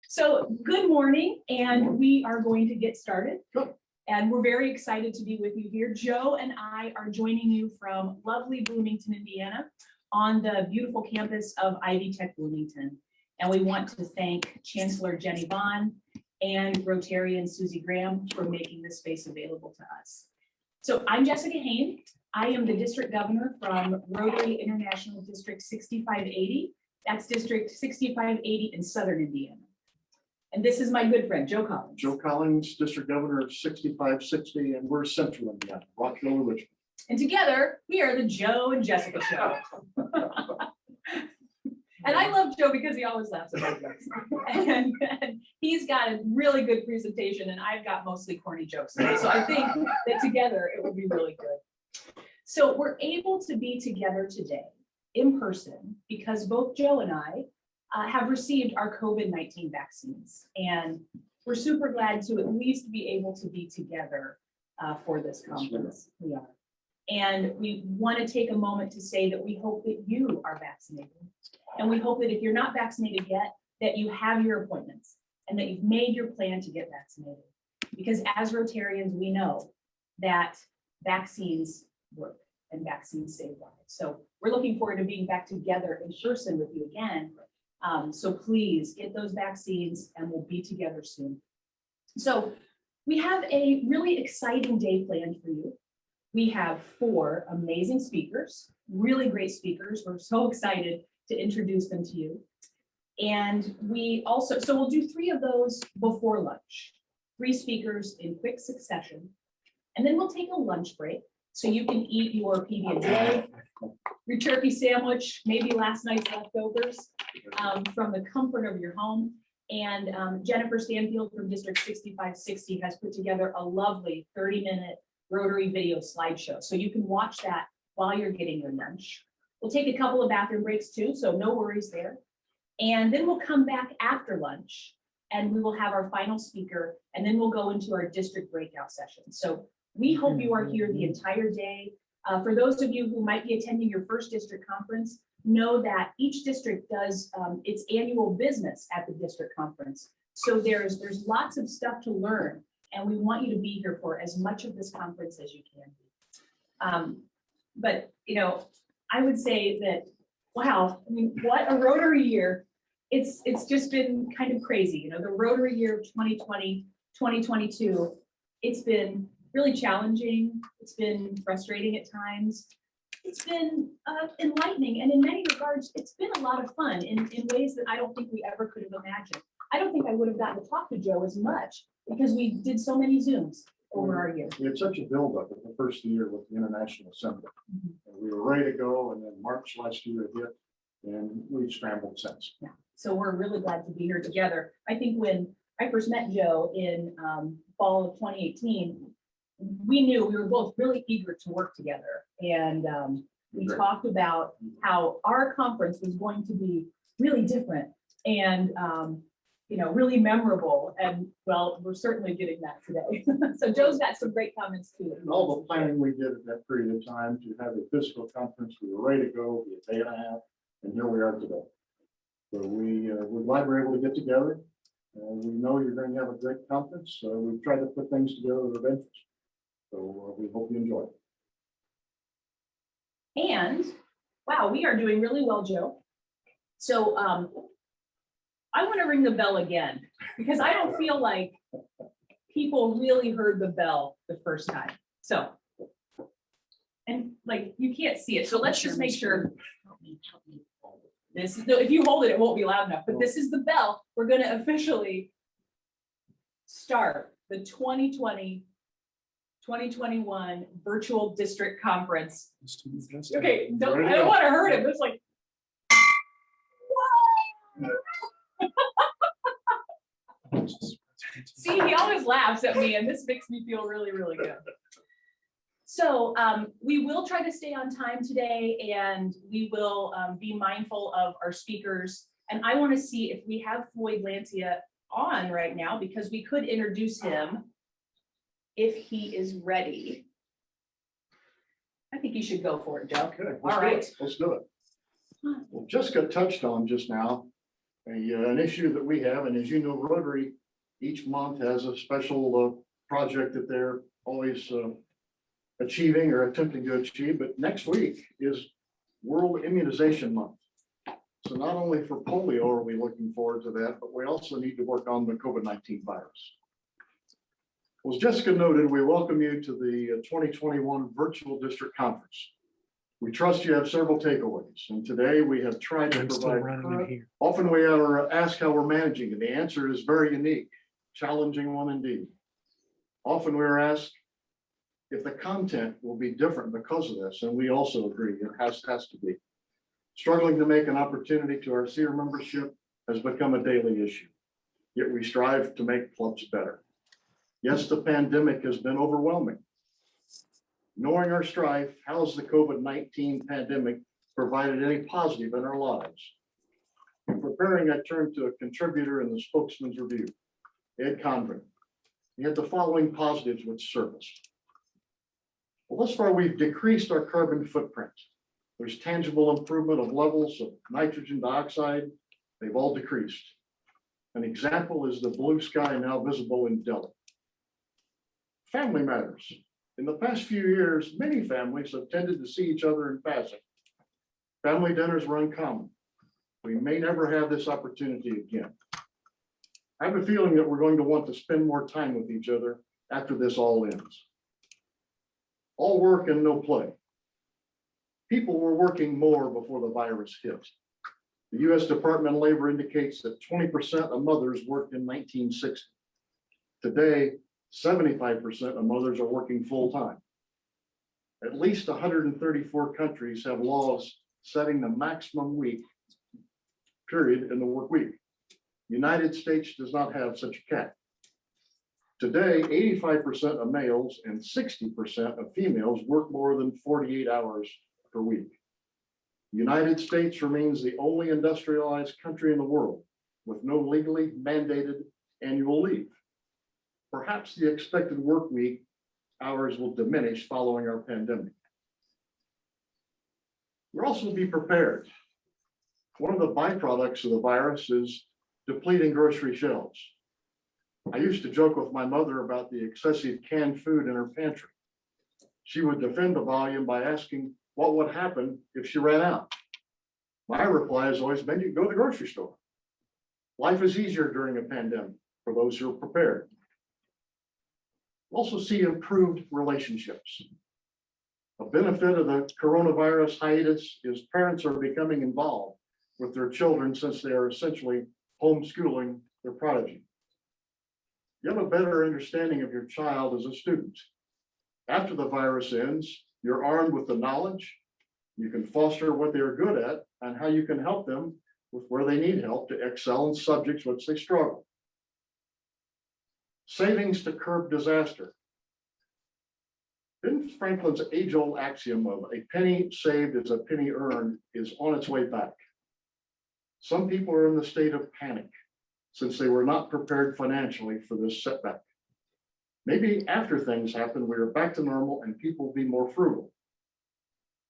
So good morning, and we are going to get started. Good. And we're very excited to be with you here. Joe and I are joining you from lovely Bloomington, Indiana, on the beautiful campus of Ivy Tech Bloomington. And we want to thank Chancellor Jenny Vaughn and Rotarian Susie Graham for making this space available to us. So I'm Jessika Hane. I am the district governor from Rotary International District 6580. That's District 6580 in Southern Indiana. And this is my good friend, Joe Collings. Joe Collings, District Governor of 6560, and we're Central Indiana, Rockville, Richmond. And together, we are the Joe and Jessika show. And I love Joe because he always laughs about jokes. And he's got a really good presentation, and I've got mostly corny jokes. So I think that together, it will be really good. So we're able to be together today in person because both Joe and I have received our COVID-19 vaccines. And we're super glad to at least be able to be together for this conference. We are. And we want to take a moment to say that we hope that you are vaccinated. And we hope that if you're not vaccinated yet, that you have your appointments and that you've made your plan to get vaccinated. Because as Rotarians, we know that vaccines work and vaccines save lives. So we're looking forward to being back together in person with you again. So please get those vaccines and we'll be together soon. So we have a really exciting day planned for you. We have 4 amazing speakers, really great speakers. We're so excited to introduce them to you. And we also, so we'll do 3 of those before lunch, 3 speakers in quick succession. And then we'll take a lunch break so you can eat your PB&J, your turkey sandwich, maybe last night's leftovers from the comfort of your home. And Jennifer Stanfield from District 6560 has put together a lovely 30-minute Rotary video slideshow. So you can watch that while you're getting your lunch. We'll take a couple of bathroom breaks too, so no worries there. And then we'll come back after lunch and we will have our final speaker, and then we'll go into our district breakout session. So we hope you are here the entire day. For those of you who might be attending your first district conference, know that each district does its annual business at the district conference. So there's lots of stuff to learn, and we want you to be here for as much of this conference as you can be. But, you know, I would say that, wow, I mean, what a Rotary year. It's just been kind of crazy. You know, the Rotary year of 2020, 2022, it's been really challenging. It's been frustrating at times. It's been enlightening. And in many regards, it's been a lot of fun in ways that I don't think we ever could have imagined. I don't think I would have gotten to talk to Joe as much because we did so many Zooms over our year. We had such a buildup at the first year with the International Assembly. And we were ready to go, and then March last year hit, and we scrambled since. Yeah. So we're really glad to be here together. I think when I first met Joe in fall of 2018, we knew we were both really eager to work together. And we talked about how our conference was going to be really different and you know, really memorable. And well, we're certainly getting that today. So Joe's got some great comments too. And all the planning we did at that period of time to have a physical conference, we were ready to go, be a day and a half, and here we are today. So we're glad we're able to get together. We know you're going to have a great conference. So we've tried to put things together of interest. So we hope you enjoy it. And wow, we are doing really well, Joe. So I want to ring the bell again because I don't feel like people really heard the bell the first time. So, and like you can't see it. So let's just make sure. This is, if you hold it, it won't be loud enough, but this is the bell. We're going to officially start the 2020-2021 virtual district conference. Okay, I don't want to hurt him. It's like, whoa! See, he always laughs at me, and this makes me feel really, really good. So we will try to stay on time today, and we will be mindful of our speakers. And I want to see if we have Floyd Lancia on right now, because we could introduce him if he is ready. I think you should go for it, Joe. Okay, all right. Let's do it. Well, Jessica touched on just now an issue that we have, and as you know, Rotary each month has a special project that they're always achieving or attempting to achieve. But next week is World Immunization Month. So not only for polio are we looking forward to that, but we also need to work on the COVID-19 virus. Well, as Jessica noted, we welcome you to the 2021 Virtual District Conference. We trust you have several takeaways, and today we have tried to provide. Often we are asked how we're managing, and the answer is very unique, challenging one indeed. Often we are asked if the content will be different because of this, and we also agree it has to be. Struggling to make an opportunity to our SEER membership has become a daily issue, yet we strive to make clubs better. Yes, the pandemic has been overwhelming. Knowing our strife, how has the COVID-19 pandemic provided any positive in our lives? In preparing, I turned to a contributor in the Spokesman's Review, Ed Condren. He had the following positives with service. Well, thus far, we've decreased our carbon footprint. There's tangible improvement of levels of nitrogen dioxide. They've all decreased. An example is the blue sky now visible in Delhi. Family matters. In the past few years, many families have tended to see each other in passing. Family dinners were uncommon. We may never have this opportunity again. I have a feeling that we're going to want to spend more time with each other after this all ends. All work and no play. People were working more before the virus hit. The U.S. Department of Labor indicates that 20% of mothers worked in 1960. Today, 75% of mothers are working full-time. At least 134 countries have laws setting the maximum week period in the work week. The United States does not have such a cap. Today, 85% of males and 60% of females work more than 48 hours per week. The United States remains the only industrialized country in the world with no legally mandated annual leave. Perhaps the expected work week hours will diminish following our pandemic. We'll also be prepared. One of the byproducts of the virus is depleting grocery shelves. I used to joke with my mother about the excessive canned food in her pantry. She would defend the volume by asking what would happen if she ran out. My reply has always been, you go to the grocery store. Life is easier during a pandemic for those who are prepared. Also see improved relationships. A benefit of the coronavirus hiatus is parents are becoming involved with their children since they are essentially homeschooling their prodigy. You have a better understanding of your child as a student. After the virus ends, you're armed with the knowledge. You can foster what they are good at and how you can help them with where they need help to excel in subjects which they struggle. Savings to curb disaster. Ben Franklin's age-old axiom of a penny saved is a penny earned is on its way back. Some people are in the state of panic since they were not prepared financially for this setback. Maybe after things happen, we are back to normal and people will be more frugal.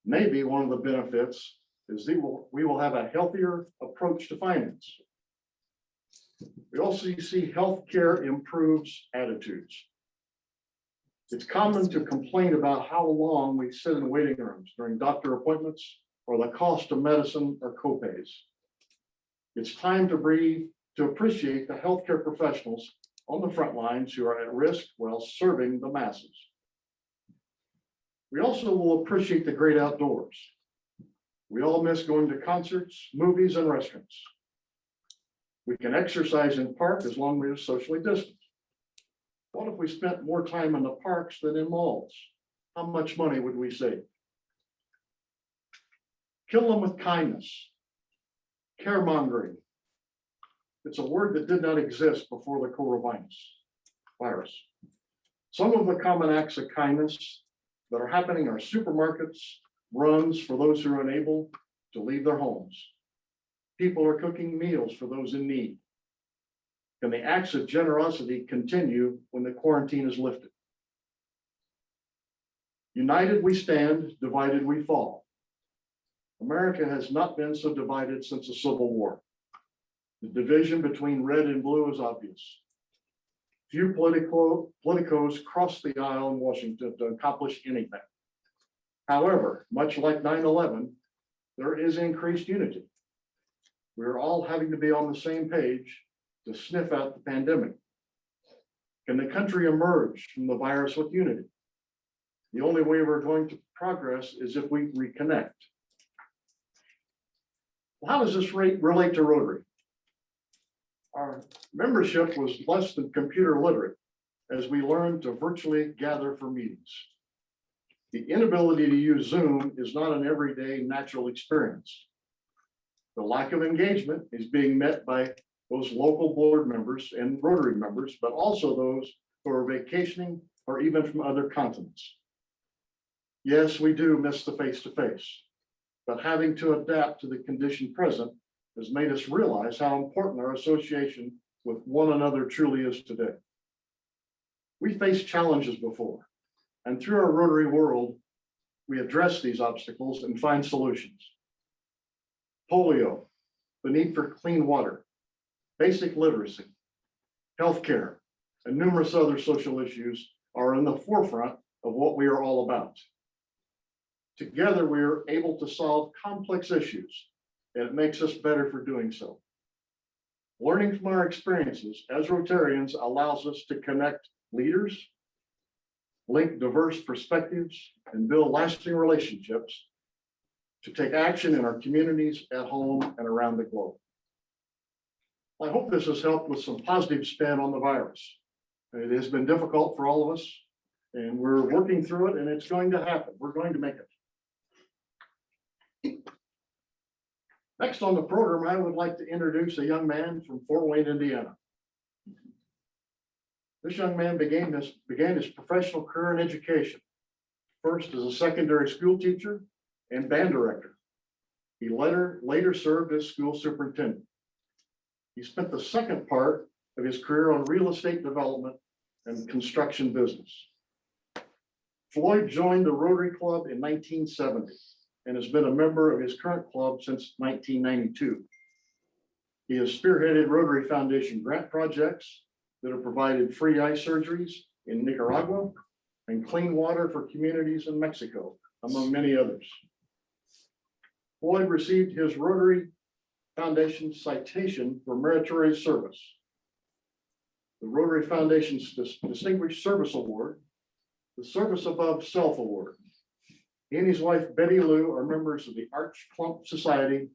Maybe one of the benefits is we will have a healthier approach to finance. We also see healthcare improves attitudes. It's common to complain about how long we sit in waiting rooms during doctor appointments or the cost of medicine or copays. It's time to breathe, to appreciate the healthcare professionals on the front lines who are at risk while serving the masses. We also will appreciate the great outdoors. We all miss going to concerts, movies, and restaurants. We can exercise in park as long as we're socially distant. What if we spent more time in the parks than in malls? How much money would we save? Kill them with kindness. Caremongering. It's a word that did not exist before the coronavirus. Some of the common acts of kindness that are happening are supermarkets, runs for those who are unable to leave their homes. People are cooking meals for those in need. Can the acts of generosity continue when the quarantine is lifted? United we stand, divided we fall. America has not been so divided since the Civil War. The division between red and blue is obvious. Few politicos cross the aisle in Washington to accomplish anything. However, much like 9/11, there is increased unity. We're all having to be on the same page to sniff out the pandemic. Can the country emerge from the virus with unity? The only way we're going to progress is if we reconnect. Well, how does this relate to Rotary? Our membership was less than computer literate as we learned to virtually gather for meetings. The inability to use Zoom is not an everyday natural experience. The lack of engagement is being met by those local board members and Rotary members, but also those who are vacationing or even from other continents. Yes, we do miss the face-to-face, but having to adapt to the condition present has made us realize how important our association with one another truly is today. We faced challenges before, and through our Rotary world, we address these obstacles and find solutions. Polio, the need for clean water, basic literacy, healthcare, and numerous other social issues are in the forefront of what we are all about. Together, we are able to solve complex issues, and it makes us better for doing so. Learning from our experiences as Rotarians allows us to connect leaders, link diverse perspectives, and build lasting relationships to take action in our communities, at home, and around the globe. I hope this has helped with some positive spin on the virus. It has been difficult for all of us, and we're working through it, and it's going to happen. We're going to make it. Next on the program, I would like to introduce a young man from Fort Wayne, Indiana. This young man began his professional career in education, first as a secondary school teacher and band director. He later served as school superintendent. He spent the second part of his career on real estate development and construction business. Floyd joined the Rotary Club in 1970 and has been a member of his current club since 1992. He has spearheaded Rotary Foundation grant projects that have provided free eye surgeries in Nicaragua and clean water for communities in Mexico, among many others. Floyd received his Rotary Foundation citation for meritorious service, the Rotary Foundation's Distinguished Service Award, the Service Above Self Award. He and his wife, Betty Lou, are members of the Arch Clump Society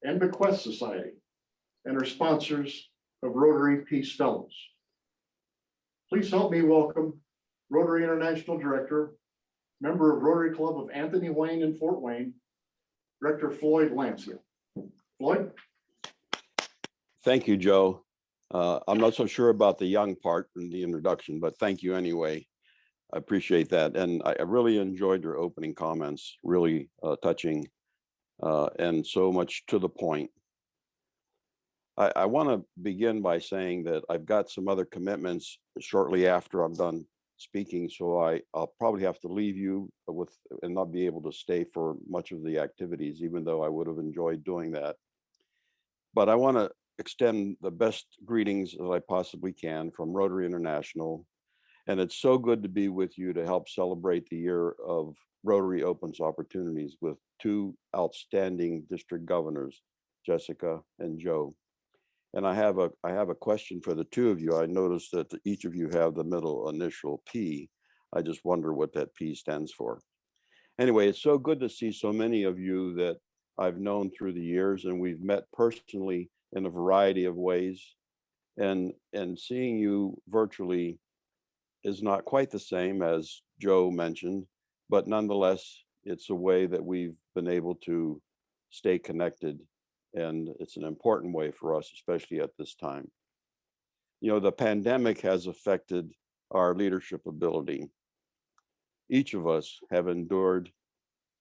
and Bequest Society and are sponsors of Rotary Peace Fellows. Please help me welcome Rotary International Director, member of Rotary Club of Anthony Wayne in Fort Wayne, Director Floyd Lancia. Floyd? Thank you, Joe. I'm not so sure about the young part in the introduction, but thank you anyway. I appreciate that. And I really enjoyed your opening comments, really touching and so much to the point. I want to begin by saying that I've got some other commitments shortly after I'm done speaking, so I'll probably have to leave you with and not be able to stay for much of the activities, even though I would have enjoyed doing that. But I want to extend the best greetings that I possibly can from Rotary International. And it's so good to be with you to help celebrate the year of Rotary Opens Opportunities with two outstanding district governors, Jessika and Joe. And I have a question for the two of you. I noticed that each of you have the middle initial P. I just wonder what that P stands for. Anyway, it's so good to see so many of you that I've known through the years, and we've met personally in a variety of ways. And seeing you virtually is not quite the same, as Joe mentioned, but nonetheless, it's a way that we've been able to stay connected. And it's an important way for us, especially at this time. You know, the pandemic has affected our leadership ability. Each of us have endured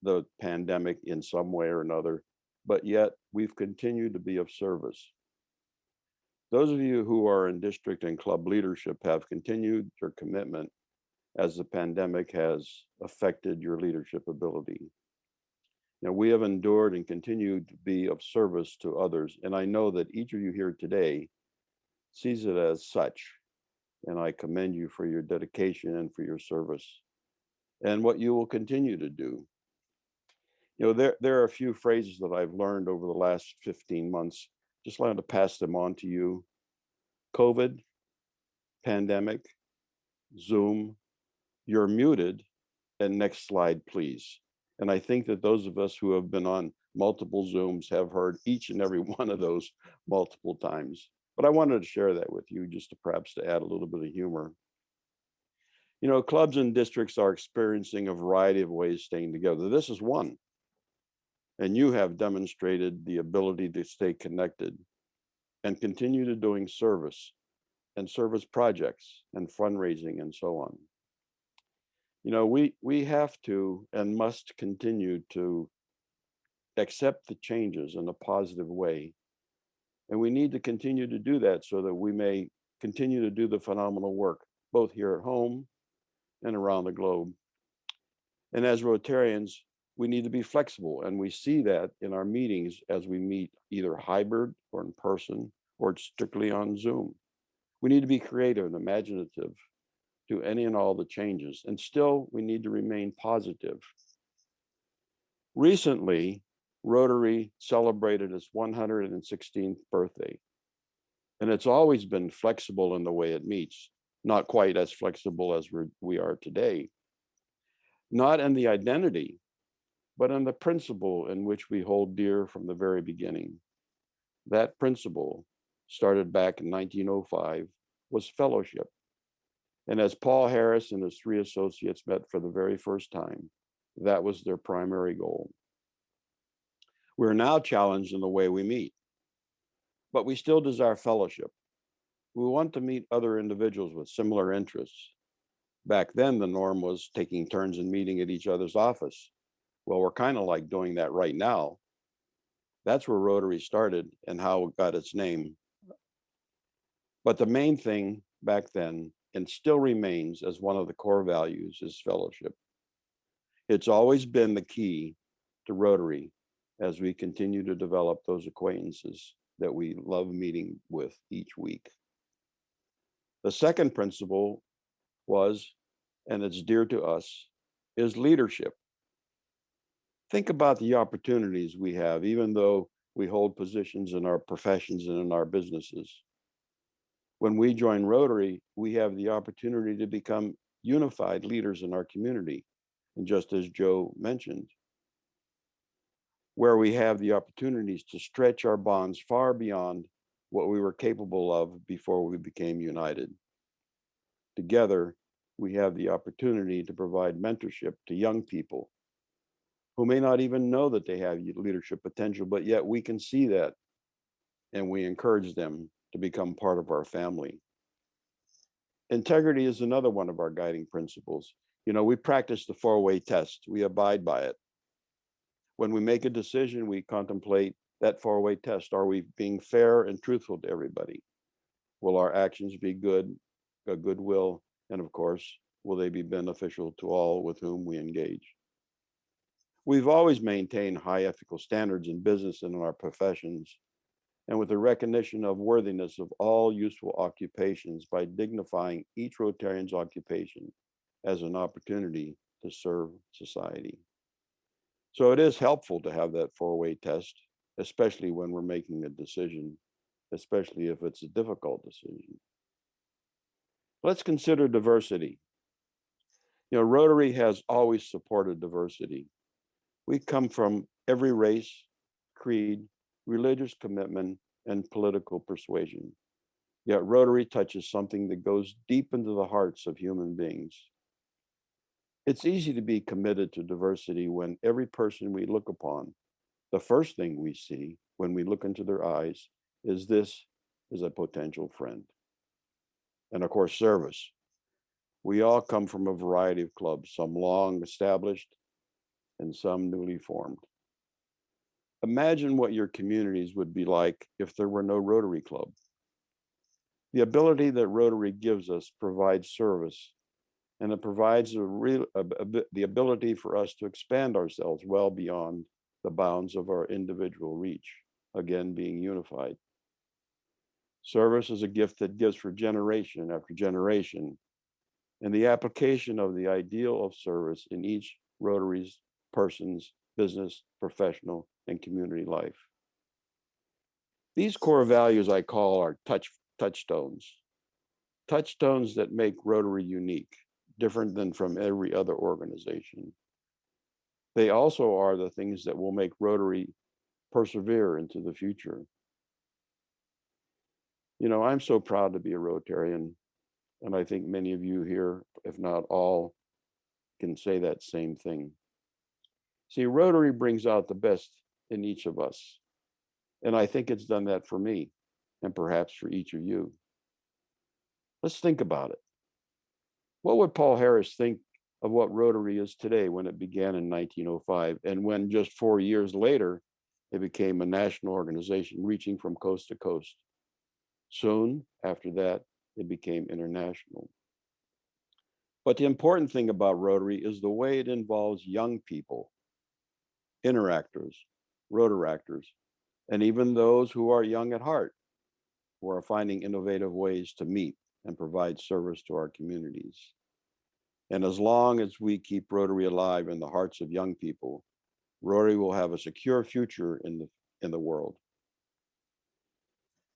the pandemic in some way or another, but yet we've continued to be of service. Those of you who are in district and club leadership have continued your commitment as the pandemic has affected your leadership ability. We have endured and continue to be of service to others. And I know that each of you here today sees it as such. And I commend you for your dedication and for your service and what you will continue to do. There are a few phrases that I've learned over the last 15 months. Just wanted to pass them on to you. COVID, pandemic, Zoom, you're muted, and next slide, please. And I think that those of us who have been on multiple Zooms have heard each and every one of those multiple times. But I wanted to share that with you just to perhaps to add a little bit of humor. Clubs and districts are experiencing a variety of ways staying together. This is one. And you have demonstrated the ability to stay connected and continue to doing service and service projects and fundraising and so on. We have to and must continue to accept the changes in a positive way. And we need to continue to do that so that we may continue to do the phenomenal work, both here at home and around the globe. And as Rotarians, we need to be flexible. And we see that in our meetings as we meet either hybrid or in person or strictly on Zoom. We need to be creative and imaginative to any and all the changes. And still, we need to remain positive. Recently, Rotary celebrated its 116th birthday. And it's always been flexible in the way it meets, not quite as flexible as we are today. Not in the identity, but in the principle in which we hold dear from the very beginning. That principle, started back in 1905, was fellowship. And as Paul Harris and his 3 associates met for the very first time, that was their primary goal. We're now challenged in the way we meet, but we still desire fellowship. We want to meet other individuals with similar interests. Back then, the norm was taking turns and meeting at each other's office. Well, we're kind of like doing that right now. That's where Rotary started and how it got its name. But the main thing back then, and still remains as one of the core values, is fellowship. It's always been the key to Rotary as we continue to develop those acquaintances that we love meeting with each week. The second principle was, and it's dear to us, is leadership. Think about the opportunities we have, even though we hold positions in our professions and in our businesses. When we join Rotary, we have the opportunity to become unified leaders in our community. And just as Joe mentioned, where we have the opportunities to stretch our bonds far beyond what we were capable of before we became united. Together, we have the opportunity to provide mentorship to young people who may not even know that they have leadership potential, but yet we can see that and we encourage them to become part of our family. Integrity is another one of our guiding principles. We practice the 4-way test. We abide by it. When we make a decision, we contemplate that 4-way test. Are we being fair and truthful to everybody? Will our actions be a goodwill? And of course, will they be beneficial to all with whom we engage? We've always maintained high ethical standards in business and in our professions, and with the recognition of worthiness of all useful occupations by dignifying each Rotarian's occupation as an opportunity to serve society. So it is helpful to have that 4-way test, especially when we're making a decision, especially if it's a difficult decision. Let's consider diversity. Rotary has always supported diversity. We come from every race, creed, religious commitment, and political persuasion. Yet Rotary touches something that goes deep into the hearts of human beings. It's easy to be committed to diversity when every person we look upon, the first thing we see when we look into their eyes is this is a potential friend. And of course, service. We all come from a variety of clubs, some long established and some newly formed. Imagine what your communities would be like if there were no Rotary Club. The ability that Rotary gives us provides service, and it provides the ability for us to expand ourselves well beyond the bounds of our individual reach, again being unified. Service is a gift that gives for generation after generation, and the application of the ideal of service in each Rotary's person's business, professional, and community life. These core values I call our touchstones that make Rotary unique, different than from every other organization. They also are the things that will make Rotary persevere into the future. You know, I'm so proud to be a Rotarian, and I think many of you here, if not all, can say that same thing. See, Rotary brings out the best in each of us, and I think it's done that for me, and perhaps for each of you. Let's think about it. What would Paul Harris think of what Rotary is today when it began in 1905, and when just 4 years later, it became a national organization reaching from coast to coast? Soon after that, it became international. But the important thing about Rotary is the way it involves young people, interactors, Rotaractors, and even those who are young at heart, who are finding innovative ways to meet and provide service to our communities. And as long as we keep Rotary alive in the hearts of young people, Rotary will have a secure future in the world.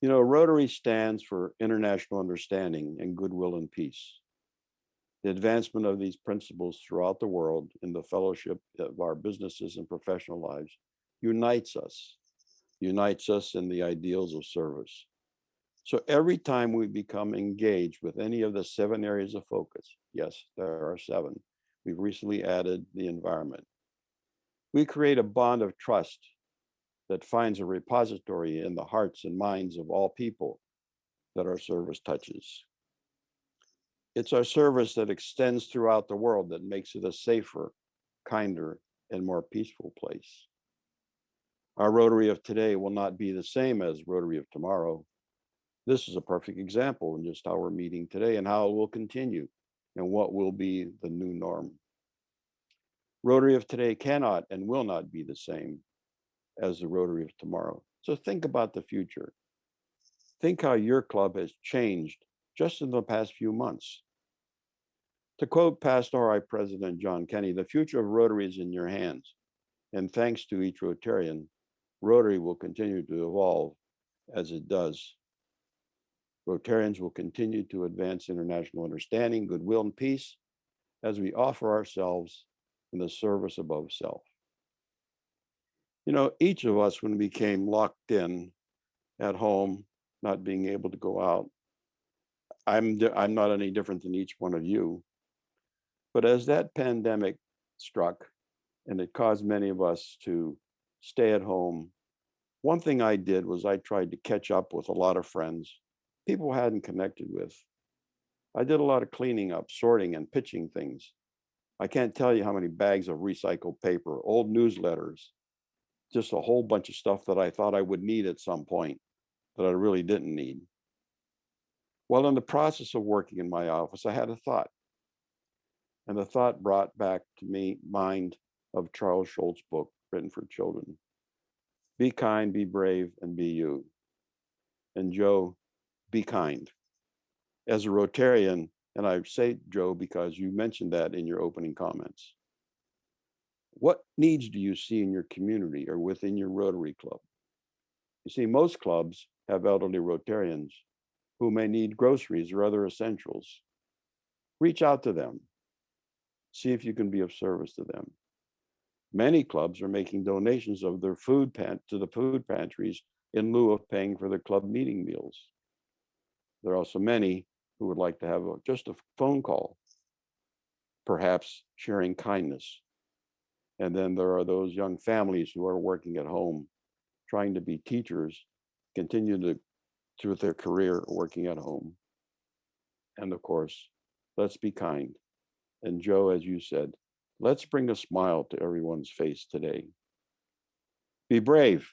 You know, Rotary stands for international understanding and goodwill and peace. The advancement of these principles throughout the world in the fellowship of our businesses and professional lives unites us in the ideals of service. So every time we become engaged with any of the 7 areas of focus, yes, there are 7, we've recently added the environment, we create a bond of trust that finds a repository in the hearts and minds of all people that our service touches. It's our service that extends throughout the world that makes it a safer, kinder, and more peaceful place. Our Rotary of today will not be the same as Rotary of tomorrow. This is a perfect example in just how we're meeting today and how it will continue and what will be the new norm. Rotary of today cannot and will not be the same as the Rotary of tomorrow. So think about the future. Think how your club has changed just in the past few months. To quote past RI President John Kenny, the future of Rotary is in your hands. And thanks to each Rotarian, Rotary will continue to evolve as it does. Rotarians will continue to advance international understanding, goodwill, and peace as we offer ourselves in the service above self. You know, each of us, when we became locked in at home, not being able to go out, I'm not any different than each one of you. But as that pandemic struck and it caused many of us to stay at home, one thing I did was I tried to catch up with a lot of friends, people I hadn't connected with. I did a lot of cleaning up, sorting, and pitching things. I can't tell you how many bags of recycled paper, old newsletters, just a whole bunch of stuff that I thought I would need at some point that I really didn't need. Well, in the process of working in my office, I had a thought. And the thought brought back to me mind of Charles Schulz's book, Written for Children. Be kind, be brave, and be you. And Joe, be kind. As a Rotarian, and I say, Joe, because you mentioned that in your opening comments, what needs do you see in your community or within your Rotary club? You see, most clubs have elderly Rotarians who may need groceries or other essentials. Reach out to them. See if you can be of service to them. Many clubs are making donations of their food to the food pantries in lieu of paying for their club meeting meals. There are also many who would like to have just a phone call, perhaps sharing kindness. And then there are those young families who are working at home, trying to be teachers, continue through their career working at home. And of course, let's be kind. And Joe, as you said, let's bring a smile to everyone's face today. Be brave.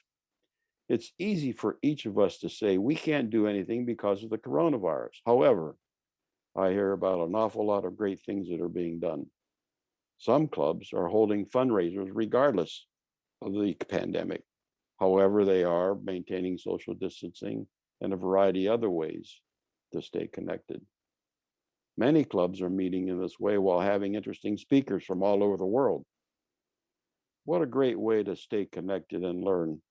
It's easy for each of us to say we can't do anything because of the coronavirus. However, I hear about an awful lot of great things that are being done. Some clubs are holding fundraisers regardless of the pandemic. However, they are maintaining social distancing and a variety of other ways to stay connected. Many clubs are meeting in this way while having interesting speakers from all over the world. What a great way to stay connected and learn.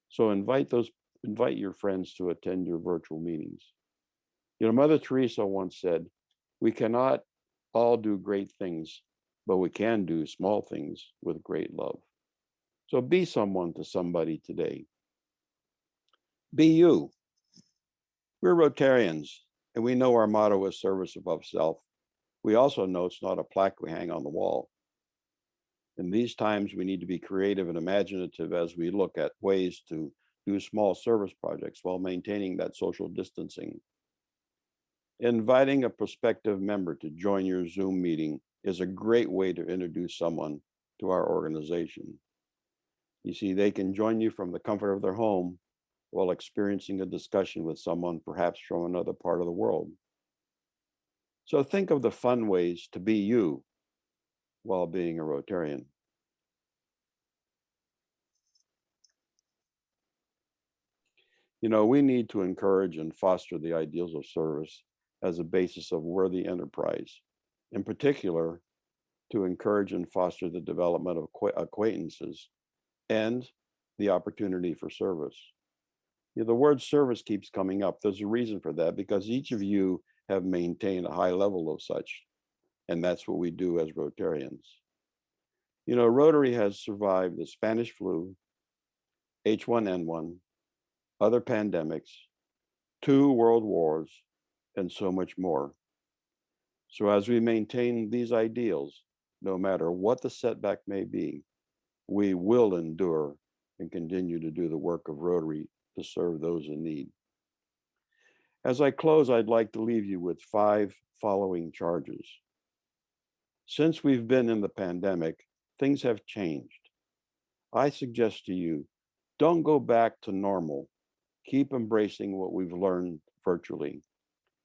So invite your friends to attend your virtual meetings. You know, Mother Teresa once said, we cannot all do great things, but we can do small things with great love. So be someone to somebody today. Be you. We're Rotarians, and we know our motto is service above self. We also know it's not a plaque we hang on the wall. In these times, we need to be creative and imaginative as we look at ways to do small service projects while maintaining that social distancing. Inviting a prospective member to join your Zoom meeting is a great way to introduce someone to our organization. You see, they can join you from the comfort of their home while experiencing a discussion with someone perhaps from another part of the world. So think of the fun ways to be you while being a Rotarian. You know, we need to encourage and foster the ideals of service as a basis of worthy enterprise. In particular, to encourage and foster the development of acquaintances and the opportunity for service. You know, the word service keeps coming up. There's a reason for that, because each of you have maintained a high level of such, and that's what we do as Rotarians. You know, Rotary has survived the Spanish flu, H1N1, other pandemics, 2 world wars, and so much more. So as we maintain these ideals, no matter what the setback may be, we will endure and continue to do the work of Rotary to serve those in need. As I close, I'd like to leave you with 5 following charges. Since we've been in the pandemic, things have changed. I suggest to you, don't go back to normal. Keep embracing what we've learned virtually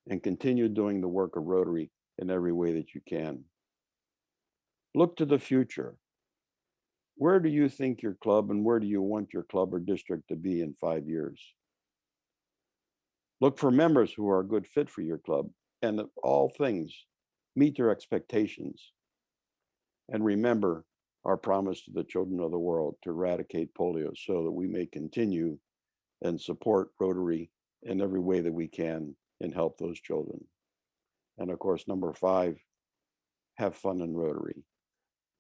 and continue doing the work of Rotary in every way that you can. Look to the future. Where do you think your club and where do you want your club or district to be in 5 years? Look for members who are a good fit for your club, and of all things, meet their expectations. And remember our promise to the children of the world to eradicate polio so that we may continue and support Rotary in every way that we can and help those children. And of course, number 5, have fun in Rotary.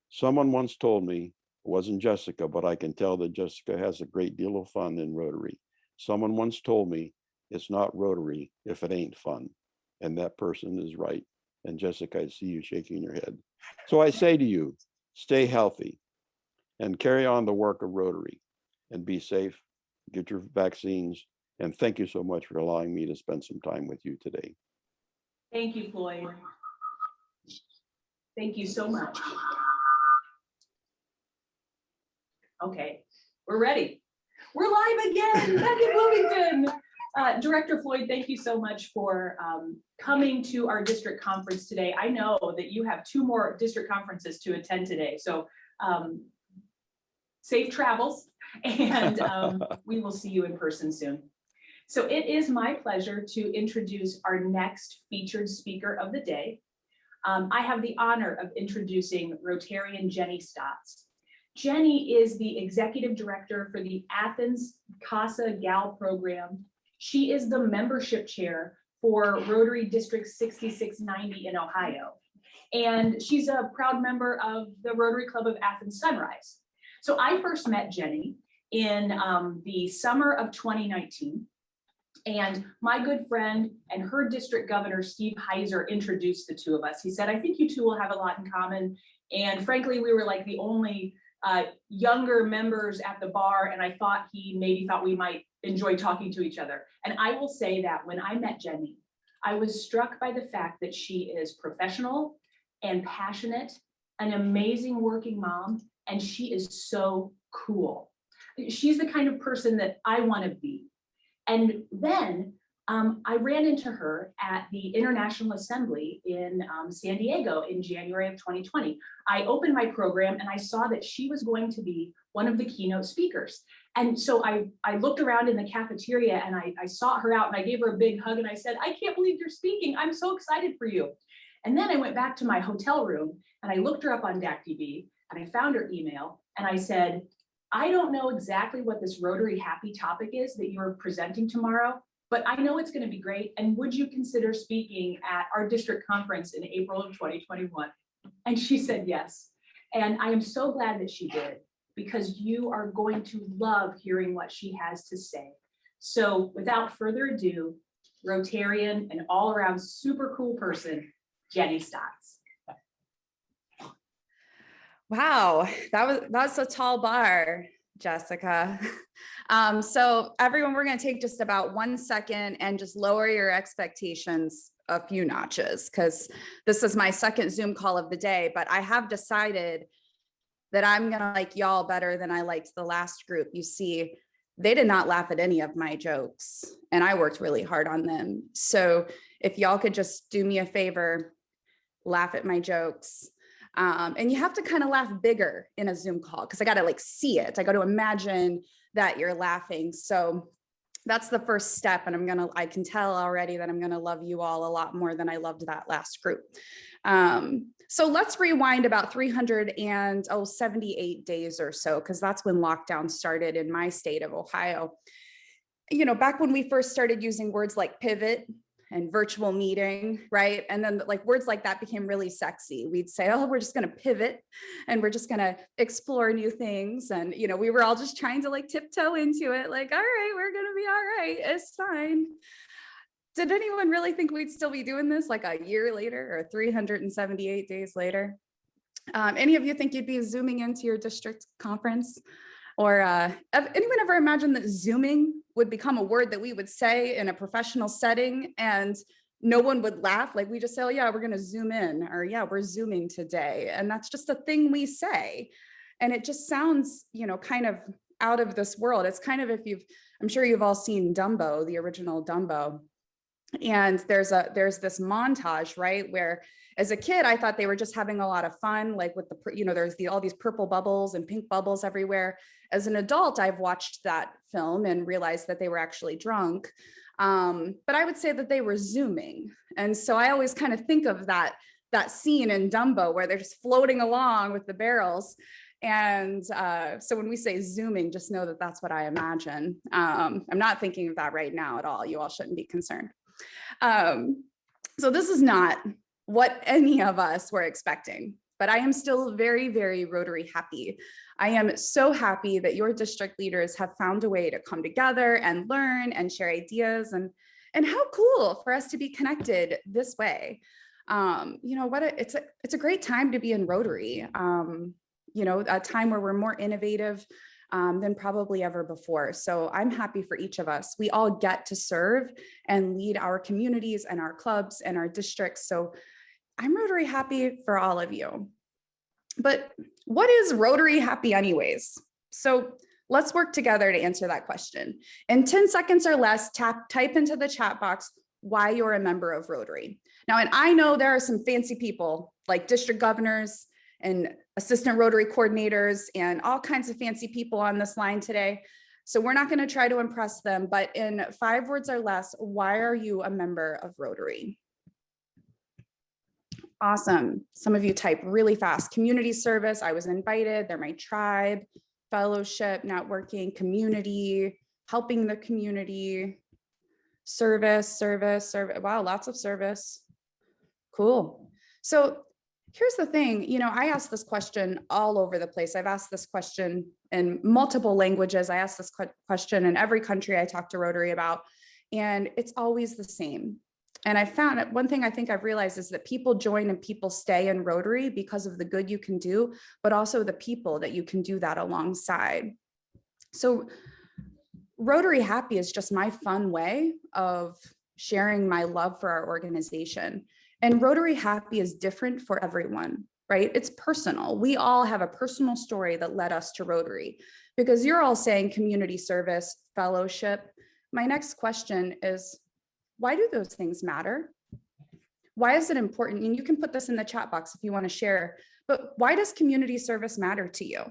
Someone once told me, it wasn't Jessica, but I can tell that Jessica has a great deal of fun in Rotary. Someone once told me, it's not Rotary if it ain't fun. And that person is right. And Jessica, I see you shaking your head. So I say to you, stay healthy and carry on the work of Rotary and be safe, get your vaccines. And thank you so much for allowing me to spend some time with you today. Thank you, Floyd. Thank you so much. Okay, we're ready. We're live again, back in Bloomington. Director Floyd, thank you so much for coming to our district conference today. I know that you have 2 more district conferences to attend today, so safe travels, and we will see you in person soon. So it is my pleasure to introduce our next featured speaker of the day. I have the honor of introducing Rotarian Jenny Stotts. Jenny is the executive director for the Athens CASA Gal program. She is the membership chair for Rotary District 6690 in Ohio. And she's a proud member of the Rotary Club of Athens Sunrise. So I first met Jenny in the summer of 2019. And my good friend and her district governor, Steve Heiser, introduced the 2 of us. He said, I think you 2 will have a lot in common. And frankly, we were like the only younger members at the bar. And I thought he maybe thought we might enjoy talking to each other. And I will say that when I met Jenny, I was struck by the fact that she is professional and passionate, an amazing working mom, and she is so cool. She's the kind of person that I want to be. And then I ran into her at the International Assembly in San Diego in January of 2020. I opened my program and I saw that she was going to be one of the keynote speakers. And so I looked around in the cafeteria and I sought her out and I gave her a big hug and I said, I can't believe you're speaking. I'm so excited for you. And then I went back to my hotel room and I looked her up on DACTV and I found her email and I said, I don't know exactly what this Rotary Happy topic is that you're presenting tomorrow, but I know it's going to be great. And would you consider speaking at our district conference in April of 2021? And she said yes. And I am so glad that she did, because you are going to love hearing what she has to say. So without further ado, Rotarian and all around super cool person, Jenny Stotts. Wow, that's a tall bar, Jessica. So everyone, we're going to take just about 1 second and just lower your expectations a few notches, because this is my second Zoom call of the day, but I have decided that I'm going to like y'all better than I liked the last group. You see, they did not laugh at any of my jokes and I worked really hard on them. So if y'all could just do me a favor, laugh at my jokes. And you have to kind of laugh bigger in a Zoom call, because I got to like see it. I got to imagine that you're laughing. So that's the first step. And I can tell already that I'm going to love you all a lot more than I loved that last group. So let's rewind about 378 days or so, because that's when lockdown started in my state of Ohio. You know, back when we first started using words like pivot and virtual meeting, right? And then like words like that became really sexy. We'd say, oh, we're just gonna pivot and we're just gonna explore new things. And, you know, we were all just trying to like tiptoe into it. Like, all right, we're gonna be all right, it's fine. Did anyone really think we'd still be doing this like a year later or 378 days later? Any of you think you'd be Zooming into your district conference? Or anyone ever imagined that Zooming would become a word that we would say in a professional setting and no one would laugh? Like we just say, oh yeah, we're gonna Zoom in, or yeah, we're Zooming today. And that's just a thing we say. And it just sounds, you know, kind of out of this world. It's kind of, I'm sure you've all seen Dumbo, the original Dumbo. And there's this montage, right, where as a kid, I thought they were just having a lot of fun, like with the, you know, there's all these purple bubbles and pink bubbles everywhere. As an adult, I've watched that film and realized that they were actually drunk. But I would say that they were Zooming. And so I always kind of think of that scene in Dumbo where they're just floating along with the barrels. And so when we say Zooming, just know that that's what I imagine. I'm not thinking of that right now at all. You all shouldn't be concerned. So this is not what any of us were expecting, but I am still very, very Rotary happy. I am so happy that your district leaders have found a way to come together and learn and share ideas, and how cool for us to be connected this way. You know what, it's a great time to be in Rotary. You know, a time where we're more innovative than probably ever before. So I'm happy for each of us. We all get to serve and lead our communities and our clubs and our districts. So I'm Rotary happy for all of you. But what is Rotary happy anyways? So let's work together to answer that question. In 10 seconds or less, type into the chat box why you're a member of Rotary. Now, and I know there are some fancy people like district governors and assistant Rotary coordinators and all kinds of fancy people on this line today. So we're not going to try to impress them, but in 5 words or less, why are you a member of Rotary? Awesome. Some of you type really fast. Community service, I was invited, they're my tribe, fellowship, networking, community, helping the community, service. Wow, lots of service. Cool. So here's the thing, you know, I ask this question all over the place. I've asked this question in multiple languages. I ask this question in every country I talk to Rotary about, and it's always the same. And I found that one thing I think I've realized is that people join and people stay in Rotary because of the good you can do, but also the people that you can do that alongside. So Rotary Happy is just my fun way of sharing my love for our organization. And Rotary Happy is different for everyone, right? It's personal. We all have a personal story that led us to Rotary, because you're all saying community service, fellowship. My next question is, Why do those things matter? Why is it important? And you can put this in the chat box if you want to share, but why does community service matter to you?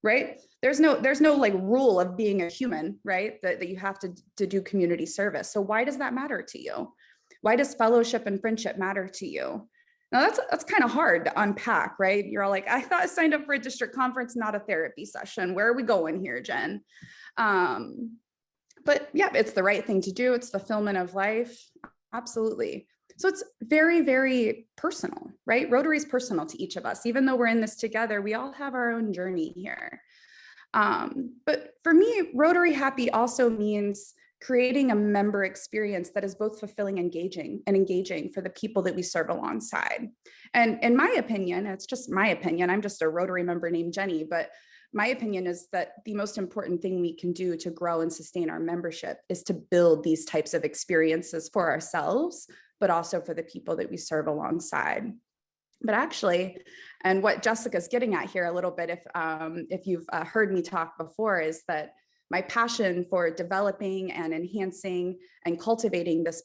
Right? There's no like rule of being a human, right? That you have to do community service. So why does that matter to you? Why does fellowship and friendship matter to you? Now that's kind of hard to unpack, right? You're all like, I thought I signed up for a district conference, not a therapy session. Where are we going here, Jen? But yeah, it's the right thing to do. It's fulfillment of life. Absolutely. So it's very, very personal, right? Rotary is personal to each of us. Even though we're in this together, we all have our own journey here. But for me, Rotary Happy also means creating a member experience that is both fulfilling and engaging for the people that we serve alongside. And in my opinion, it's just my opinion, I'm just a Rotary member named Jenny, but my opinion is that the most important thing we can do to grow and sustain our membership is to build these types of experiences for ourselves, but also for the people that we serve alongside. But actually, and what Jessica's getting at here a little bit, if you've heard me talk before, is that my passion for developing and enhancing and cultivating this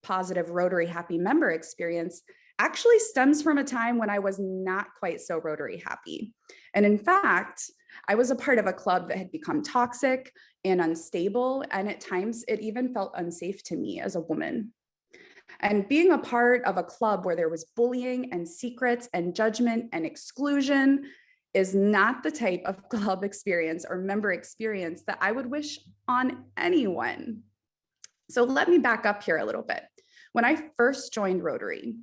positive Rotary Happy member experience actually stems from a time when I was not quite so Rotary happy. And in fact, I was a part of a club that had become toxic and unstable, and at times it even felt unsafe to me as a woman. And being a part of a club where there was bullying and secrets and judgment and exclusion is not the type of club experience or member experience that I would wish on anyone. So let me back up here a little bit. When I first joined Rotary,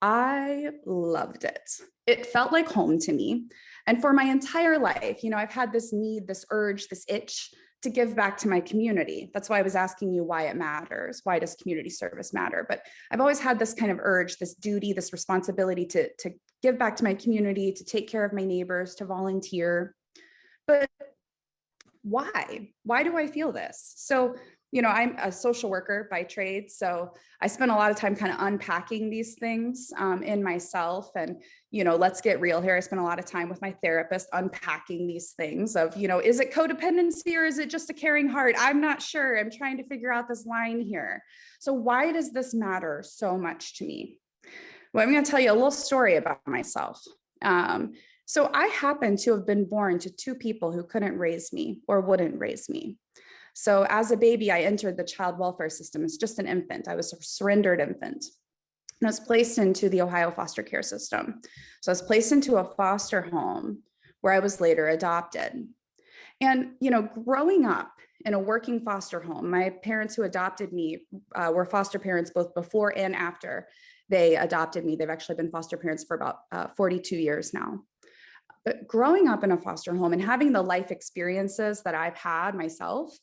I loved it. It felt like home to me. And for my entire life, I've had this need, this urge, this itch to give back to my community. That's why I was asking you why it matters. Why does community service matter? But I've always had this kind of urge, this duty, this responsibility to give back to my community, to take care of my neighbors, to volunteer. But why? Why do I feel this? So, I'm a social worker by trade. So I spend a lot of time kind of unpacking these things in myself. And, let's get real here. I spend a lot of time with my therapist unpacking these things of, is it codependency or is it just a caring heart? I'm not sure. I'm trying to figure out this line here. So why does this matter so much to me? Well, I'm going to tell you a little story about myself. So I happen to have been born to two people who couldn't raise me or wouldn't raise me. So as a baby, I entered the child welfare system as just an infant. I was a surrendered infant. And I was placed into the Ohio foster care system. So I was placed into a foster home where I was later adopted. And, growing up in a working foster home, my parents who adopted me were foster parents both before and after they adopted me. They've actually been foster parents for about 42 years now. But growing up in a foster home and having the life experiences that I've had myself,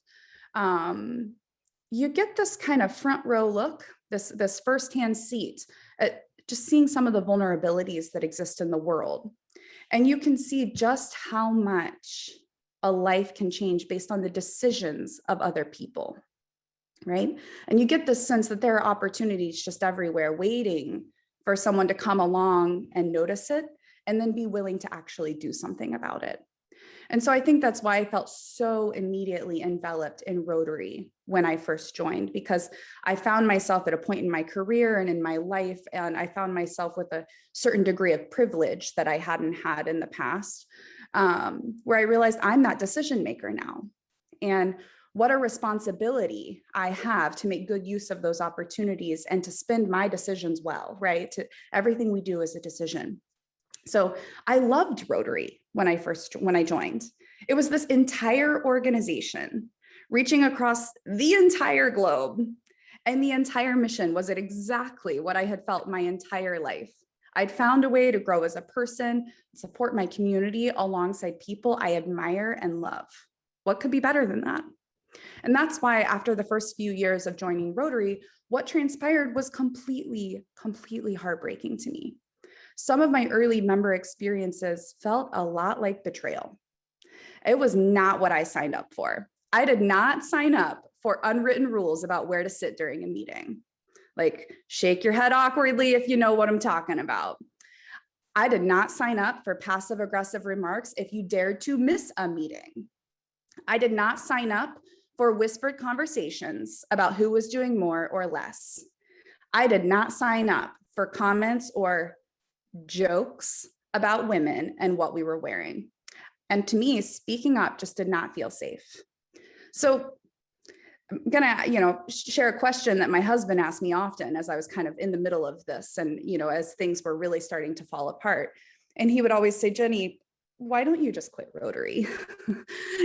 you get this kind of front row look, this firsthand seat at just seeing some of the vulnerabilities that exist in the world. And you can see just how much a life can change based on the decisions of other people, right? And you get this sense that there are opportunities just everywhere waiting for someone to come along and notice it and then be willing to actually do something about it. And so I think that's why I felt so immediately enveloped in Rotary when I first joined, because I found myself at a point in my career and in my life, and I found myself with a certain degree of privilege that I hadn't had in the past, where I realized I'm that decision maker now. And what a responsibility I have to make good use of those opportunities and to spend my decisions well, right? Everything we do is a decision. So I loved Rotary when I joined. It was this entire organization reaching across the entire globe, and the entire mission was exactly what I had felt my entire life. I'd found a way to grow as a person, support my community alongside people I admire and love. What could be better than that? And that's why after the first few years of joining Rotary, what transpired was completely heartbreaking to me. Some of my early member experiences felt a lot like betrayal. It was not what I signed up for. I did not sign up for unwritten rules about where to sit during a meeting. Like, shake your head awkwardly if you know what I'm talking about. I did not sign up for passive aggressive remarks if you dared to miss a meeting. I did not sign up for whispered conversations about who was doing more or less. I did not sign up for comments or jokes about women and what we were wearing. And to me, speaking up just did not feel safe. So I'm gonna, share a question that my husband asked me often as I was kind of in the middle of this and, as things were really starting to fall apart. And he would always say, Jenny, why don't you just quit Rotary?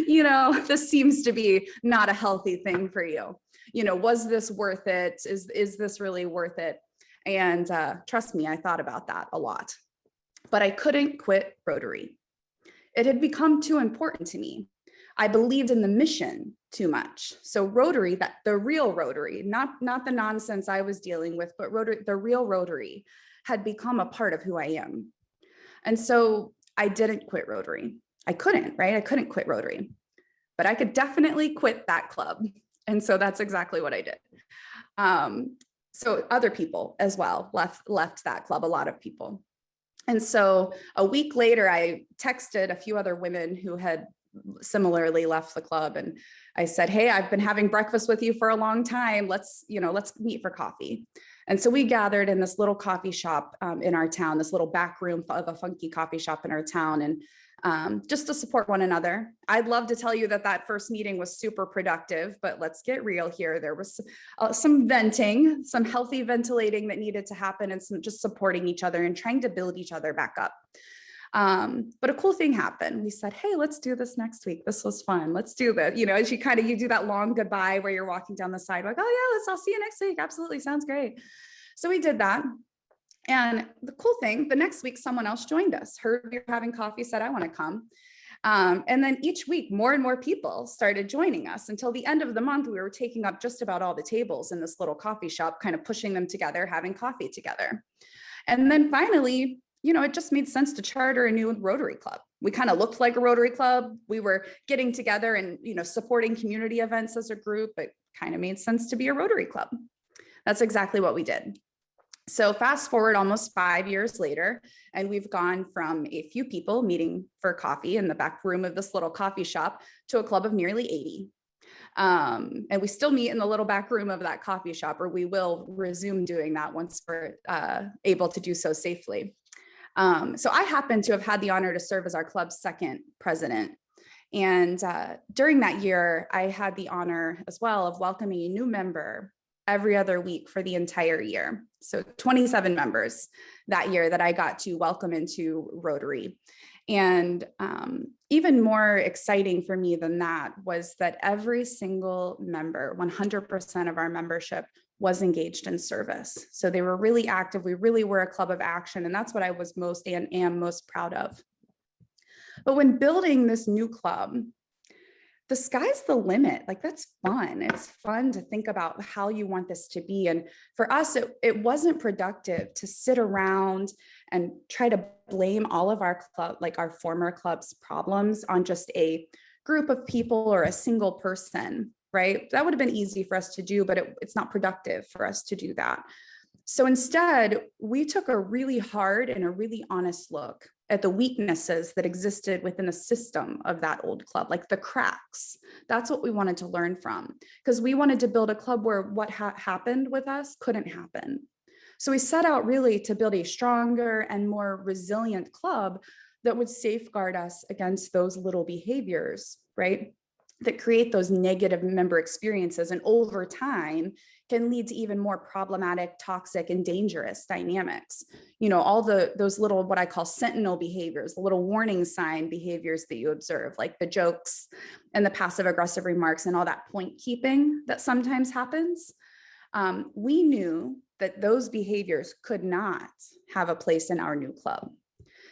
This seems to be not a healthy thing for you. Was this worth it? Is this really worth it? And trust me, I thought about that a lot, but I couldn't quit Rotary. It had become too important to me. I believed in the mission too much. So Rotary, the real Rotary, not the nonsense I was dealing with, but Rotary, the real Rotary had become a part of who I am. And so I didn't quit Rotary. I couldn't, right? I couldn't quit Rotary, but I could definitely quit that club. And so that's exactly what I did. So other people as well left that club, a lot of people. And so a week later, I texted a few other women who had similarly left the club. And I said, hey, I've been having breakfast with you for a long time. Let's meet for coffee. And so we gathered in this little coffee shop in our town, this little back room of a funky coffee shop in our town. And just to support one another. I'd love to tell you that first meeting was super productive, but let's get real here. There was some venting, some healthy ventilating that needed to happen, and some just supporting each other and trying to build each other back up. But a cool thing happened. We said, hey, let's do this next week. This was fun. Let's do that. As you do that long goodbye where you're walking down the sidewalk. Oh yeah, I'll see you next week. Absolutely. Sounds great. So we did that. And the cool thing, the next week, someone else joined us, heard we were having coffee, said, I want to come. And then each week, more and more people started joining us until the end of the month. We were taking up just about all the tables in this little coffee shop, kind of pushing them together, having coffee together. And then finally, it just made sense to charter a new Rotary club. We kind of looked like a Rotary club. We were getting together and, supporting community events as a group. It kind of made sense to be a Rotary club. That's exactly what we did. So fast forward almost 5 years later, and we've gone from a few people meeting for coffee in the back room of this little coffee shop to a club of nearly 80. And we still meet in the little back room of that coffee shop, or we will resume doing that once we're able to do so safely. So I happen to have had the honor to serve as our club's second president. And during that year, I had the honor as well of welcoming a new member every other week for the entire year. So 27 members that year that I got to welcome into Rotary. And even more exciting for me than that was that every single member, 100% of our membership, was engaged in service. So they were really active. We really were a club of action. And that's what I was most and am most proud of. But when building this new club, the sky's the limit. Like, that's fun. It's fun to think about how you want this to be. And for us, it wasn't productive to sit around and try to blame all of our club, like our former club's problems, on just a group of people or a single person, right? That would have been easy for us to do, but it's not productive for us to do that. So instead, we took a really hard and a really honest look at the weaknesses that existed within the system of that old club, like the cracks. That's what we wanted to learn from, because we wanted to build a club where what happened with us couldn't happen. So we set out really to build a stronger and more resilient club that would safeguard us against those little behaviors, right? That create those negative member experiences, and over time can lead to even more problematic, toxic, and dangerous dynamics. All those little, what I call sentinel behaviors, the little warning sign behaviors that you observe, like the jokes and the passive aggressive remarks and all that point keeping that sometimes happens. We knew that those behaviors could not have a place in our new club.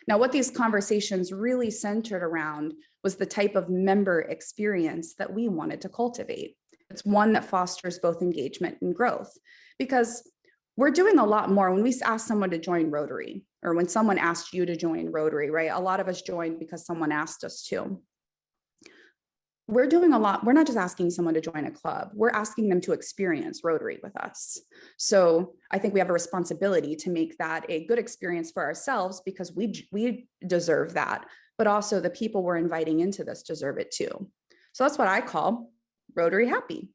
Now, what these conversations really centered around was the type of member experience that we wanted to cultivate. It's one that fosters both engagement and growth, because we're doing a lot more when we ask someone to join Rotary, or when someone asked you to join Rotary, right? A lot of us joined because someone asked us to. We're doing a lot. We're not just asking someone to join a club. We're asking them to experience Rotary with us. So I think we have a responsibility to make that a good experience for ourselves, because we deserve that, but also the people we're inviting into this deserve it too. So that's what I call Rotary happy.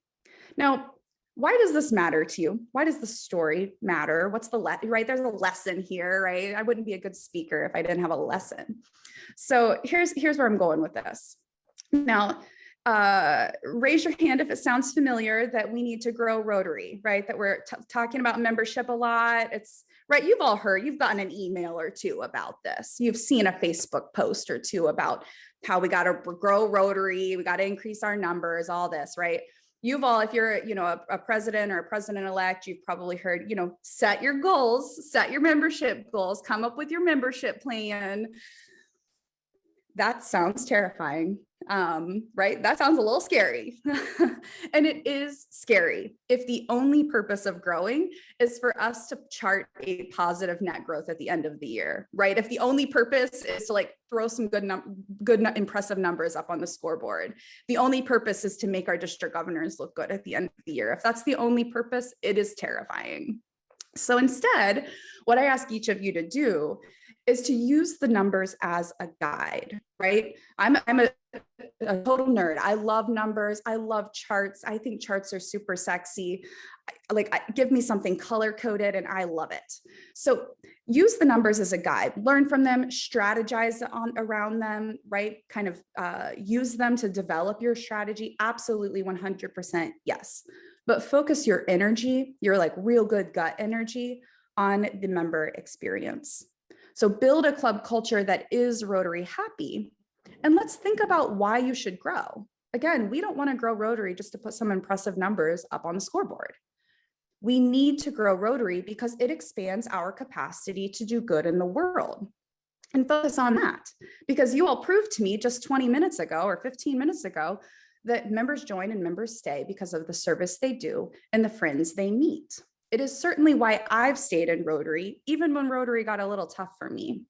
Now, why does this matter to you? Why does the story matter? What's the right? There's a lesson here, right? I wouldn't be a good speaker if I didn't have a lesson. So here's where I'm going with this. Now, raise your hand if it sounds familiar that we need to grow Rotary, right? That we're talking about membership a lot. It's right. You've all heard, you've gotten an email or two about this. You've seen a Facebook post or two about how we got to grow Rotary. We got to increase our numbers, all this, right? You've all, if you're, a president or a president-elect, you've probably heard, set your goals, set your membership goals, come up with your membership plan. That sounds terrifying, right? That sounds a little scary. And it is scary if the only purpose of growing is for us to chart a positive net growth at the end of the year, right? If the only purpose is to throw some impressive numbers up on the scoreboard, the only purpose is to make our district governors look good at the end of the year. If that's the only purpose, it is terrifying. So instead, what I ask each of you to do is to use the numbers as a guide, right? I'm a total nerd. I love numbers. I love charts. I think charts are super sexy. Give me something color coded and I love it. So use the numbers as a guide, learn from them, strategize around them, right? Kind of use them to develop your strategy. Absolutely 100% yes. But focus your energy, your real good gut energy on the member experience. So build a club culture that is Rotary happy. And let's think about why you should grow. Again, we don't want to grow Rotary just to put some impressive numbers up on the scoreboard. We need to grow Rotary because it expands our capacity to do good in the world. And focus on that, because you all proved to me just 20 minutes ago or 15 minutes ago that members join and members stay because of the service they do and the friends they meet. It is certainly why I've stayed in Rotary, even when Rotary got a little tough for me.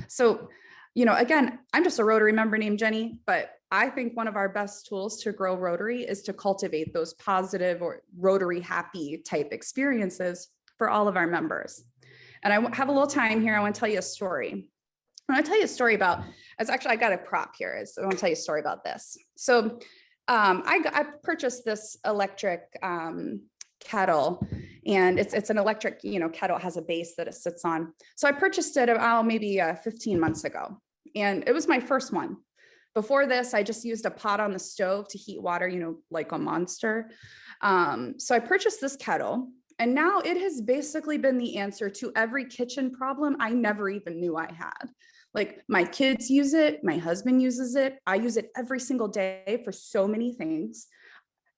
So, again, I'm just a Rotary member named Jenny, but I think one of our best tools to grow Rotary is to cultivate those positive or Rotary happy type experiences for all of our members. And I have a little time here. I want to tell you a story. I want to tell you a story about, I got a prop here. I want to tell you a story about this. So I purchased this electric kettle, and it's an electric, kettle. It has a base that it sits on. So I purchased it maybe 15 months ago, and it was my first one. Before this, I just used a pot on the stove to heat water, like a monster. So I purchased this kettle, and now it has basically been the answer to every kitchen problem I never even knew I had. My kids use it, my husband uses it, I use it every single day for so many things.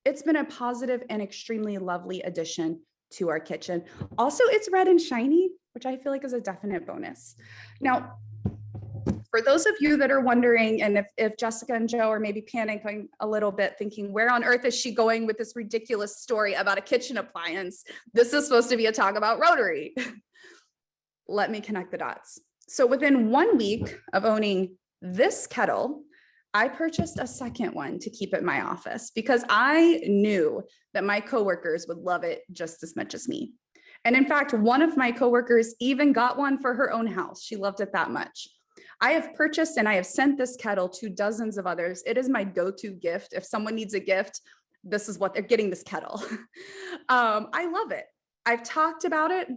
It's been a positive and extremely lovely addition to our kitchen. Also, it's red and shiny, which I feel like is a definite bonus. Now, for those of you that are wondering, and if Jessica and Joe are maybe panicking a little bit, thinking, where on earth is she going with this ridiculous story about a kitchen appliance? This is supposed to be a talk about Rotary. Let me connect the dots. So within 1 week of owning this kettle, I purchased a second one to keep at my office because I knew that my coworkers would love it just as much as me. And in fact, one of my coworkers even got one for her own house. She loved it that much. I have purchased and I have sent this kettle to dozens of others. It is my go-to gift. If someone needs a gift, this is what they're getting, this kettle. I love it. I've talked about it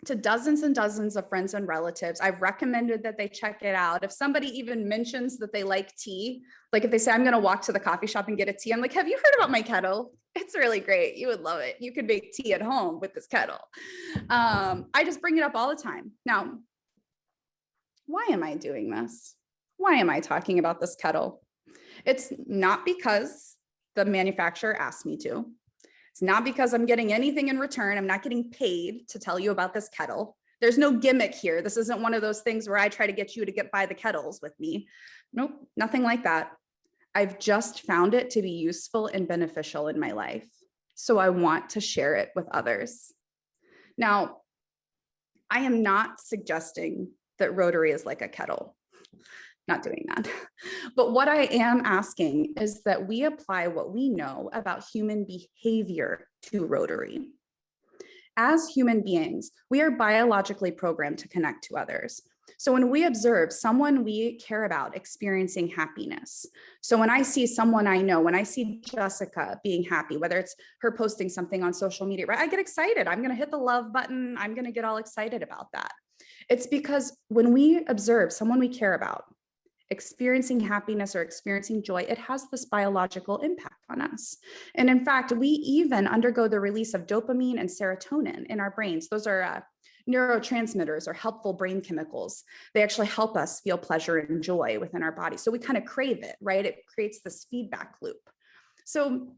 to dozens and dozens of friends and relatives. I've recommended that they check it out. If somebody even mentions that they like tea, if they say, I'm going to walk to the coffee shop and get a tea, I'm like, have you heard about my kettle? It's really great. You would love it. You could make tea at home with this kettle. I just bring it up all the time. Now, why am I doing this? Why am I talking about this kettle? It's not because the manufacturer asked me to. It's not because I'm getting anything in return. I'm not getting paid to tell you about this kettle. There's no gimmick here. This isn't one of those things where I try to get you to buy the kettles with me. Nope, nothing like that. I've just found it to be useful and beneficial in my life. So I want to share it with others. Now, I am not suggesting that Rotary is like a kettle. Not doing that. But what I am asking is that we apply what we know about human behavior to Rotary. As human beings, we are biologically programmed to connect to others. So when we observe someone we care about experiencing happiness, so when I see someone I know, when I see Jessika being happy, whether it's her posting something on social media, right, I get excited. I'm going to hit the love button. I'm going to get all excited about that. It's because when we observe someone we care about experiencing happiness or experiencing joy, it has this biological impact on us. And in fact, we even undergo the release of dopamine and serotonin in our brains. Those are neurotransmitters or helpful brain chemicals. They actually help us feel pleasure and joy within our body. So we kind of crave it, right? It creates this feedback loop. So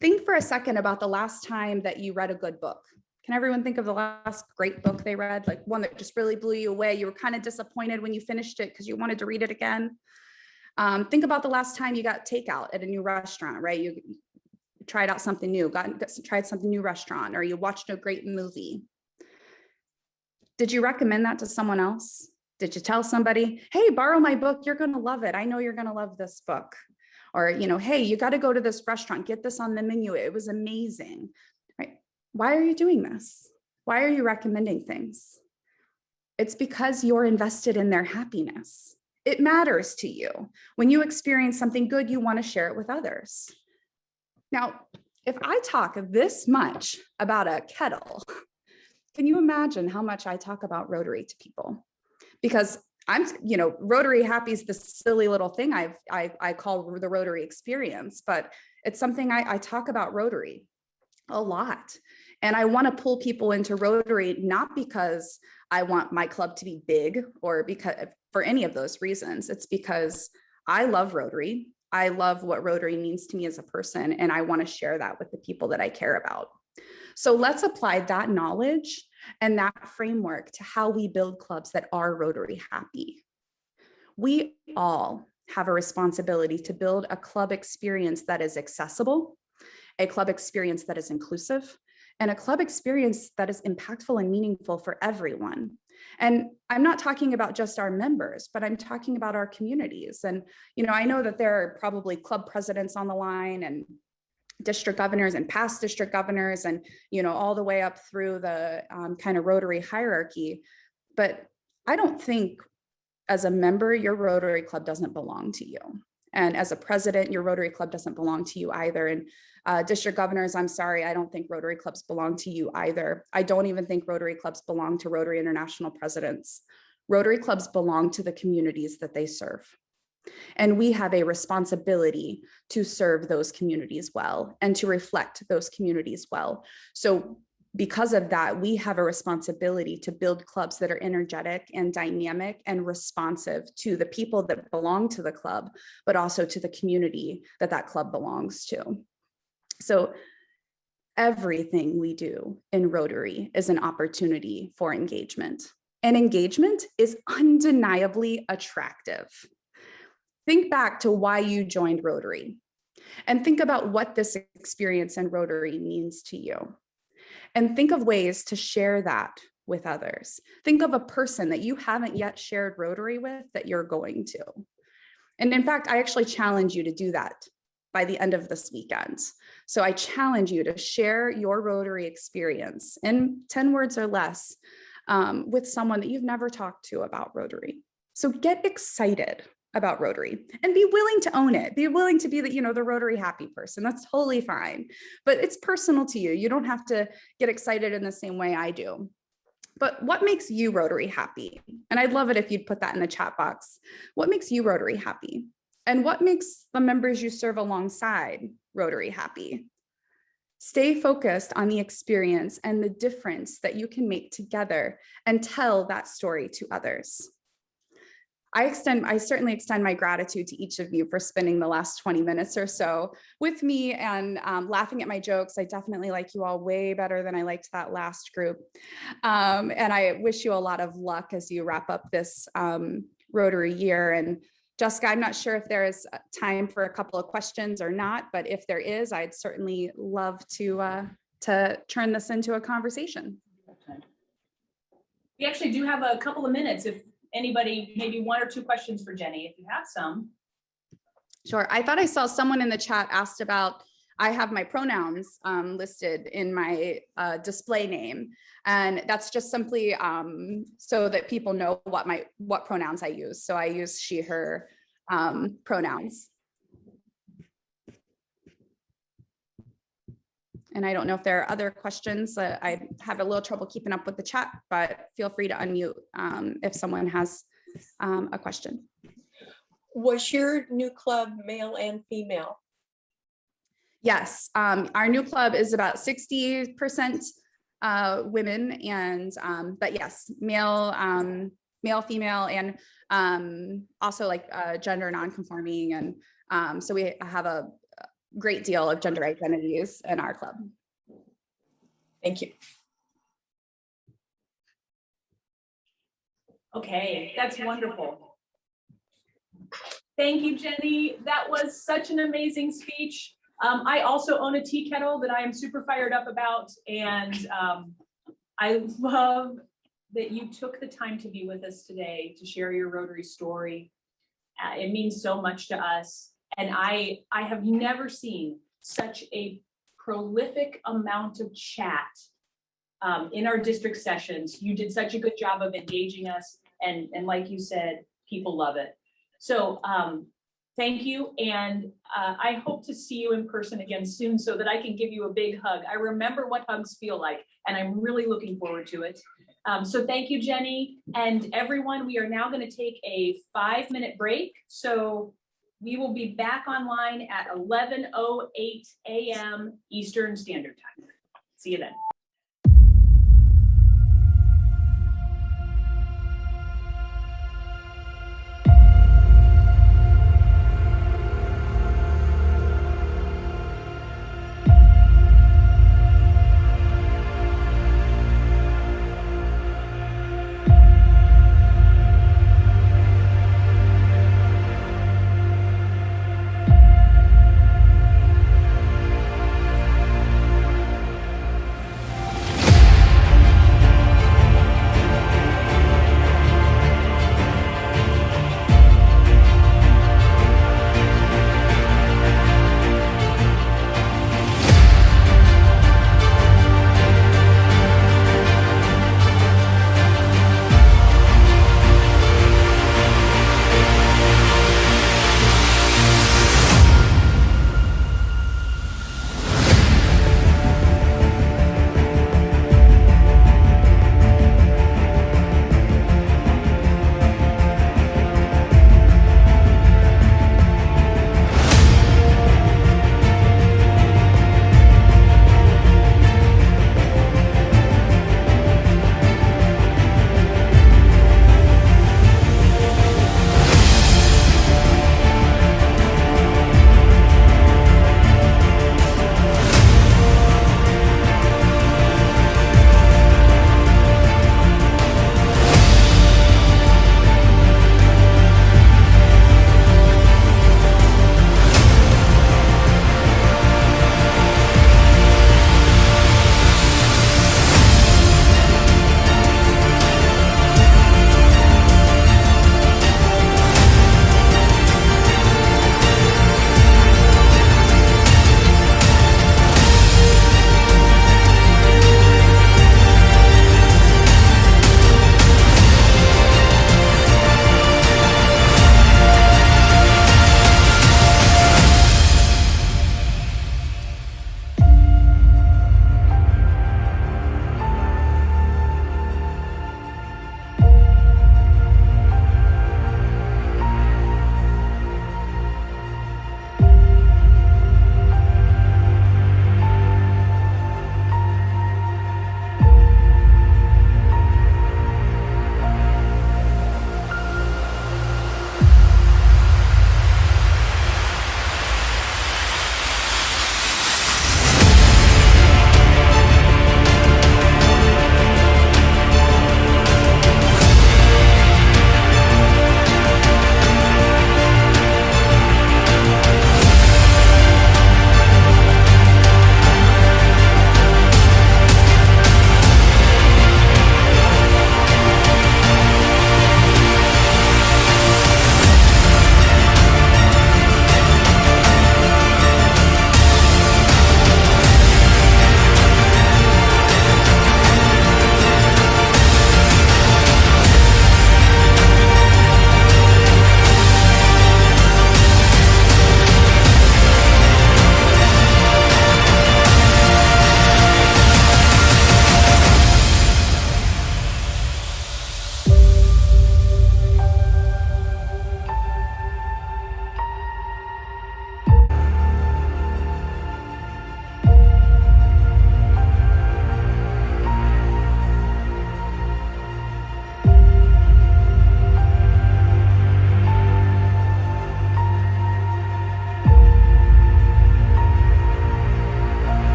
think for a second about the last time that you read a good book. Can everyone think of the last great book they read? Like one that just really blew you away. You were kind of disappointed when you finished it because you wanted to read it again. Think about the last time you got takeout at a new restaurant, right? You tried out something new, tried something new restaurant, or you watched a great movie. Did you recommend that to someone else? Did you tell somebody, hey, borrow my book, you're going to love it. I know you're going to love this book. Or, hey, you got to go to this restaurant, get this on the menu. It was amazing, right? Why are you doing this? Why are you recommending things? It's because you're invested in their happiness. It matters to you. When you experience something good, you want to share it with others. Now, if I talk this much about a kettle, can you imagine how much I talk about Rotary to people? Because Rotary happy is this silly little thing I call the Rotary experience, but it's something I talk about Rotary a lot. And I want to pull people into Rotary, not because I want my club to be big or because for any of those reasons. It's because I love Rotary. I love what Rotary means to me as a person, and I want to share that with the people that I care about. So let's apply that knowledge and that framework to how we build clubs that are Rotary happy. We all have a responsibility to build a club experience that is accessible, a club experience that is inclusive, and a club experience that is impactful and meaningful for everyone. And I'm not talking about just our members, but I'm talking about our communities. And, I know that there are probably club presidents on the line and district governors and past district governors and, all the way up through the kind of Rotary hierarchy. But I don't think as a member, your Rotary club doesn't belong to you. And as a president, your Rotary club doesn't belong to you either. And district governors, I'm sorry, I don't think Rotary clubs belong to you either. I don't even think Rotary clubs belong to Rotary International presidents. Rotary clubs belong to the communities that they serve. And we have a responsibility to serve those communities well and to reflect those communities well. So because of that, we have a responsibility to build clubs that are energetic and dynamic and responsive to the people that belong to the club, but also to the community that club belongs to. So everything we do in Rotary is an opportunity for engagement, and engagement is undeniably attractive. Think back to why you joined Rotary and think about what this experience in Rotary means to you. And think of ways to share that with others. Think of a person that you haven't yet shared Rotary with that you're going to. And in fact, I actually challenge you to do that by the end of this weekend. So I challenge you to share your Rotary experience in 10 words or less with someone that you've never talked to about Rotary. So get excited about Rotary and be willing to own it. Be willing to be the Rotary happy person. That's totally fine, but it's personal to you. You don't have to get excited in the same way I do. But what makes you Rotary happy? And I'd love it if you'd put that in the chat box. What makes you Rotary happy? And what makes the members you serve alongside Rotary happy? Stay focused on the experience and the difference that you can make together and tell that story to others. I certainly extend my gratitude to each of you for spending the last 20 minutes or so with me and laughing at my jokes. I definitely like you all way better than I liked that last group. And I wish you a lot of luck as you wrap up this Rotary year. And Jessika, I'm not sure if there is time for a couple of questions or not, but if there is, I'd certainly love to turn this into a conversation. We actually do have a couple of minutes if anybody, maybe one or two questions for Jenny, if you have some. Sure. I thought I saw someone in the chat asked about I have my pronouns listed in my display name. And that's just simply so that people know what pronouns I use. So I use she, her pronouns. And I don't know if there are other questions. I have a little trouble keeping up with the chat, but feel free to unmute if someone has a question. Was your new club male and female? Yes, our new club is about 60% women, and but yes, male, female, and also like gender non-conforming, and so we have a great deal of gender identities in our club. Thank you. Okay, that's wonderful. Thank you, Jenny. That was such an amazing speech. I also own a tea kettle that I am super fired up about, and I love that you took the time to be with us today to share your Rotary story. It means so much to us, and I have never seen such a prolific amount of chat in our district sessions. You did such a good job of engaging us, and like you said, people love it. So thank you, and I hope to see you in person again soon so that I can give you a big hug. I remember what hugs feel like, and I'm really looking forward to it. So thank you, Jenny, and everyone. We are now going to take a 5-minute break. So we will be back online at 11:08 a.m. Eastern Standard Time. See you then.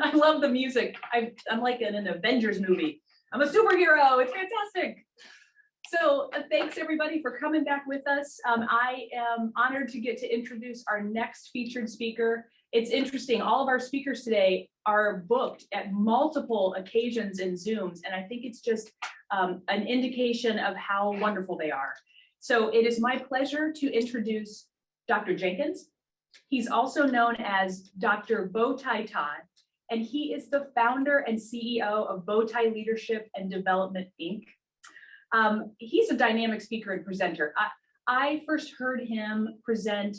I love the music. I'm like in an Avengers movie. I'm a superhero. It's fantastic. So thanks everybody for coming back with us. I am honored to get to introduce our next featured speaker. It's interesting. All of our speakers today are booked at multiple occasions in Zooms, and I think it's just an indication of how wonderful they are. So it is my pleasure to introduce Dr. Jenkins. He's also known as Dr. Bowtie Todd, and he is the founder and CEO of Bowtie Leadership and Development, Inc. He's a dynamic speaker and presenter. I first heard him present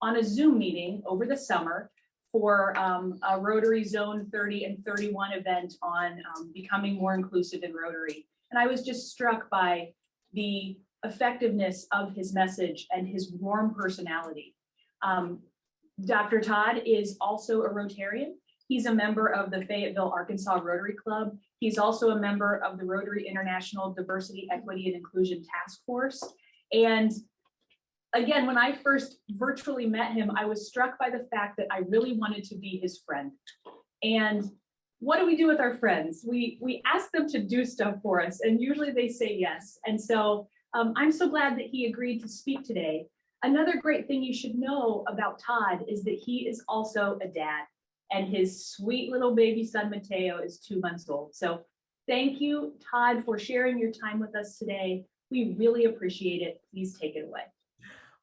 on a Zoom meeting over the summer for a Rotary Zone 30 and 31 event on becoming more inclusive in Rotary. And I was just struck by the effectiveness of his message and his warm personality. Dr. Todd is also a Rotarian. He's a member of the Fayetteville, Arkansas Rotary Club. He's also a member of the Rotary International Diversity, Equity, and Inclusion Task Force. And again, when I first virtually met him, I was struck by the fact that I really wanted to be his friend. And what do we do with our friends? We ask them to do stuff for us, and usually they say yes. And so I'm so glad that he agreed to speak today. Another great thing you should know about Todd is that he is also a dad, and his sweet little baby son, Mateo, is 2 months old. So thank you, Todd, for sharing your time with us today. We really appreciate it. Please take it away.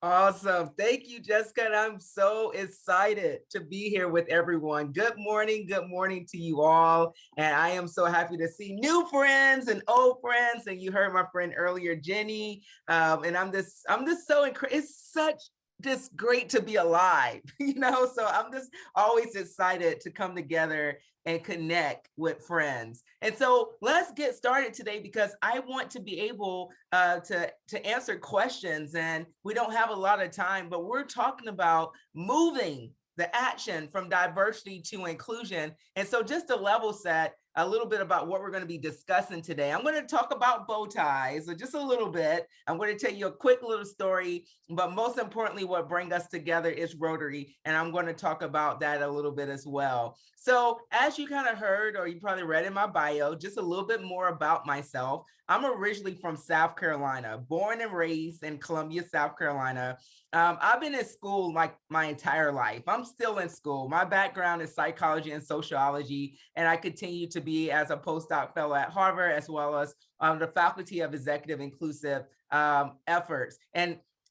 Awesome. Thank you, Jessica. And I'm so excited to be here with everyone. Good morning to you all. And I am so happy to see new friends and old friends. And you heard my friend earlier, Jenny. And I'm just so incredible. It's such just great to be alive, so I'm just always excited to come together and connect with friends. And so let's get started today, because I want to be able to answer questions, and we don't have a lot of time, but we're talking about moving the action from diversity to inclusion. And so just to level set a little bit about what we're going to be discussing today, I'm going to talk about bow ties, so just a little bit. I'm going to tell you a quick little story, but most importantly, what brings us together is Rotary, and I'm going to talk about that a little bit as well. So as you kind of heard, or you probably read in my bio, just a little bit more about myself. I'm originally from South Carolina, born and raised in Columbia, South Carolina. I've been in school like my entire life. I'm still in school. My background is psychology and sociology, and I continue to be as a postdoc fellow at Harvard, as well as the Faculty of Executive Inclusive Efforts.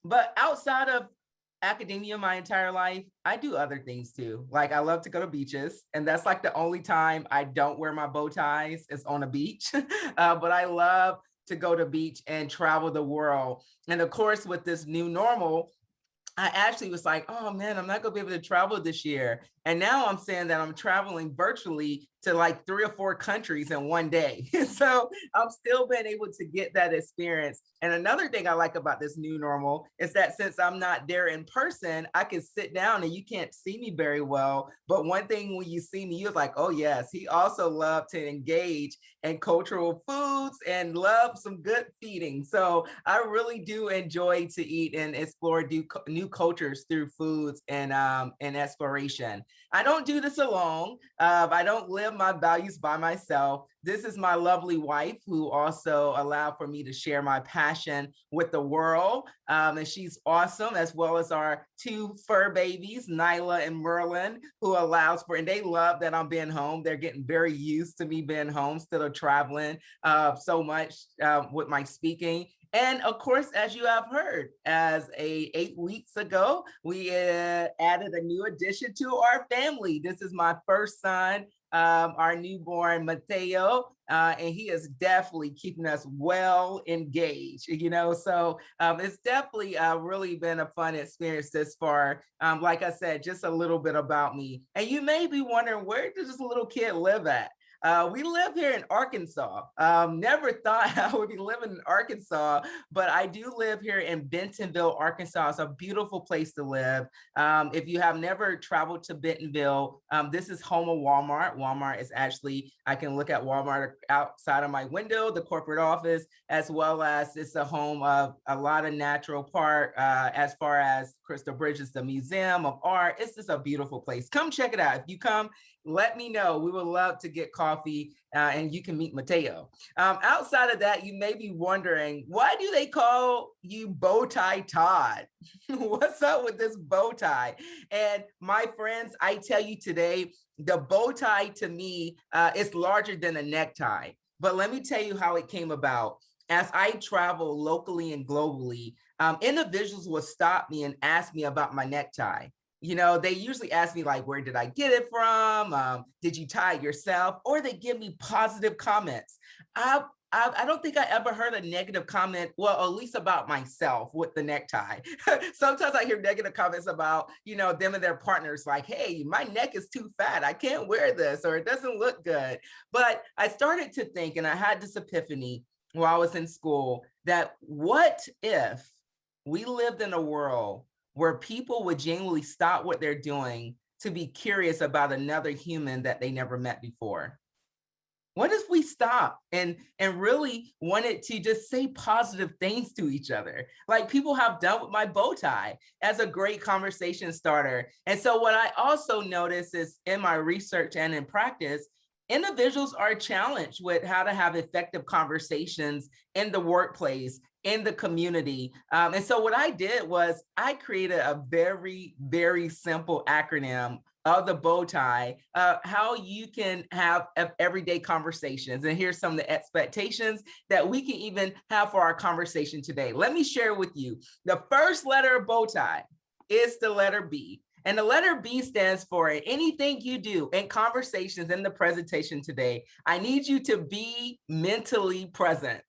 But outside of academia my entire life, I do other things too. Like I love to go to beaches, and that's like the only time I don't wear my bow ties is on a beach. But I love to go to beach and travel the world. And of course, with this new normal, I actually was like, oh man, I'm not gonna be able to travel this year. And now I'm saying that I'm traveling virtually to like 3 or 4 countries in one day. So I'm still been able to get that experience. And another thing I like about this new normal is that since I'm not there in person, I can sit down and you can't see me very well. But one thing when you see me, you're like, oh yes, he also loved to engage in cultural foods and love some good feeding. So I really do enjoy to eat and explore new cultures through foods and exploration. I don't do this alone. I don't live my values by myself. This is my lovely wife, who also allowed for me to share my passion with the world. And she's awesome, as well as our 2 fur babies, Nyla and Merlin, who allows for, and they love that I'm being home. They're getting very used to me being home instead of traveling so much with my speaking. And of course, as you have heard, as 8 weeks ago, we added a new addition to our family. This is my first son, our newborn Mateo, and he is definitely keeping us well engaged, so it's definitely really been a fun experience this far. Like I said, just a little bit about me. And you may be wondering, where does this little kid live at? We live here in Arkansas. Never thought I would be living in Arkansas, but I do live here in Bentonville, Arkansas. It's a beautiful place to live. If you have never traveled to Bentonville, this is home of Walmart. Walmart is actually, I can look at Walmart outside of my window, the corporate office, as well as it's a home of a lot of natural park, as far as Crystal Bridges, the Museum of Art. It's just a beautiful place. Come check it out. If you come let me know. We would love to get coffee and you can meet Mateo. Outside of that, you may be wondering, why do they call you Bowtie Todd? What's up with this bow tie? And my friends, I tell you today, the bow tie to me is larger than a necktie. But let me tell you how it came about. As I travel locally and globally, individuals will stop me and ask me about my necktie. You know, they usually ask me like, where did I get it from? Did you tie it yourself? Or they give me positive comments. I don't think I ever heard a negative comment, well, at least about myself with the necktie. Sometimes I hear negative comments about, you know, them and their partners like, hey, my neck is too fat. I can't wear this, or it doesn't look good. But I started to think, and I had this epiphany while I was in school, that what if we lived in a world where people would genuinely stop what they're doing to be curious about another human that they never met before? What if we stop and really wanted to just say positive things to each other, like people have done with my bow tie as a great conversation starter? And so what I also notice is in my research and in practice, individuals are challenged with how to have effective conversations in the workplace, in the community. And so what I did was I created a very, very simple acronym of the bow tie, how you can have everyday conversations. And here's some of the expectations that we can even have for our conversation today. Let me share with you. The first letter of bow tie is the letter B. And the letter B stands for anything you do in conversations in the presentation today, I need you to be mentally present.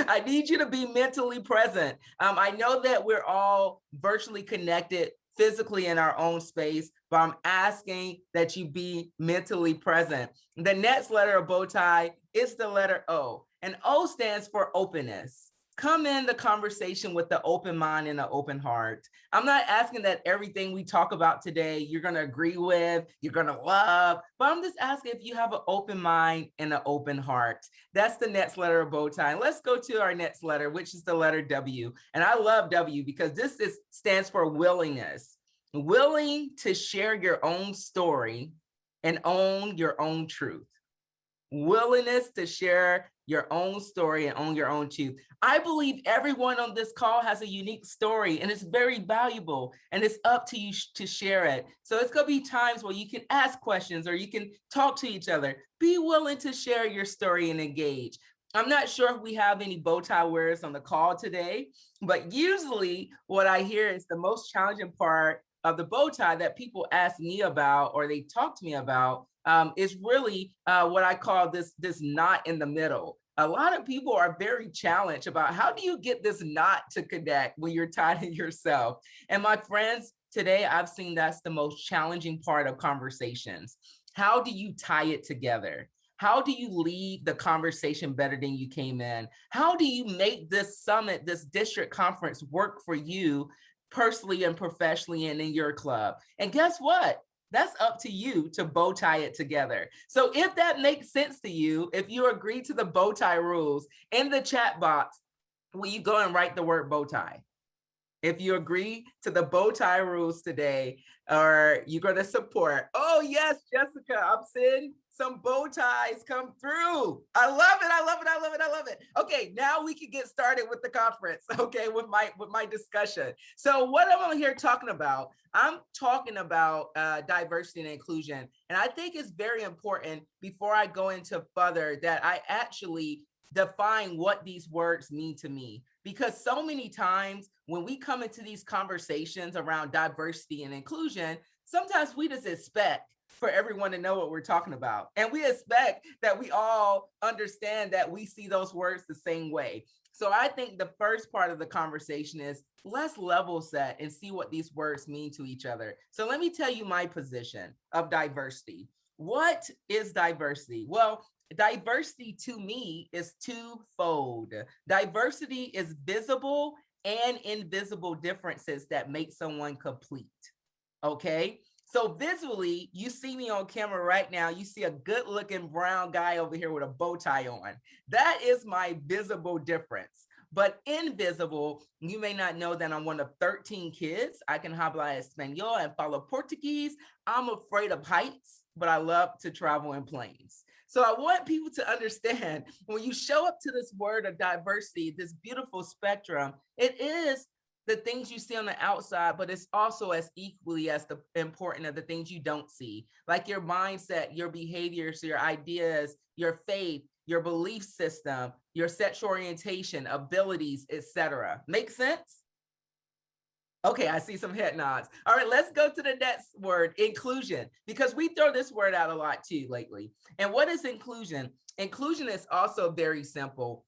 I need you to be mentally present. I know that we're all virtually connected physically in our own space, but I'm asking that you be mentally present. The next letter of bow tie is the letter O, and O stands for openness. Come in the conversation with the open mind and an open heart. I'm not asking that everything we talk about today, you're going to agree with, you're going to love, but I'm just asking if you have an open mind and an open heart. That's the next letter of bow tie. And let's go to our next letter, which is the letter W. And I love W because this stands for willingness. Willing to share your own story and own your own truth. Willingness to share your own story and own your own truth. I believe everyone on this call has a unique story and it's very valuable and it's up to you to share it. So it's going to be times where you can ask questions or you can talk to each other. Be willing to share your story and engage. I'm not sure if we have any bow tie wearers on the call today, but usually what I hear is the most challenging part of the bow tie that people ask me about or they talk to me about is really what I call this knot in the middle. A lot of people are very challenged about how do you get this knot to connect when you're tied in yourself. And my friends, today I've seen that's the most challenging part of conversations. How do you tie it together? How do you lead the conversation better than you came in? How do you make this summit, this district conference work for you personally and professionally and in your club? And guess what? That's up to you to bow tie it together. So if that makes sense to you, if you agree to the bow tie rules, in the chat box, will you go and write the word bow tie? If you agree to the bow tie rules today, or you're going to support, oh yes, Jessica, I'm seeing some bow ties come through. I love it, I love it, I love it, I love it. Okay, now we can get started with the conference, okay, with my discussion. So what I'm here talking about, I'm talking about diversity and inclusion. And I think it's very important before I go into further that I actually define what these words mean to me. Because so many times when we come into these conversations around diversity and inclusion, sometimes we just expect for everyone to know what we're talking about. And we expect that we all understand that we see those words the same way. So I think the first part of the conversation is let's level set and see what these words mean to each other. So let me tell you my position of diversity. What is diversity? Well, diversity to me is twofold. Diversity is visible and invisible differences that make someone complete. Okay? So visually, you see me on camera right now, you see a good looking brown guy over here with a bow tie on. That is my visible difference. but invisible. You may not know that I'm one of 13 kids. I can hablar Espanol and follow Portuguese. I'm afraid of heights, but I love to travel in planes. So I want people to understand when you show up to this word of diversity, this beautiful spectrum, it is the things you see on the outside, but it's also as equally as the important of the things you don't see, like your mindset, your behaviors, your ideas, your faith, your belief system, your sexual orientation, abilities, etc. Make sense? Okay, I see some head nods. All right, let's go to the next word, inclusion, because we throw this word out a lot too lately. And what is inclusion? Inclusion is also very simple.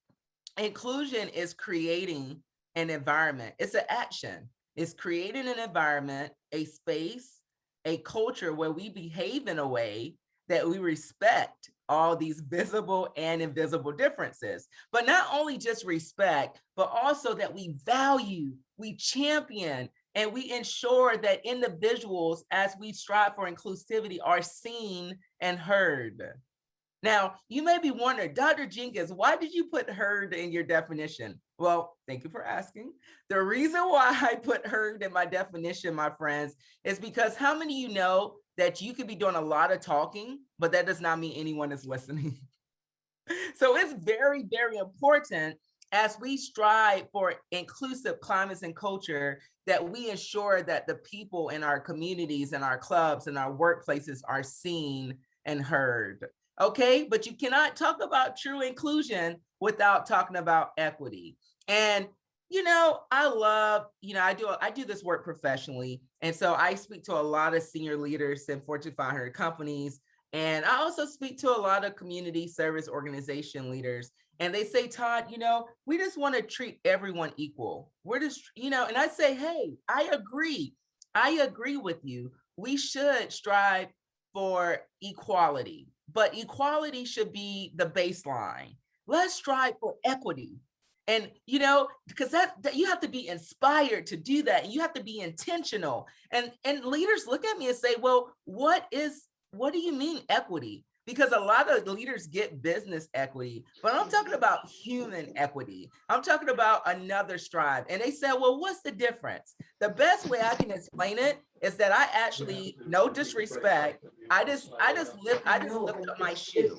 Inclusion is creating an environment. It's an action. It's creating an environment, a space, a culture where we behave in a way that we respect all these visible and invisible differences. But not only just respect, but also that we value, we champion, and we ensure that individuals, as we strive for inclusivity, are seen and heard. Now, you may be wondering, Dr. Jenkins, why did you put heard in your definition? Well, thank you for asking. The reason why I put heard in my definition, my friends, is because how many of you know that you could be doing a lot of talking, but that does not mean anyone is listening? So it's very, very important as we strive for inclusive climates and culture that we ensure that the people in our communities and our clubs and our workplaces are seen and heard. Okay, but you cannot talk about true inclusion without talking about equity. And you know, I love, you know, I do this work professionally. And so I speak to a lot of senior leaders in Fortune 500 companies. And I also speak to a lot of community service organization leaders. And they say, Todd, you know, we just want to treat everyone equal. We're just, you know, and I say, hey, I agree. I agree with you. We should strive for equality, but equality should be the baseline. Let's strive for equity. And, you know, because that you have to be inspired to do that. And you have to be intentional. And leaders look at me and say, well, what do you mean equity? Because a lot of leaders get business equity, but I'm talking about human equity. I'm talking about another strive. And they said, well, what's the difference? The best way I can explain it is that I actually, no disrespect, I just lift up my shoe.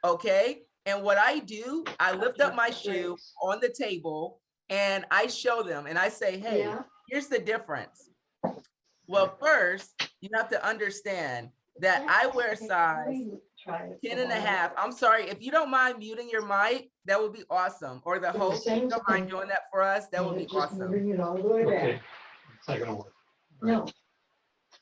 Okay. And what I do, I lift up my shoe on the table and I show them and I say, hey, here's the difference. Well, first, you have to understand that I wear size 10 and a half. I'm sorry, if you don't mind muting your mic, that would be awesome. Or the host, if you don't mind doing that for us, that would be awesome. Bring it all the way back. Okay, it's not gonna work. No,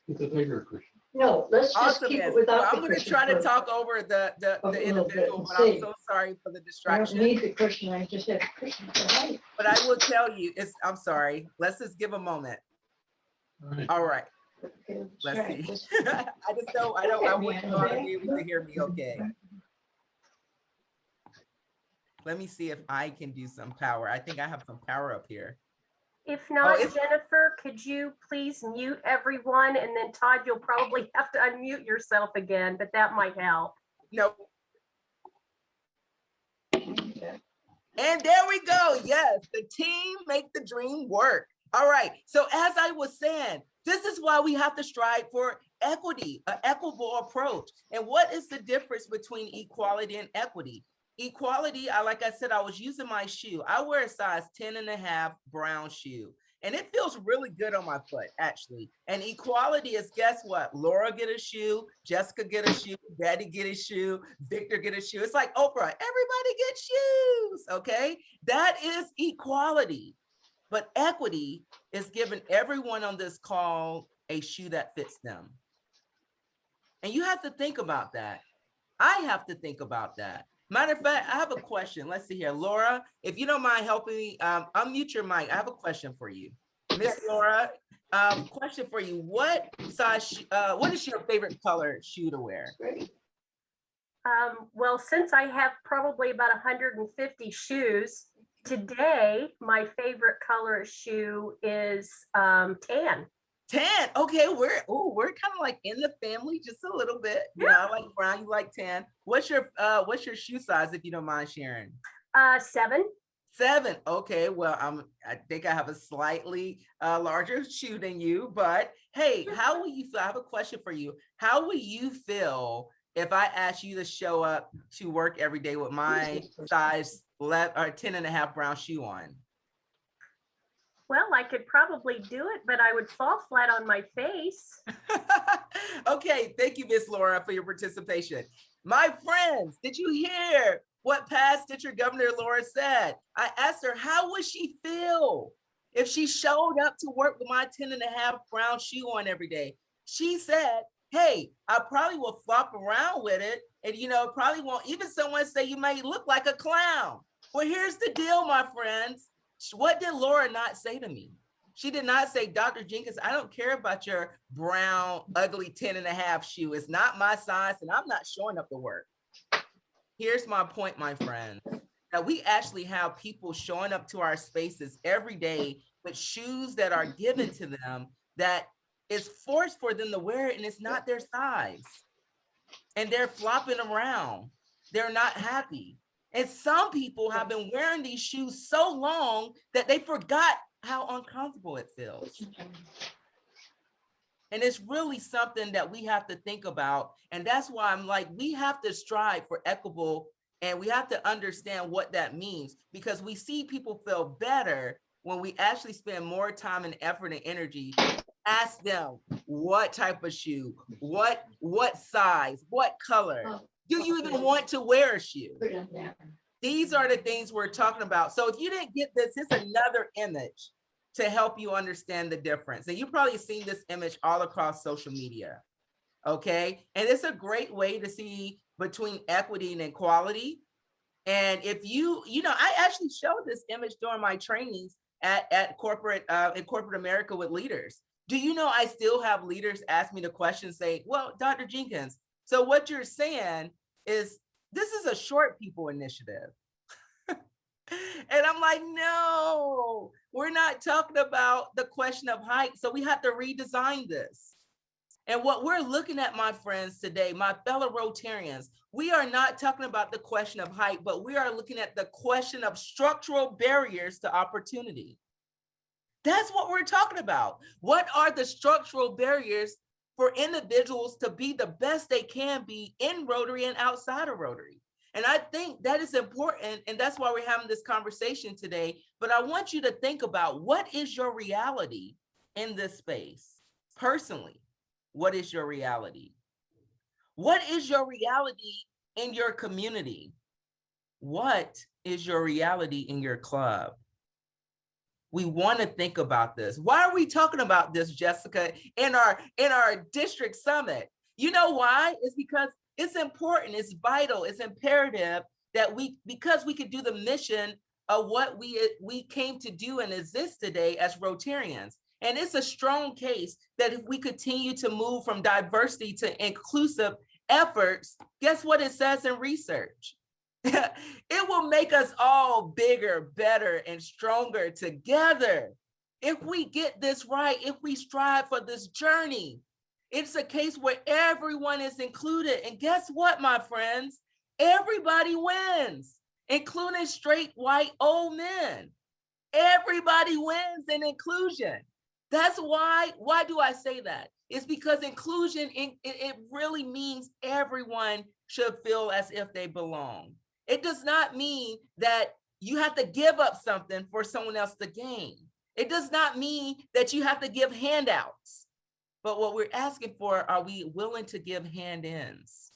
It's a bigger cushion. no, let's just Awesome. keep Yes. it without Well, the I'm going to cushion try to first. talk over the A little bit individual, and but I'm see. so sorry for the I don't distraction. need the cushion, I just have a cushion for height. But I will tell you, I'm sorry. Let's just give a moment. All right. All right. Okay, Let's try see. this. I want you all to be able to hear me okay. Let me see if I can do some power. I think I have some power up here. If not, it's- Jennifer, could you please mute everyone? And then Todd, you'll probably have to unmute yourself again, but that might help. No. And there we go. Yes, the team make the dream work. All right. So as I was saying, this is why we have to strive for equity, an equitable approach. And what is the difference between equality and equity? Equality, like I said, I was using my shoe. I wear a size 10 and a half brown shoe. And it feels really good on my foot, actually. And equality is, guess what? Laura get a shoe, Jessica get a shoe, Daddy get a shoe, Victor get a shoe. It's like Oprah, everybody gets shoes, okay? That is equality. But equity is giving everyone on this call a shoe that fits them. And you have to think about that. I have to think about that. Matter of fact, I have a question. Let's see here. Laura, if you don't mind helping me, unmute your mic. I have a question for you. Miss Laura, question for you. What is your favorite color shoe to wear? Well, since I have probably about 150 shoes, today, my favorite color of shoe is tan. Tan. Okay, we're kind of like in the family just a little bit. You know, I like brown, you like tan. What's your shoe size, if you don't mind sharing? 7. 7. Okay, well, I think I have a slightly larger shoe than you, but hey, how will you feel? I have a question for you. How will you feel if I ask you to show up to work every day with my size 10.5 brown shoe on? Well, I could probably do it, but I would fall flat on my face. Okay, thank you, Miss Laura, for your participation. My friends, did you hear what past District Governor Laura said? I asked her, how would she feel if she showed up to work with my 10.5 brown shoe on every day? She said, hey, I probably will flop around with it. And, probably won't even someone say you may look like a clown. Well, here's the deal, my friends. What did Laura not say to me? She did not say, Dr. Jenkins, I don't care about your brown, ugly 10.5 shoe. It's not my size, and I'm not showing up to work. Here's my point, my friend. That we actually have people showing up to our spaces every day with shoes that are given to them that is forced for them to wear it, and it's not their size. And they're flopping around. They're not happy. And some people have been wearing these shoes so long that they forgot how uncomfortable it feels. And it's really something that we have to think about. And that's why I'm like, we have to strive for equitable, and we have to understand what that means, because we see people feel better when we actually spend more time and effort and energy. Ask them what type of shoe, what size, what color. Do you even want to wear a shoe? These are the things we're talking about. So if you didn't get this, it's another image to help you understand the difference. And you've probably seen this image all across social media, okay? And it's a great way to see between equity and equality. And if I actually showed this image during my trainings at corporate, in corporate America with leaders. Do you know I still have leaders ask me the question, say, well, Dr. Jenkins, so what you're saying is this is a short people initiative. And I'm like, no, we're not talking about the question of height. So we have to redesign this. And what we're looking at, my friends, today, my fellow Rotarians, we are not talking about the question of height, but we are looking at the question of structural barriers to opportunity. That's what we're talking about. What are the structural barriers for individuals to be the best they can be in Rotary and outside of Rotary? And I think that is important, and that's why we're having this conversation today. But I want you to think about, what is your reality in this space? Personally, what is your reality? What is your reality in your community? What is your reality in your club? We want to think about this. Why are we talking about this, Jessica, in our district summit? You know why? It's because it's important, it's vital, it's imperative that because we could do the mission of what we came to do and exist today as Rotarians. And it's a strong case that if we continue to move from diversity to inclusive efforts, guess what it says in research? It will make us all bigger, better, and stronger together. If we get this right, if we strive for this journey, it's a case where everyone is included. And guess what, my friends? Everybody wins, including straight white old men. Everybody wins in inclusion. That's why do I say that? It's because inclusion, it really means everyone should feel as if they belong. It does not mean that you have to give up something for someone else to gain. It does not mean that you have to give handouts. But what we're asking for, are we willing to give hand-ins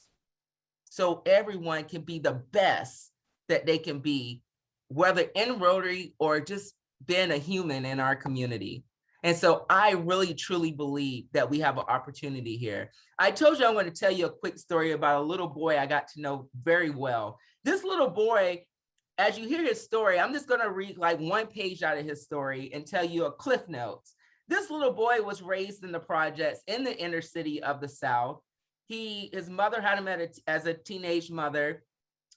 so everyone can be the best that they can be, whether in Rotary or just being a human in our community? And so I really, truly believe that we have an opportunity here. I told you I'm going to tell you a quick story about a little boy I got to know very well. This little boy, as you hear his story, I'm just going to read like one page out of his story and tell you a cliff notes. This little boy was raised in the projects in the inner city of the South. His mother had him as a teenage mother.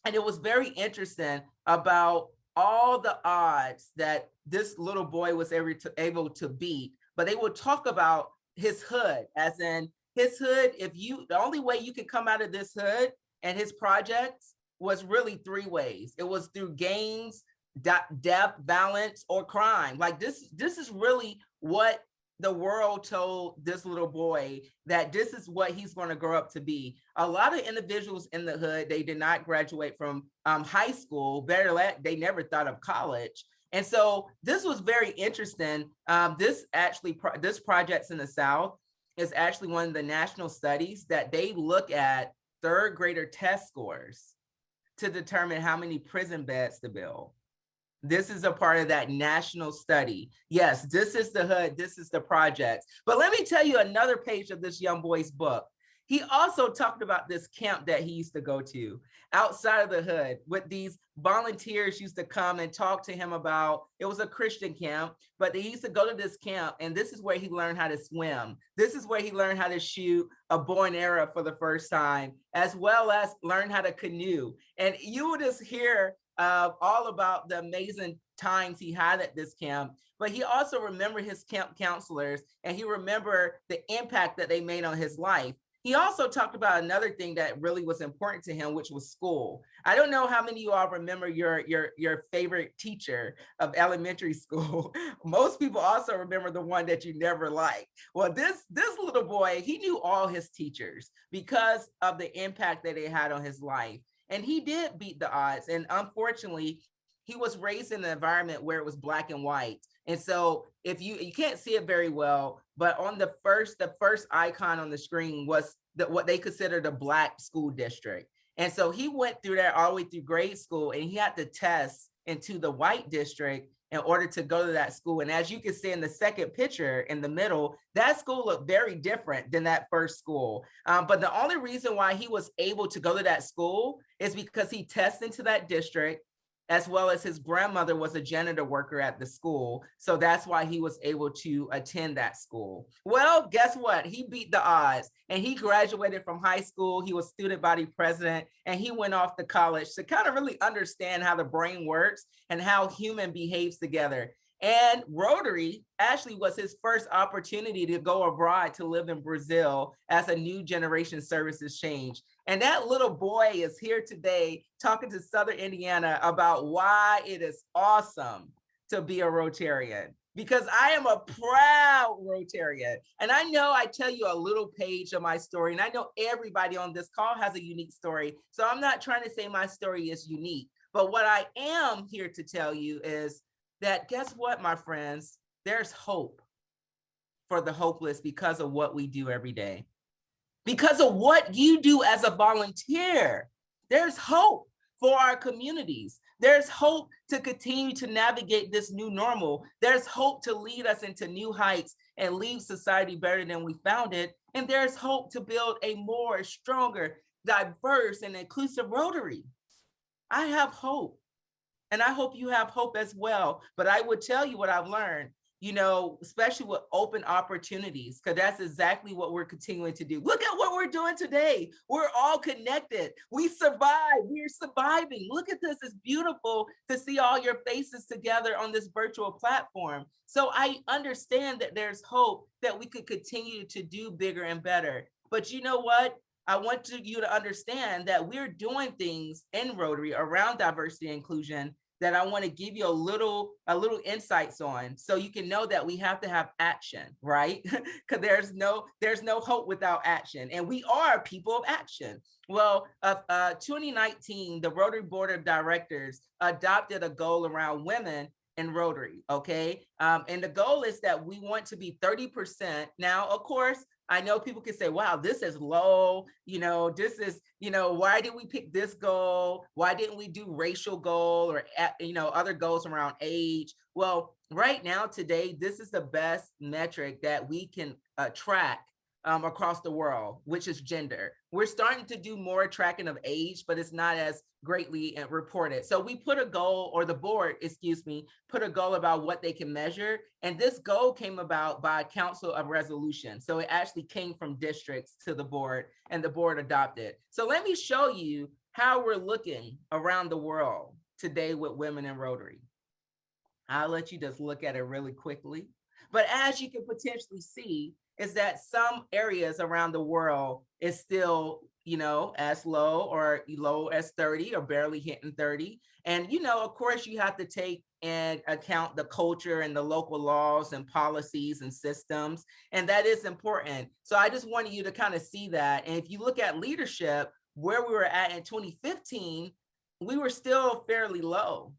And it was very interesting about all the odds that this little boy was able to beat. But they would talk about his hood, as in his hood, the only way you can come out of this hood and his projects was really 3 ways. It was through gangs, death, violence, or crime. Like this is really what the world told this little boy, that this is what he's going to grow up to be. A lot of individuals in the hood, they did not graduate from high school. Better yet, they never thought of college. And so this was very interesting. This projects in the South is actually one of the national studies that they look at third grader test scores to determine how many prison beds to build. This is a part of that national study. Yes, this is the hood, this is the projects. But let me tell you another page of this young boy's book. He also talked about this camp that he used to go to outside of the hood, with these volunteers used to come and talk to him about, it was a Christian camp, but they used to go to this camp, and this is where he learned how to swim. This is where he learned how to shoot a bow and arrow for the first time, as well as learn how to canoe. And you would just hear all about the amazing times he had at this camp, but he also remembered his camp counselors, and he remembered the impact that they made on his life. He also talked about another thing that really was important to him, which was school. I don't know how many of you all remember your favorite teacher of elementary school. Most people also remember the one that you never liked. Well, this little boy, he knew all his teachers because of the impact that they had on his life. And he did beat the odds. And unfortunately, he was raised in an environment where it was black and white. And so if you can't see it very well, but on the first icon on the screen was what they considered a black school district. And so he went through that all the way through grade school, and he had to test into the white district in order to go to that school. And as you can see in the second picture in the middle, that school looked very different than that first school. But the only reason why he was able to go to that school is because he tested into that district, as well as his grandmother was a janitor worker at the school. So that's why he was able to attend that school. Well, guess what? He beat the odds, and he graduated from high school. He was student body president, and he went off to college to kind of really understand how the brain works and how human behaves together. And Rotary actually was his first opportunity to go abroad to live in Brazil as a new generation services change. And that little boy is here today talking to Southern Indiana about why it is awesome to be a Rotarian. Because I am a proud Rotarian. And I know I tell you a little page of my story, and I know everybody on this call has a unique story. So I'm not trying to say my story is unique. But what I am here to tell you is that, guess what, my friends? There's hope for the hopeless because of what we do every day. Because of what you do as a volunteer, there's hope for our communities. There's hope to continue to navigate this new normal. There's hope to lead us into new heights and leave society better than we found it. And there's hope to build a more stronger, diverse, and inclusive Rotary. I have hope. And I hope you have hope as well. But I would tell you what I've learned, especially with open opportunities, because that's exactly what we're continuing to do. Look at what we're doing today. We're all connected. We survived. We're surviving. Look at this. It's beautiful to see all your faces together on this virtual platform. So I understand that there's hope that we could continue to do bigger and better. But you know what? I want you to understand that we're doing things in Rotary around diversity and inclusion that I want to give you a little insights on, so you can know that we have to have action, right? Because there's no hope without action, and we are people of action. Well, 2019, the Rotary Board of Directors adopted a goal around women in Rotary, okay? And the goal is that we want to be 30%. Now, of course, I know people can say, wow, this is low. This is, why did we pick this goal? Why didn't we do racial goal or, other goals around age? Well, right now, today, this is the best metric that we can track across the world, which is gender. We're starting to do more tracking of age, but it's not as greatly reported. So we put a goal, or the board, put a goal about what they can measure. And this goal came about by a council of resolution. So it actually came from districts to the board, and the board adopted. So let me show you how we're looking around the world today with women in Rotary. I'll let you just look at it really quickly. But as you can potentially see, is that some areas around the world is still, as low as 30 or barely hitting 30. And, of course, you have to take into account the culture and the local laws and policies and systems. And that is important. So I just wanted you to kind of see that. And if you look at leadership, where we were at in 2015, we were still fairly low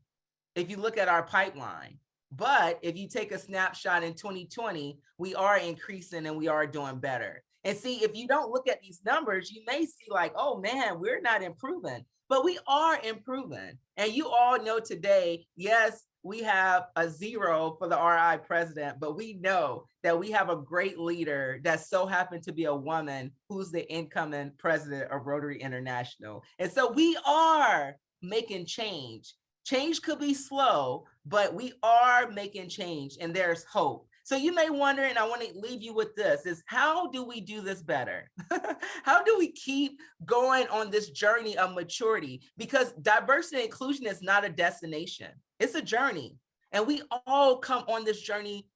if you look at our pipeline. But if you take a snapshot in 2020, we are increasing and we are doing better. And see, if you don't look at these numbers, you may see like, oh man, we're not improving, but we are improving. And you all know today, yes, we have a 0 for the RI president, but we know that we have a great leader that so happened to be a woman who's the incoming president of Rotary International. And so we are making change. Change could be slow, but we are making change and there's hope. So you may wonder, and I want to leave you with this, is how do we do this better? How do we keep going on this journey of maturity? Because diversity and inclusion is not a destination, it's a journey. And we all come on this journey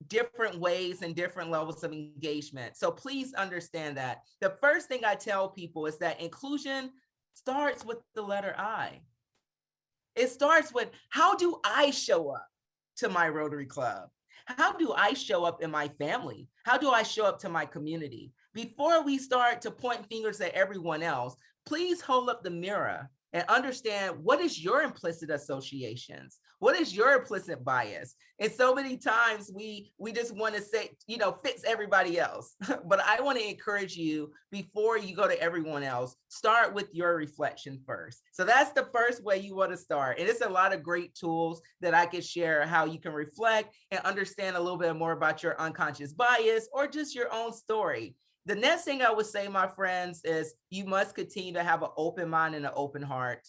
different ways and different levels of engagement. So please understand that. The first thing I tell people is that inclusion starts with the letter I. It starts with, how do I show up to my Rotary Club? How do I show up in my family? How do I show up to my community? Before we start to point fingers at everyone else, please hold up the mirror and understand, what is your implicit associations? What is your implicit bias? And so many times we just want to say, fix everybody else. But I want to encourage you, before you go to everyone else, start with your reflection first. So that's the first way you want to start. And it's a lot of great tools that I could share, how you can reflect and understand a little bit more about your unconscious bias or just your own story. The next thing I would say, my friends, is you must continue to have an open mind and an open heart.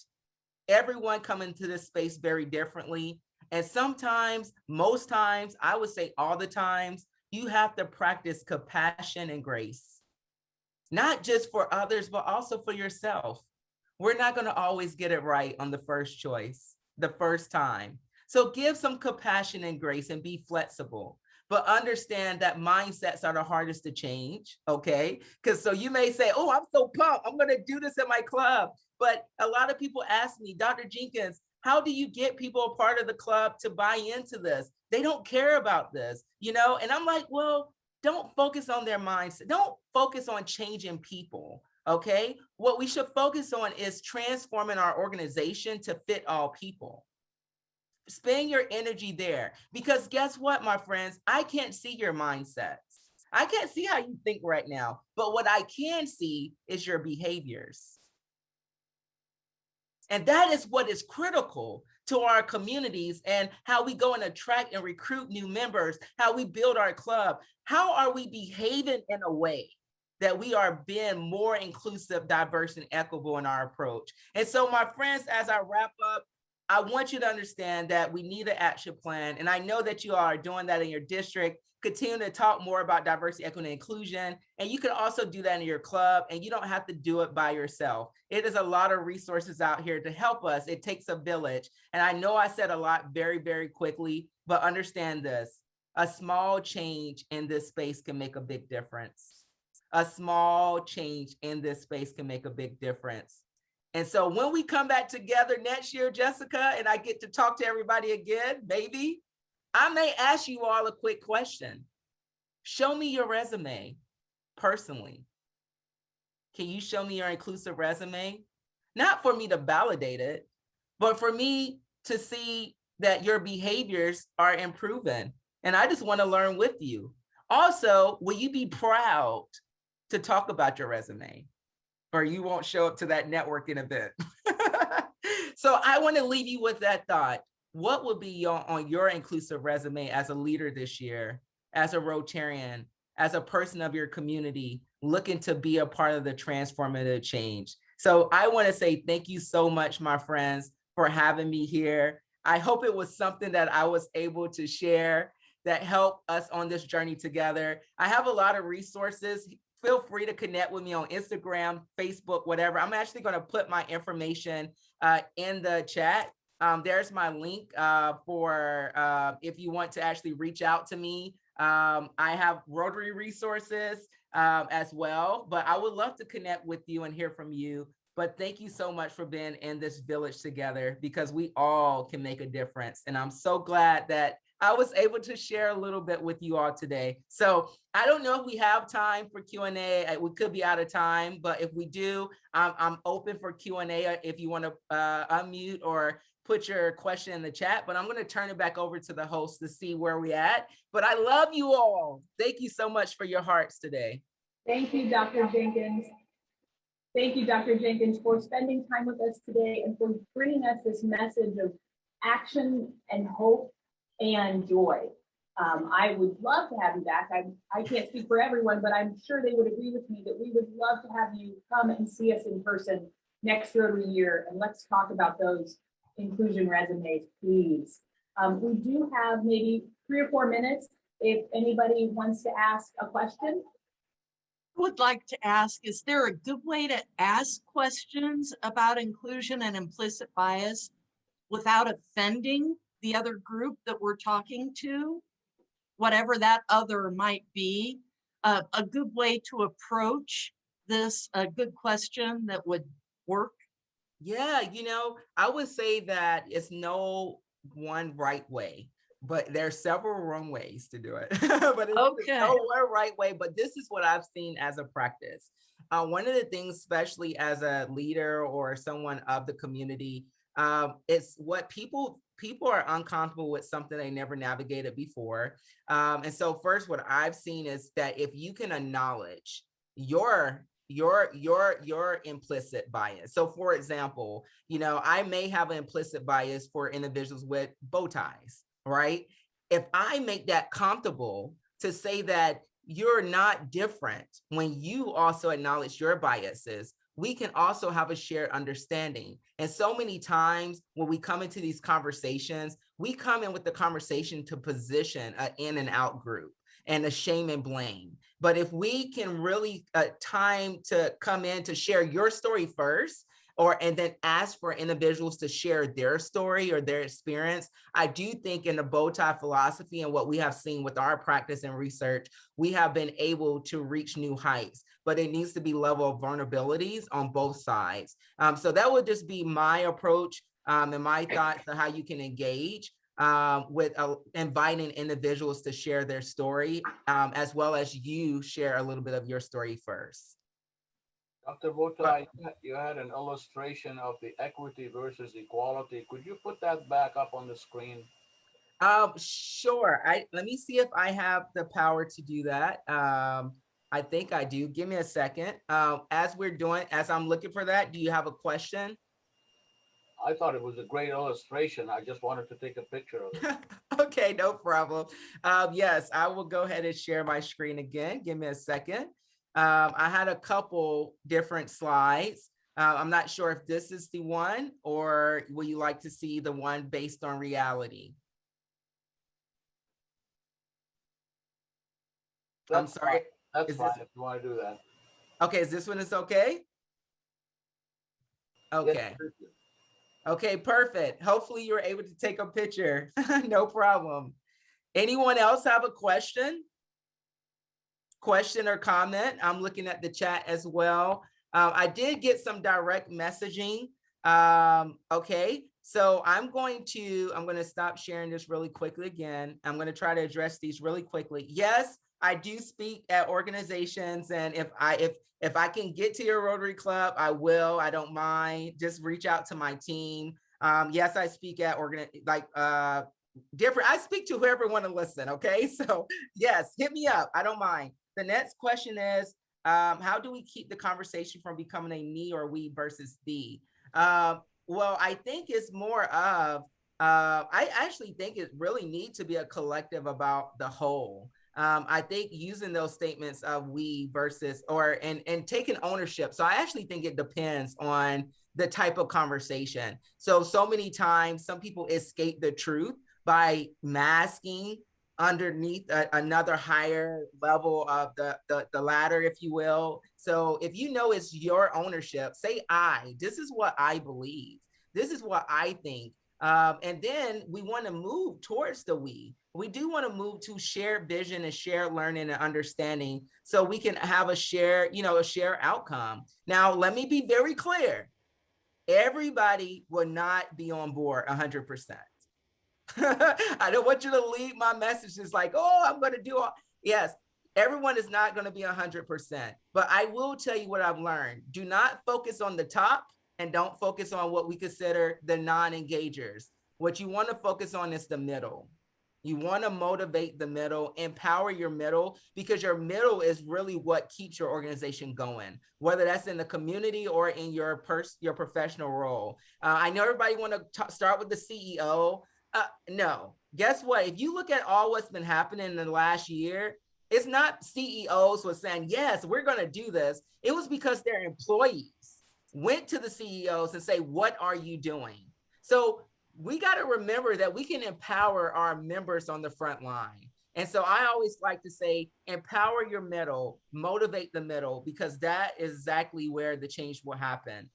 Everyone come into this space very differently. And sometimes, most times, I would say all the times, you have to practice compassion and grace, not just for others, but also for yourself. We're not going to always get it right on the first choice, the first time. So give some compassion and grace and be flexible. But understand that mindsets are the hardest to change, okay? Because so you may say, oh, I'm so pumped, I'm going to do this at my club. But a lot of people ask me, Dr. Jenkins, how do you get people a part of the club to buy into this? They don't care about this, And I'm like, well, don't focus on their mindset. Don't focus on changing people, okay? What we should focus on is transforming our organization to fit all people. Spend your energy there, because guess what, my friends? I can't see your mindsets. I can't see how you think right now, but what I can see is your behaviors. And that is what is critical to our communities and how we go and attract and recruit new members, how we build our club. How are we behaving in a way that we are being more inclusive, diverse, and equitable in our approach? And so, my friends, as I wrap up, I want you to understand that we need an action plan. And I know that you are doing that in your district. Continue to talk more about diversity, equity, and inclusion. And you can also do that in your club, and you don't have to do it by yourself. It is a lot of resources out here to help us. It takes a village. And I know I said a lot very, very quickly, but understand this. A small change in this space can make a big difference. A small change in this space can make a big difference. And so when we come back together next year, Jessika, and I get to talk to everybody again, maybe, I may ask you all a quick question. Show me your resume personally. Can you show me your inclusive resume? Not for me to validate it, but for me to see that your behaviors are improving. And I just want to learn with you. Also, will you be proud to talk about your resume? Or you won't show up to that networking event. So I want to leave you with that thought. What would be on your inclusive resume as a leader this year, as a Rotarian, as a person of your community, looking to be a part of the transformative change? So I want to say thank you so much, my friends, for having me here. I hope it was something that I was able to share that helped us on this journey together. I have a lot of resources. Feel free to connect with me on Instagram, Facebook, whatever. I'm actually going to put my information in the chat. There's my link for if you want to actually reach out to me. I have Rotary resources. as well. But I would love to connect with you and hear from you. But thank you so much for being in this village together, because we all can make a difference. And I'm so glad that I was able to share a little bit with you all today. So I don't know if we have time for Q&A. We could be out of time, but if we do, I'm open for Q&A if you want to unmute or put your question in the chat. But I'm going to turn it back over to the host to see where we're at. But I love you all. Thank you so much for your hearts today. Thank you, Dr. Jenkins. Thank you, Dr. Jenkins, for spending time with us today and for bringing us this message of action and hope and joy. I would love to have you back. I can't speak for everyone, but I'm sure they would agree with me that we would love to have you come and see us in person next Rotary year, and let's talk about those inclusion resumes, please. We do have maybe 3 or 4 minutes if anybody wants to ask a question. Would like to ask, is there a good way to ask questions about inclusion and implicit bias without offending the other group that we're talking to, whatever that other might be? A good way to approach this, a good question that would work? Yeah, I would say that it's no one right way, but there's several wrong ways to do it. But it's Okay. no one right way, but this is what I've seen as a practice. One of the things, especially as a leader or someone of the community, it's what people are uncomfortable with something they never navigated before. And so first, what I've seen is that if you can acknowledge your implicit bias. So for example, I may have an implicit bias for individuals with bow ties, right? If I make that comfortable to say that you're not different when you also acknowledge your biases, we can also have a shared understanding. And so many times when we come into these conversations, we come in with the conversation to position an in and out group and a shame and blame. But if we can really time to come in to share your story first, and then ask for individuals to share their story or their experience, I do think in the bow tie philosophy and what we have seen with our practice and research, we have been able to reach new heights, but it needs to be level of vulnerabilities on both sides. So that would just be my approach and my thoughts on how you can engage with inviting individuals to share their story, as well as you share a little bit of your story first. Dr. Bowtie, you had an illustration of the equity versus equality. Could you put that back up on the screen? Sure. Let me see if I have the power to do that. I think I do. Give me a second. As I'm looking for that, do you have a question? I thought it was a great illustration. I just wanted to take a picture of it. Okay, no problem. Yes, I will go ahead and share my screen again. Give me a second. I had a couple different slides. I'm not sure if this is the one, or would you like to see the one based on reality? I'm sorry. That's fine if you want to do that. Okay, is this one is okay? Okay. Yes, okay, perfect. Hopefully you were able to take a picture. No problem. Anyone else have a question? Question or comment? I'm looking at the chat as well. I did get some direct messaging. Okay, so I'm going to stop sharing this really quickly again. I'm going to try to address these really quickly. Yes, I do speak at organizations, and if I can get to your Rotary Club, I will. I don't mind. Just reach out to my team. Yes, I speak at different. I speak to whoever want to listen. Okay, so yes, hit me up. I don't mind. The next question is, how do we keep the conversation from becoming a me or we versus thee? Well, I think it's more of, I actually think it really needs to be a collective about the whole. I think using those statements of we versus and taking ownership. So I actually think it depends on the type of conversation. So many times, some people escape the truth by masking underneath another higher level of the ladder, if you will. So if you know it's your ownership, say this is what I believe. This is what I think. And then we want to move towards the we. We do want to move to shared vision and shared learning and understanding so we can have a shared, a shared outcome. Now, let me be very clear. Everybody will not be on board 100%. I don't want you to leave my messages like, oh, I'm going to do all. Yes, everyone is not going to be 100%. But I will tell you what I've learned. Do not focus on the top and don't focus on what we consider the non-engagers. What you want to focus on is the middle. You want to motivate the middle, empower your middle, because your middle is really what keeps your organization going, whether that's in the community or in your professional role. I know everybody want to start with the CEO. No, guess what? If you look at all what's been happening in the last year, it's not CEOs who are saying, yes, we're going to do this. It was because their employees went to the CEOs and say, what are you doing? So we got to remember that we can empower our members on the front line. And so I always like to say, empower your middle, motivate the middle, because that is exactly where the change will happen.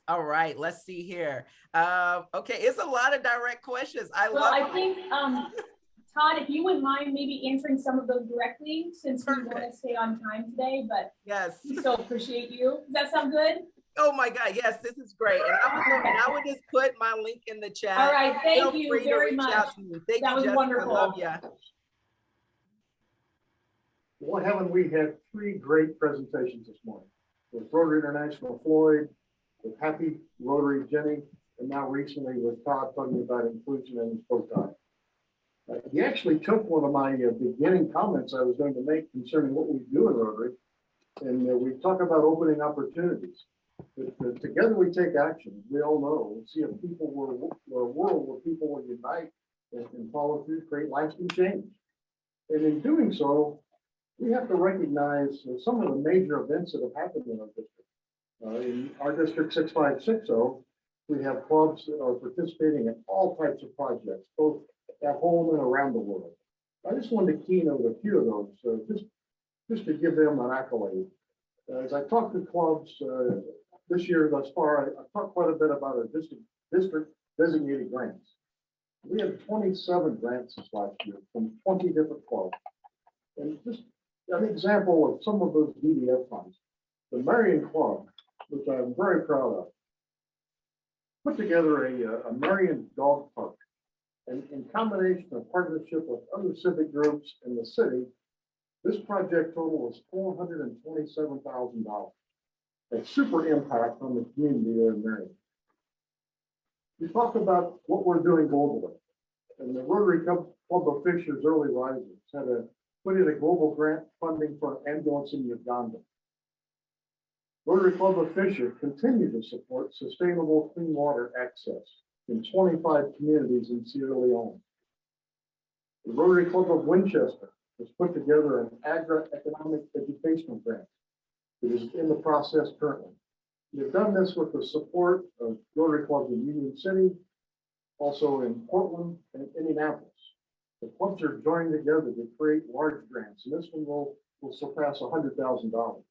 All right, let's see here. Okay, it's a lot of direct questions. I think, Todd, if you wouldn't mind maybe answering some of those directly, since we want to stay on time today, but yes, we still appreciate you. Does that sound good? Oh my God, yes, this is great. And I would just put my link in the chat. All right, thank Feel you free to very reach much. out to me. Thank that you, was Jessika. wonderful. I love you. Well, haven't we had 3 great presentations this morning? With Rotary International Floyd, with Happy Rotary Jenny, and now recently with Todd talking about inclusion and his Bowtie. He actually took one of my beginning comments I was going to make concerning what we do in Rotary, and we talk about opening opportunities. But together we take action. We all know. We see a world where people will unite and follow through, create lasting change. And in doing so, we have to recognize some of the major events that have happened in our district. In our district 6560, we have clubs that are participating in all types of projects, both at home and around the world. I just wanted to keynote a few of those, just to give them an accolade. As I talked to clubs this year thus far, I talked quite a bit about our district designated grants. We had 27 grants this last year from 20 different clubs. And just an example of some of those DDF funds. The Marion Club, which I'm very proud of, put together a Marion dog park. And in combination of partnership with other civic groups in the city, this project total was $427,000. A super impact on the community there in Marion. We talked about what we're doing globally. And the Rotary Club of Fishers Early Risers had put in a global grant funding for an ambulance in Uganda. Rotary Club of Fishers continued to support sustainable clean water access in 25 communities in Sierra Leone. The Rotary Club of Winchester has put together an agri-economic educational grant that is in the process currently. We've done this with the support of Rotary clubs in Union City, also in Portland and Indianapolis. The clubs are joining together to create large grants, and this one will surpass $100,000.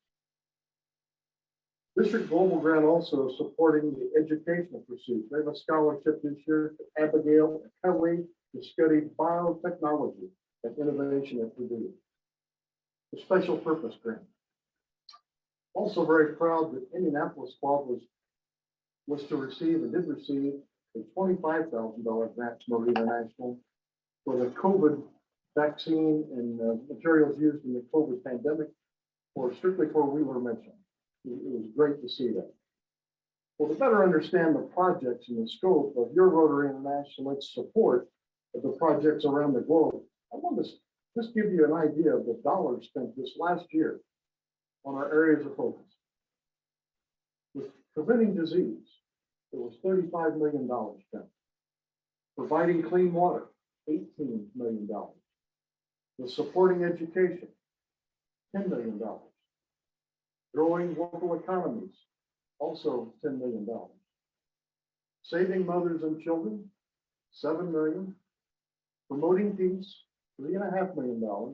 District Global Grant also is supporting the educational pursuits. They have a scholarship this year to Abigail and Kelly to study biotechnology and innovation at Purdue. The special purpose grant. Also very proud that Indianapolis Club was to receive and did receive a $25,000 grant from Rotary International for the COVID vaccine and materials used in the COVID pandemic, strictly for Wheeler Mission. It was great to see that. Well, to better understand the projects and the scope of your Rotary International support of the projects around the globe, I want to just give you an idea of the dollars spent this last year on our areas of focus. With preventing disease, there was $35 million spent. Providing clean water, $18 million. With supporting education, $10 million. Growing local economies, also $10 million. Saving mothers and children, $7 million. Promoting peace, $3.5 million.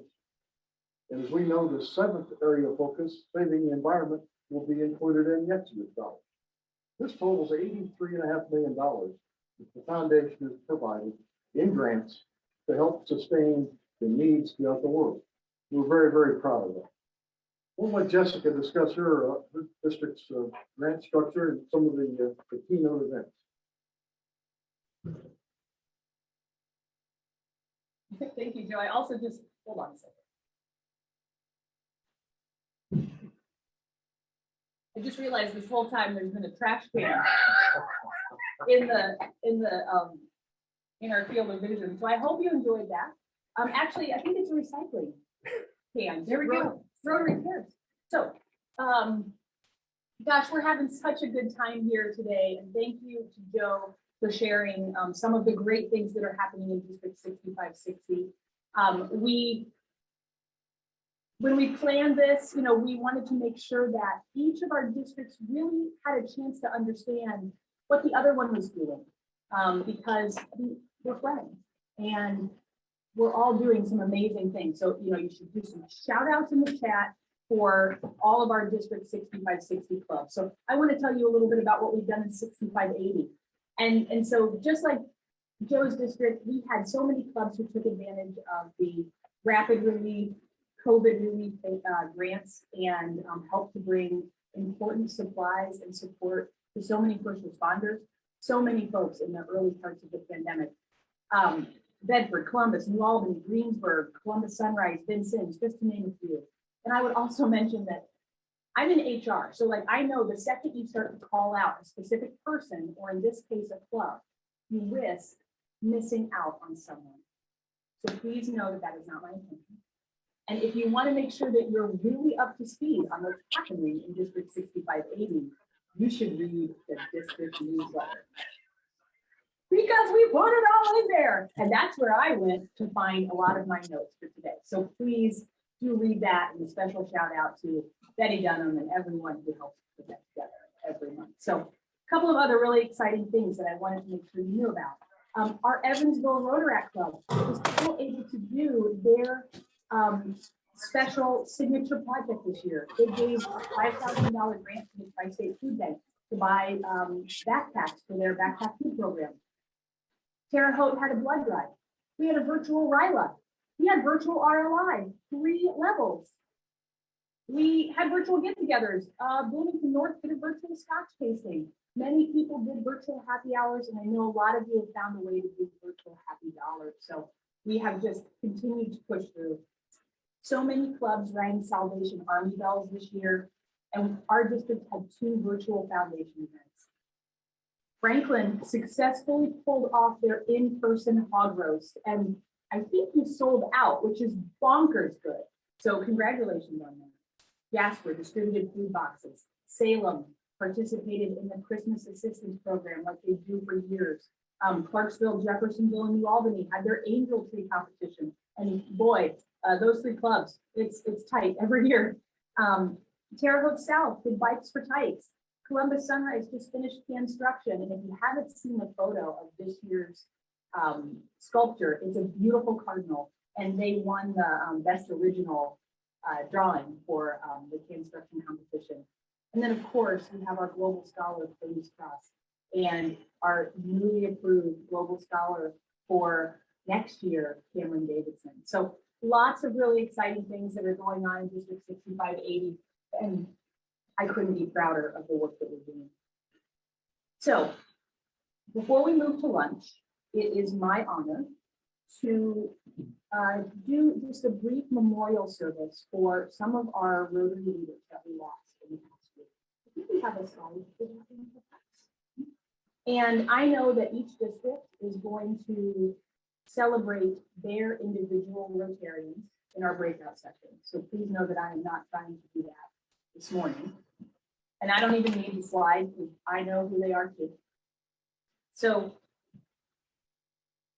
And as we know, the 7th area of focus, saving the environment, will be included in next year's dollars. This totals $83.5 million that the foundation has provided in grants to help sustain the needs throughout the world. We're very, very proud of that. We'll let Jessica discuss her district's grant structure and some of the keynote events. Thank you, Joe. I also just, hold on a second. I just realized this whole time there's been a trash can in our field of vision. So I hope you enjoyed that. Actually, I think it's a recycling can. There we go. Rotary cares. So, gosh, we're having such a good time here today. And thank you to Joe for sharing some of the great things that are happening in District 6560. When we planned this, we wanted to make sure that each of our districts really had a chance to understand what the other one was doing, because we're friends and we're all doing some amazing things. So, you should do some shout outs in the chat for all of our District 6560 clubs. So I want to tell you a little bit about what we've done in 6580. And so just like Joe's district, we had so many clubs who took advantage of the rapid relief, COVID relief grants and helped to bring important supplies and support to so many first responders, so many folks in the early parts of the pandemic. Bedford, Columbus, New Albany, Greensburg, Columbus Sunrise, Vincennes, just to name a few. And I would also mention that I'm in HR, so I know the second you start to call out a specific person, or in this case, a club, you risk missing out on someone. So please know that that is not my intention. And if you want to make sure that you're really up to speed on what's happening in District 6580, you should read the district newsletter. Because we put it all in there. And that's where I went to find a lot of my notes for today. So please do read that, and a special shout out to Betty Dunham and everyone who helps put that together every month. So a couple of other really exciting things that I wanted to make sure you knew about. Our Evansville Rotaract Club was still able to do their special signature project this year. They gave a $5,000 grant to the Tri-State Food Bank to buy backpacks for their backpack food program. Terre Haute had a blood drive. We had a virtual RILA. We had virtual RLI, 3 levels. We had virtual get-togethers. Bloomington North did a virtual Scotch tasting. Many people did virtual happy hours, and I know a lot of you have found a way to do virtual happy dollars. So we have just continued to push through. So many clubs rang Salvation Army bells this year, and our district had 2 virtual foundation events. Franklin successfully pulled off their in-person hog roast, and I think you sold out, which is bonkers good. So congratulations on that. Jasper distributed food boxes. Salem participated in the Christmas assistance program like they do for years. Clarksville, Jeffersonville, and New Albany had their angel tree competition. And boy, those 3 clubs, it's tight every year. Terre Haute South did bikes for tykes. Columbus Sunrise just finished construction. And if you haven't seen the photo of this year's sculpture, it's a beautiful cardinal. And they won the best original drawing for the construction competition. And then of course, we have our Global Scholar, Fingers Crossed, and our newly approved Global Scholar for next year, Cameron Davidson. So lots of really exciting things that are going on in District 6580, and I couldn't be prouder of the work that we're doing. So before we move to lunch, it is my honor to do just a brief memorial service for some of our Rotary leaders that we lost in the past week. I think we have a slide for that. And I know that each district is going to celebrate their individual Rotarians in our breakout session. So please know that I am not trying to do that this morning. And I don't even need the slide because I know who they are too. So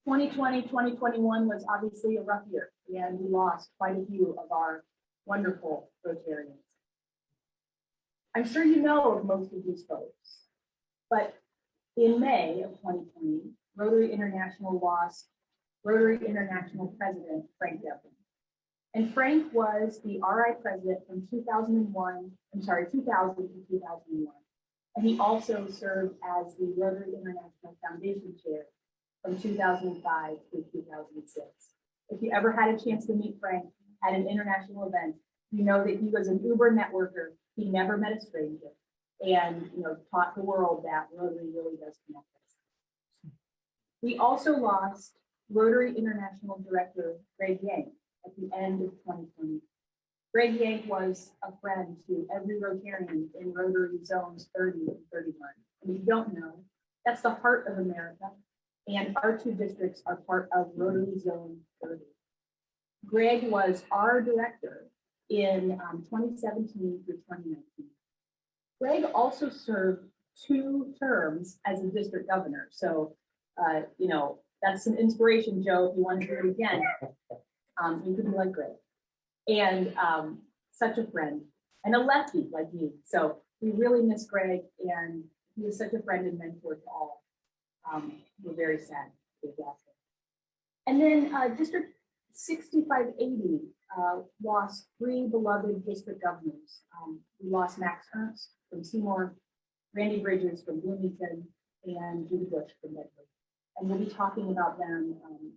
2020, 2021 was obviously a rough year, and we lost quite a few of our wonderful Rotarians. I'm sure you know of most of these folks, but in May of 2020, Rotary International lost Rotary International President Frank Devlin. And Frank was the RI president from 2000 to 2001. And he also served as the Rotary International Foundation Chair from 2005 through 2006. If you ever had a chance to meet Frank at an international event, you know that he was an uber networker. He never met a stranger, and taught the world that Rotary really does connect us. We also lost Rotary International Director Greg Yang at the end of 2020. Greg Yang was a friend to every Rotarian in Rotary Zones 30 and 31. And if you don't know, that's the heart of America, and our two districts are part of Rotary Zone 30. Greg was our director in 2017 through 2019. Greg also served 2 terms as a district governor. So, that's some inspiration, Joe, if you want to do it again. You could be like Greg. And such a friend, and a lefty like me. So we really miss Greg, and he was such a friend and mentor to all. We're very sad to lose him. And then District 6580 lost 3 beloved district governors. We lost Max Ernst from Seymour, Randy Bridges from Bloomington, and Judy Bush from Bedford. And we'll be talking about them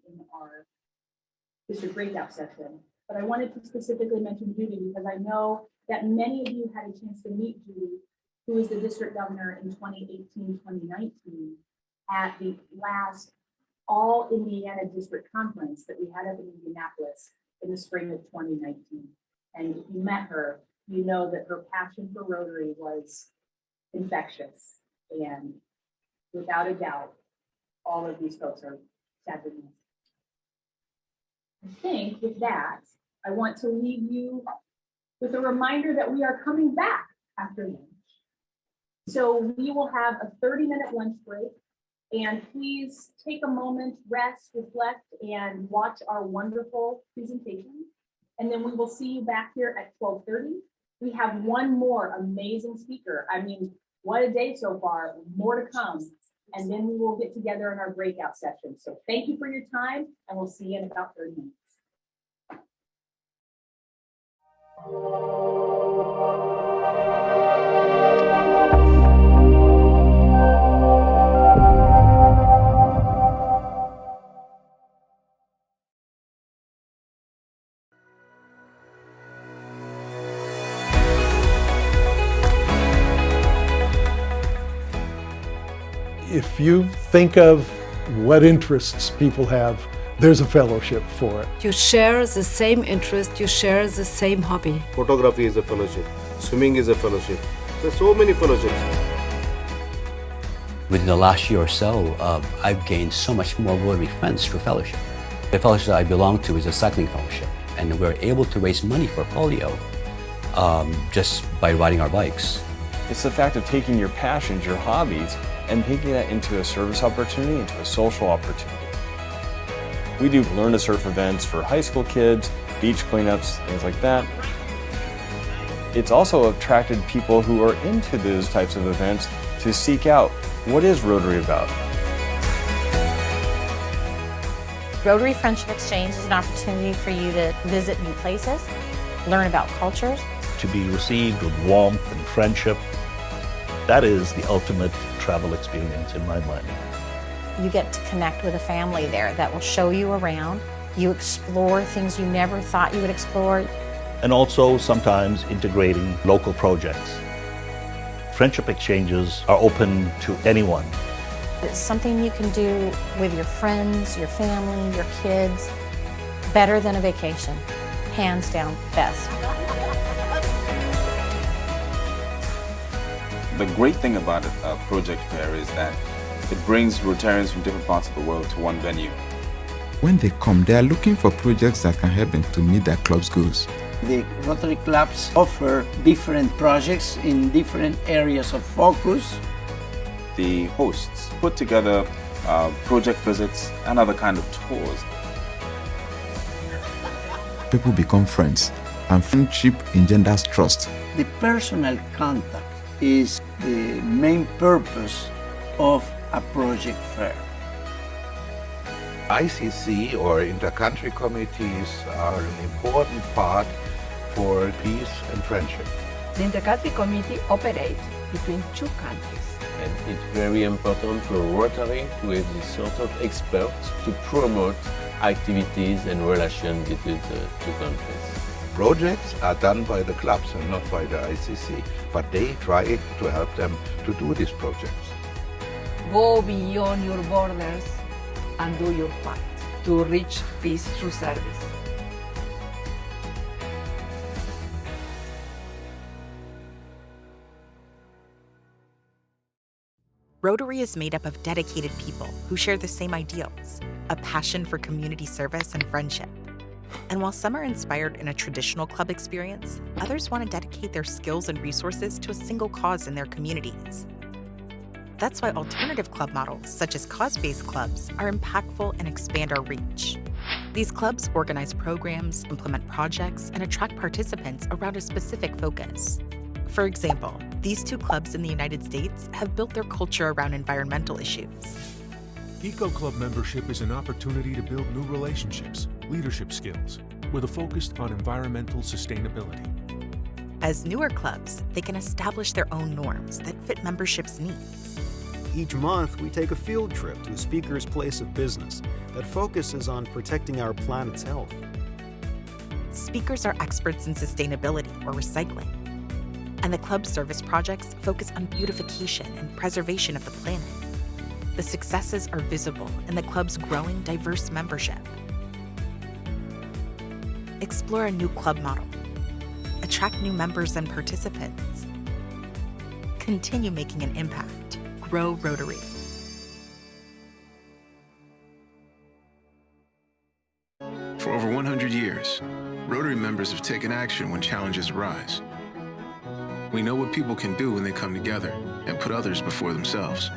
in our district breakout session. But I wanted to specifically mention Judy because I know that many of you had a chance to meet Judy, who was the district governor in 2018, 2019 at the last All Indiana District Conference that we had up in Indianapolis in the spring of 2019. And if you met her, you know that her passion for Rotary was infectious. And without a doubt, all of these folks are sadly missed. I think with that, I want to leave you with a reminder that we are coming back after lunch. So we will have a 30-minute lunch break, and please take a moment, rest, reflect, and watch our wonderful presentation. And then we will see you back here at 12:30. We have one more amazing speaker. I mean, what a day so far, more to come. And then we will get together in our breakout session. So thank you for your time, and we'll see you in about 30 minutes. If you think of what interests people have, there's a fellowship for it. You share the same interest, you share the same hobby. Photography is a fellowship, swimming is a fellowship. There's so many fellowships. Within the last year or so, I've gained so much more Rotary friends through fellowship. The fellowship that I belong to is a cycling fellowship, and we're able to raise money for polio just by riding our bikes. It's the fact of taking your passions, your hobbies, and making that into a service opportunity, into a social opportunity. We do learn to surf events for high school kids, beach cleanups, things like that. It's also attracted people who are into those types of events to seek out what is Rotary about. Rotary Friendship Exchange is an opportunity for you to visit new places, learn about cultures. To be received with warmth and friendship, that is the ultimate travel experience in my mind. You get to connect with a family there that will show you around. You explore things you never thought you would explore. And also sometimes integrating local projects. Friendship exchanges are open to anyone. It's something you can do with your friends, your family, your kids. Better than a vacation. Hands down, best. The great thing about a project fair is that it brings Rotarians from different parts of the world to one venue. When they come, they are looking for projects that can help them to meet their club's goals. The Rotary clubs offer different projects in different areas of focus. The hosts put together project visits and other kind of tours. People become friends, and friendship engenders trust. The personal contact is the main purpose of a project fair. ICC or intercountry committees are an important part for peace and friendship. The intercountry committee operates between two countries. And it's very important for Rotary to have this sort of experts to promote activities and relations between the two countries. Projects are done by the clubs and not by the ICC, but they try to help them to do these projects. Go beyond your borders and do your part to reach peace through service. Rotary is made up of dedicated people who share the same ideals, a passion for community service and friendship. And while some are inspired in a traditional club experience, others want to dedicate their skills and resources to a single cause in their communities. That's why alternative club models, such as cause-based clubs, are impactful and expand our reach. These clubs organize programs, implement projects, and attract participants around a specific focus. For example, these two clubs in the United States have built their culture around environmental issues. Eco Club membership is an opportunity to build new relationships, leadership skills, with a focus on environmental sustainability. As newer clubs, they can establish their own norms that fit membership's needs. Each month, we take a field trip to a speaker's place of business that focuses on protecting our planet's health. Speakers are experts in sustainability or recycling, and the club's service projects focus on beautification and preservation of the planet. The successes are visible in the club's growing diverse membership. Explore a new club model. Attract new members and participants. Continue making an impact. Grow Rotary. For over 100 years, Rotary members have taken action when challenges arise. We know what people can do when they come together and put others before themselves.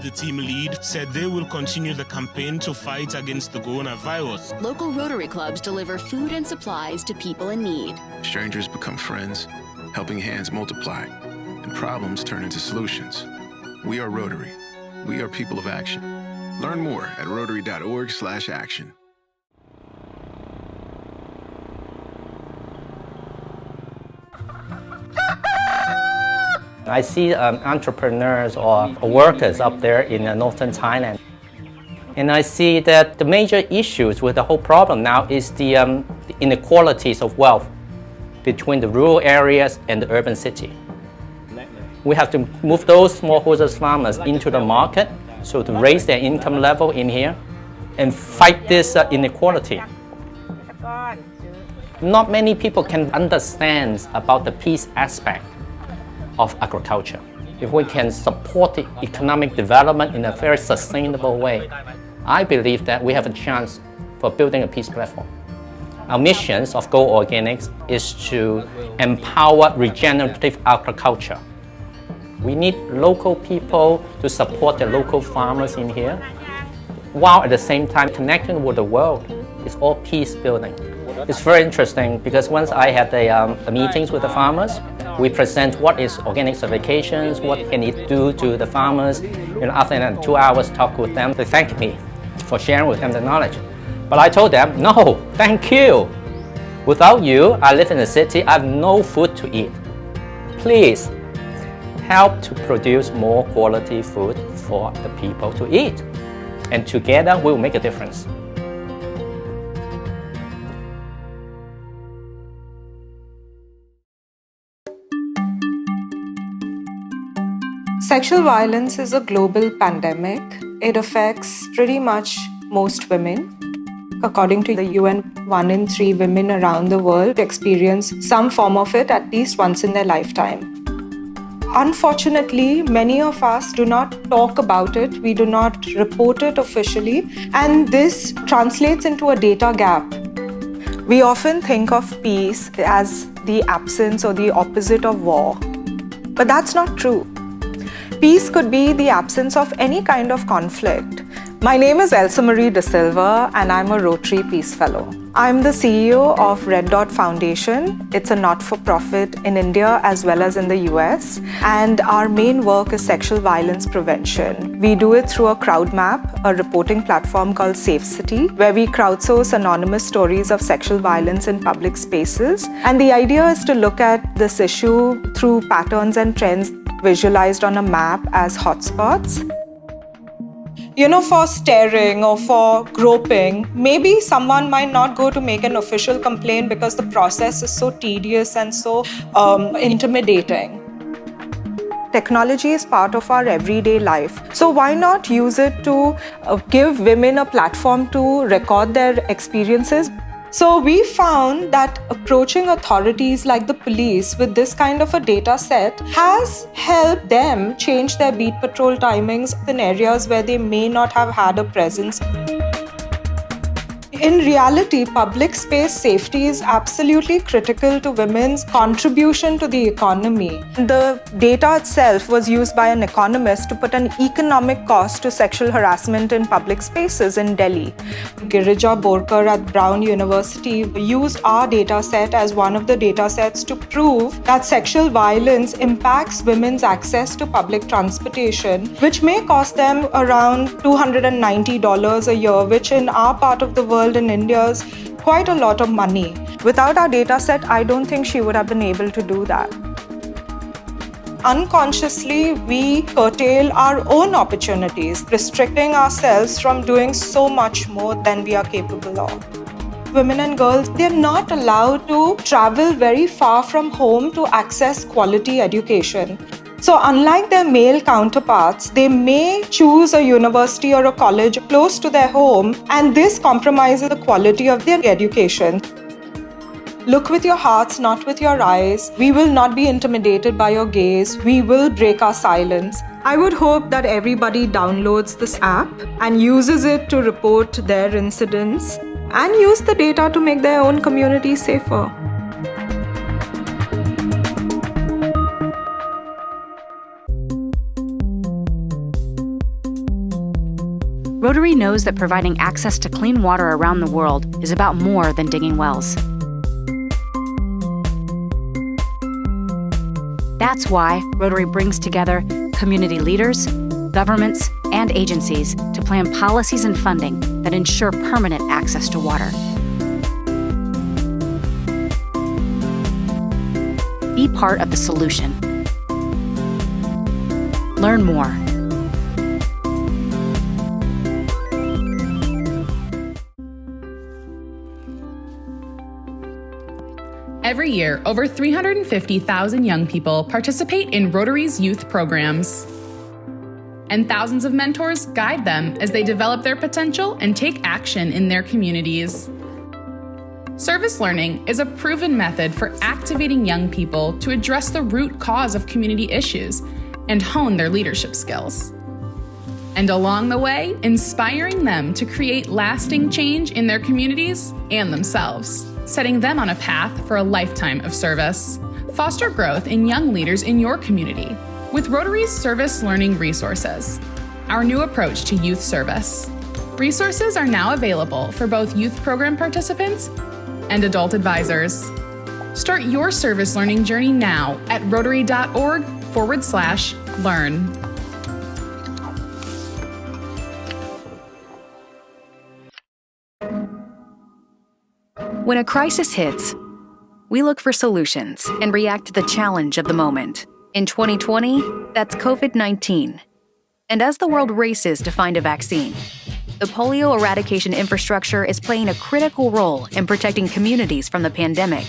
The team lead said they will continue the campaign to fight against the coronavirus. Local Rotary clubs deliver food and supplies to people in need. Strangers become friends, helping hands multiply, and problems turn into solutions. We are Rotary. We are people of action. Learn more at rotary.org/action. I see entrepreneurs or workers up there in northern Thailand. And I see that the major issues with the whole problem now is the inequalities of wealth between the rural areas and the urban city. We have to move those smallholders farmers into the market so to raise their income level in here and fight this inequality. Not many people can understand about the peace aspect of agriculture. If we can support the economic development in a very sustainable way, I believe that we have a chance for building a peace platform. Our missions of Go Organics is to empower regenerative agriculture. We need local people to support the local farmers in here, while at the same time connecting with the world. It's all peace building. It's very interesting because once I had the meetings with the farmers, we present what is organic certifications, what can it do to the farmers. After 2 hours talk with them, they thank me for sharing with them the knowledge. But I told them, no, thank you. Without you, I live in the city, I have no food to eat. Please help to produce more quality food for the people to eat. And together we'll make a difference. Sexual violence is a global pandemic. It affects pretty much most women. According to the UN, 1 in 3 women around the world experience some form of it at least once in their lifetime. Unfortunately, many of us do not talk about it, we do not report it officially, and this translates into a data gap. We often think of peace as the absence or the opposite of war, but that's not true. Peace could be the absence of any kind of conflict. My name is Elsa Marie De Silva and I'm a Rotary Peace Fellow. I'm the CEO of Red Dot Foundation. It's a not-for-profit in India as well as in the US. And our main work is sexual violence prevention. We do it through a crowd map, a reporting platform called Safe City, where we crowdsource anonymous stories of sexual violence in public spaces. And the idea is to look at this issue through patterns and trends visualized on a map as hotspots. For staring or for groping, maybe someone might not go to make an official complaint because the process is so tedious and so intimidating. Technology is part of our everyday life. So why not use it to give women a platform to record their experiences? So we found that approaching authorities like the police with this kind of a data set has helped them change their beat patrol timings in areas where they may not have had a presence. In reality, public space safety is absolutely critical to women's contribution to the economy. The data itself was used by an economist to put an economic cost to sexual harassment in public spaces in Delhi. Girija Borkar at Brown University used our data set as one of the data sets to prove that sexual violence impacts women's access to public transportation, which may cost them around $290 a year, which in our part of the world in India is quite a lot of money. Without our data set, I don't think she would have been able to do that. Unconsciously, we curtail our own opportunities, restricting ourselves from doing so much more than we are capable of. Women and girls, they're not allowed to travel very far from home to access quality education. So unlike their male counterparts, they may choose a university or a college close to their home, and this compromises the quality of their education. Look with your hearts, not with your eyes. We will not be intimidated by your gaze. We will break our silence. I would hope that everybody downloads this app and uses it to report their incidents and use the data to make their own community safer. Rotary knows that providing access to clean water around the world is about more than digging wells. That's why Rotary brings together community leaders, governments, and agencies to plan policies and funding that ensure permanent access to water. Be part of the solution. Learn more. Every year, over 350,000 young people participate in Rotary's youth programs. And thousands of mentors guide them as they develop their potential and take action in their communities. Service learning is a proven method for activating young people to address the root cause of community issues and hone their leadership skills. And along the way, inspiring them to create lasting change in their communities and themselves, setting them on a path for a lifetime of service. Foster growth in young leaders in your community with Rotary's service learning resources, our new approach to youth service. Resources are now available for both youth program participants and adult advisors. Start your service learning journey now at rotary.org/learn. When a crisis hits, we look for solutions and react to the challenge of the moment. In 2020, that's COVID-19. And as the world races to find a vaccine, the polio eradication infrastructure is playing a critical role in protecting communities from the pandemic.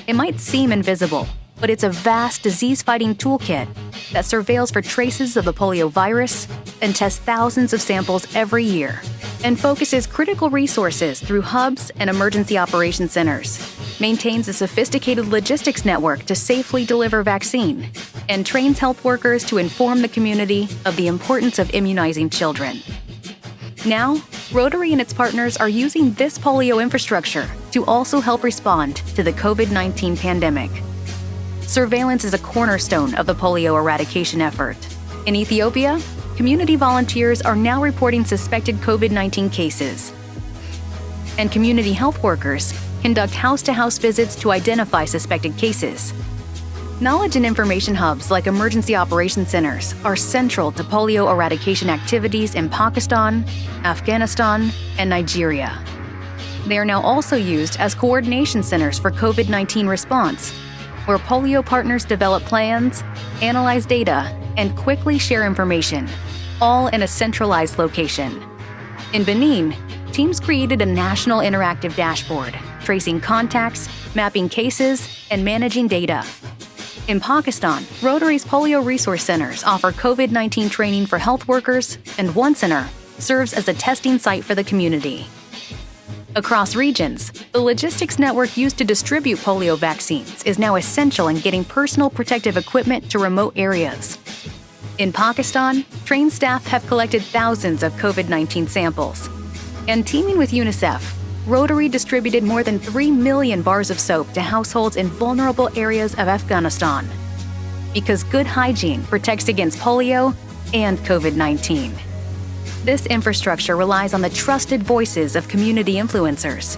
It might seem invisible, but it's a vast disease-fighting toolkit that surveils for traces of the polio virus and tests thousands of samples every year, and focuses critical resources through hubs and emergency operations centers, maintains a sophisticated logistics network to safely deliver vaccine, and trains health workers to inform the community of the importance of immunizing children. Now, Rotary and its partners are using this polio infrastructure to also help respond to the COVID-19 pandemic. Surveillance is a cornerstone of the polio eradication effort. In Ethiopia, community volunteers are now reporting suspected COVID-19 cases. And community health workers conduct house-to-house visits to identify suspected cases. Knowledge and information hubs like emergency operations centers are central to polio eradication activities in Pakistan, Afghanistan, and Nigeria. They are now also used as coordination centers for COVID-19 response, where polio partners develop plans, analyze data, and quickly share information, all in a centralized location. In Benin, teams created a national interactive dashboard, tracing contacts, mapping cases, and managing data. In Pakistan, Rotary's polio resource centers offer COVID-19 training for health workers, and one center serves as a testing site for the community. Across regions, the logistics network used to distribute polio vaccines is now essential in getting personal protective equipment to remote areas. In Pakistan, trained staff have collected thousands of COVID-19 samples. And teaming with UNICEF, Rotary distributed more than 3 million bars of soap to households in vulnerable areas of Afghanistan. Because good hygiene protects against polio and COVID-19. This infrastructure relies on the trusted voices of community influencers.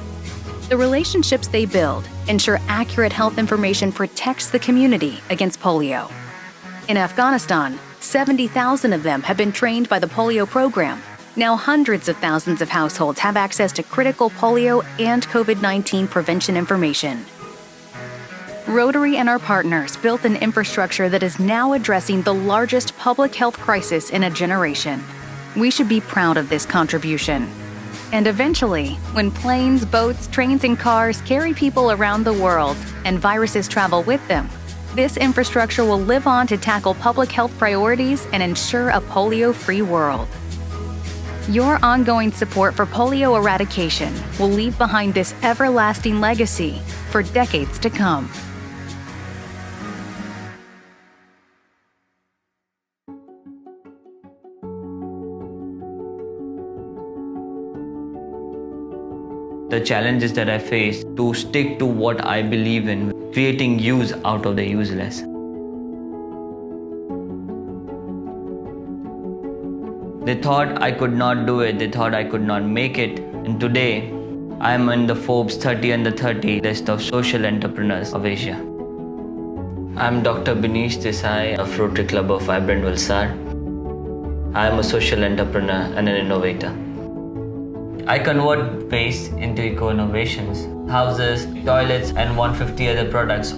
The relationships they build ensure accurate health information protects the community against polio. In Afghanistan, 70,000 of them have been trained by the polio program. Now hundreds of thousands of households have access to critical polio and COVID-19 prevention information. Rotary and our partners built an infrastructure that is now addressing the largest public health crisis in a generation. We should be proud of this contribution. And eventually, when planes, boats, trains, and cars carry people around the world and viruses travel with them, this infrastructure will live on to tackle public health priorities and ensure a polio-free world. Your ongoing support for polio eradication will leave behind this everlasting legacy for decades to come. The challenges that I face to stick to what I believe in, creating use out of the useless. They thought I could not do it, they thought I could not make it, and today I am in the Forbes 30 under 30 list of social entrepreneurs of Asia. I am Dr. Binish Desai of Rotary Club of Vibrant Valsad. I am a social entrepreneur and an innovator. I convert waste into eco-innovations, houses, toilets, and 150 other products.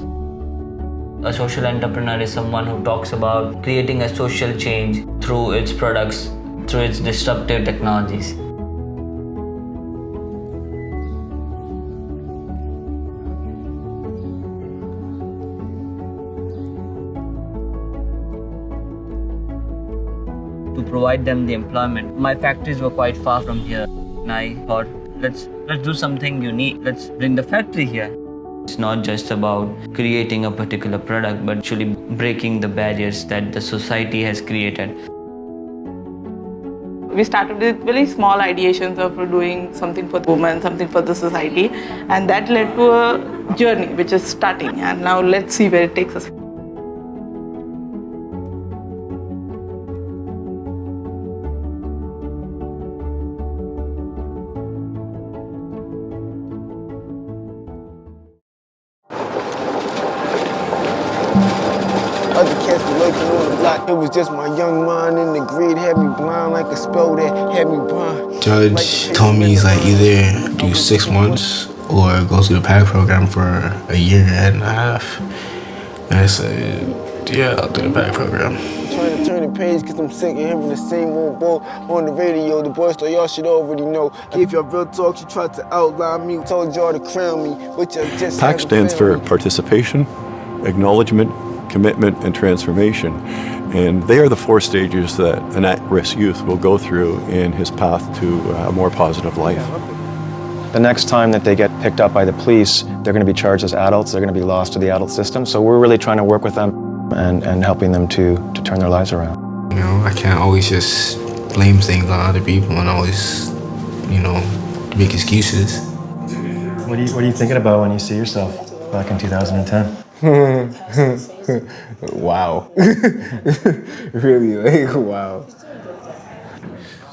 A social entrepreneur is someone who talks about creating a social change through its products, through its disruptive technologies. To provide them the employment. My factories were quite far from here, and I thought, let's do something unique. Let's bring the factory here. It's not just about creating a particular product, but actually breaking the barriers that the society has created. We started with very small ideations of doing something for women, something for the society, and that led to a journey which is starting, and now let's see where it takes us. Other cats were lurking on the block. It was just my young mind in the grid, had me blind like a spell that had me blind. Judge told me he's like either do 6 months or go through the PAC program for a year and a half. And I said, yeah, I'll do the PAC program. I'm trying to turn the page because I'm sick of hearing the same old bull on the radio. The boys thought y'all should already know. If y'all real talk, you tried to outline me, told y'all to crown me, but y'all just PAC stands for participation, acknowledgement, commitment, and transformation. And they are the 4 stages that an at-risk youth will go through in his path to a more positive life. The next time that they get picked up by the police, they're going to be charged as adults, they're going to be lost to the adult system. So we're really trying to work with them and helping them to turn their lives around. You know, I can't always just blame things on other people and always, you know, make excuses. What are you thinking about when you see yourself back in 2010? Wow. Really, like, wow.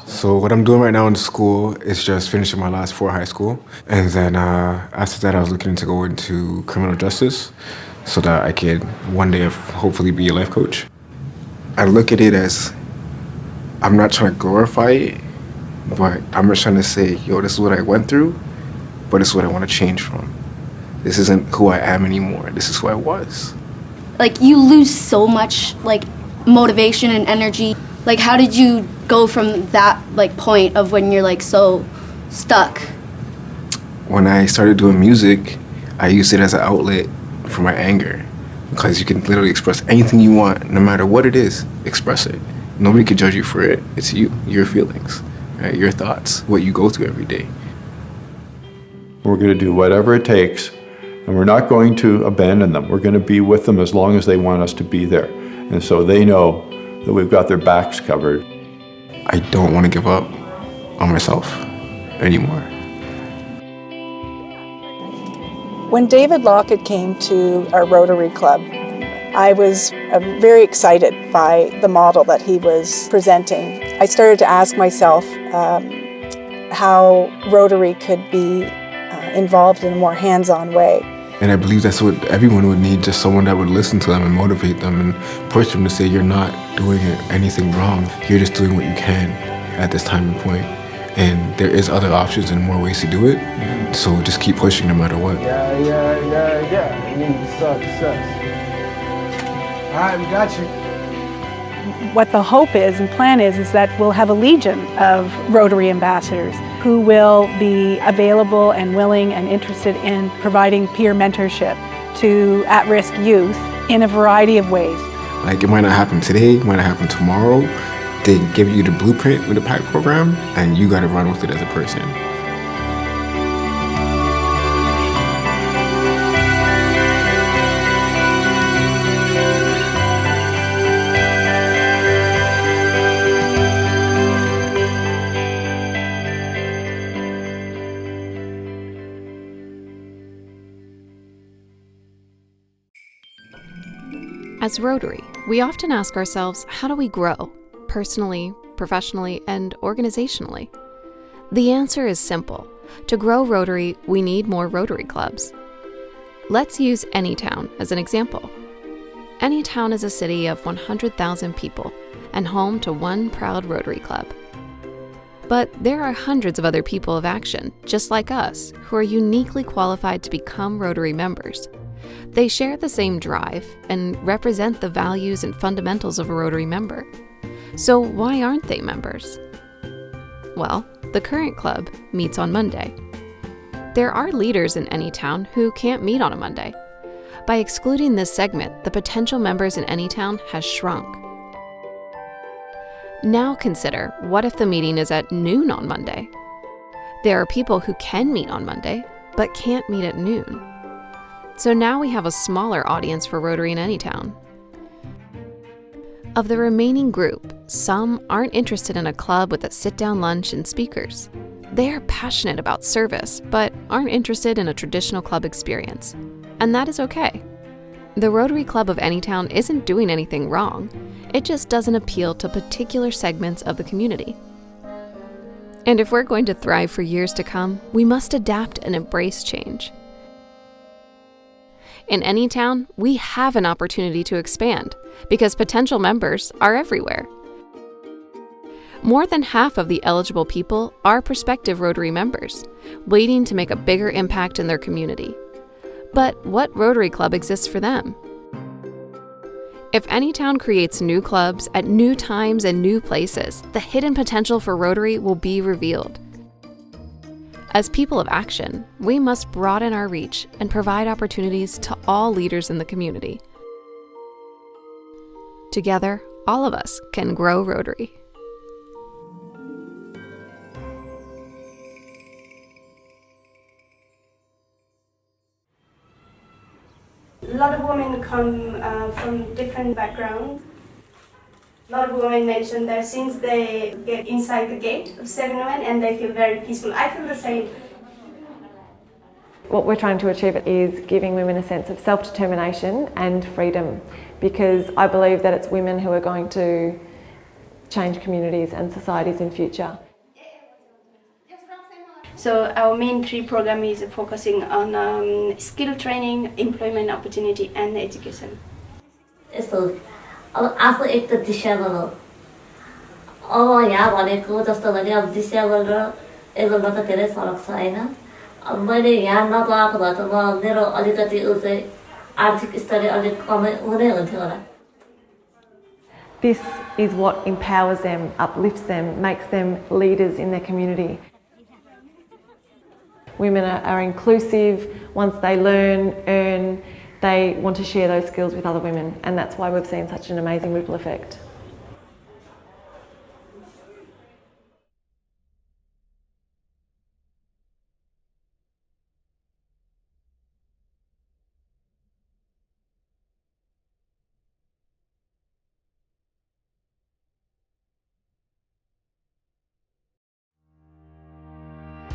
So what I'm doing right now in school is just finishing my last 4 high school. And then after that, I was looking to go into criminal justice so that I could one day hopefully be a life coach. I look at it as, I'm not trying to glorify it, but I'm just trying to say, yo, this is what I went through, but this is what I want to change from. This isn't who I am anymore. This is who I was. like you lose so much like motivation and energy. Like how did you go from that like point of when you're like so stuck? When I started doing music, I used it as an outlet for my anger, because you can literally express anything you want, no matter what it is. Express it. Nobody can judge you for it. It's you, your feelings, right? Your thoughts, what you go through every day. We're going to do whatever it takes, and we're not going to abandon them. We're going to be with them as long as they want us to be there. And so they know that we've got their backs covered. I don't want to give up on myself anymore. When David Lockett came to our Rotary Club, I was very excited by the model that he was presenting. I started to ask myself how Rotary could be involved in a more hands-on way. And I believe that's what everyone would need, just someone that would listen to them and motivate them and push them to say, you're not doing anything wrong. You're just doing what you can at this time and point. And there is other options and more ways to do it. So just keep pushing no matter what. Yeah. We need success. All right, we got you. What the hope is and plan is that we'll have a legion of Rotary ambassadors who will be available and willing and interested in providing peer mentorship to at-risk youth in a variety of ways. Like, it might not happen today, it might not happen tomorrow. They give you the blueprint with the PAC program, and you got to run with it as a person. As Rotary, we often ask ourselves, how do we grow? Personally, professionally, and organizationally? The answer is simple. To grow Rotary, we need more Rotary clubs. Let's use Anytown as an example. Anytown is a city of 100,000 people and home to one proud Rotary club. But there are hundreds of other people of action, just like us, who are uniquely qualified to become Rotary members. They share the same drive and represent the values and fundamentals of a Rotary member. So why aren't they members? Well, the current club meets on Monday. There are leaders in Anytown who can't meet on a Monday. By excluding this segment, the potential members in Anytown has shrunk. Now consider, what if the meeting is at noon on Monday? There are people who can meet on Monday, but can't meet at noon. So now we have a smaller audience for Rotary in Anytown. Of the remaining group, some aren't interested in a club with a sit-down lunch and speakers. They are passionate about service, but aren't interested in a traditional club experience. And that is okay. The Rotary Club of Anytown isn't doing anything wrong. It just doesn't appeal to particular segments of the community. And if we're going to thrive for years to come, we must adapt and embrace change. In Anytown, we have an opportunity to expand because potential members are everywhere. More than half of the eligible people are prospective Rotary members, waiting to make a bigger impact in their community. But what Rotary club exists for them? If Anytown creates new clubs at new times and new places, the hidden potential for Rotary will be revealed. As people of action, we must broaden our reach and provide opportunities to all leaders in the community. Together, all of us can grow Rotary. A lot of women come from different backgrounds. A lot of women mention that since they get inside the gate of 701 and they feel very peaceful. I feel the same. What we're trying to achieve is giving women a sense of self-determination and freedom, because I believe that it's women who are going to change communities and societies in future. So our main 3 program is focusing on skill training, employment opportunity, and education. आफू एक त disable हो अब यहाँ भनेको जस्तो भने अब डिसेबल र एबलमा त धेरै फरक छ हैन अब मैले यहाँ नपाएको भए त म मेरो अलिकति उ चाहिँ आर्थिक स्तरले अलिक कमै हुँदै हुन्थ्यो होला. This is what empowers them, uplifts them, makes them leaders in their community. Women are inclusive. Once they learn, earn, they want to share those skills with other women, and that's why we've seen such an amazing ripple effect.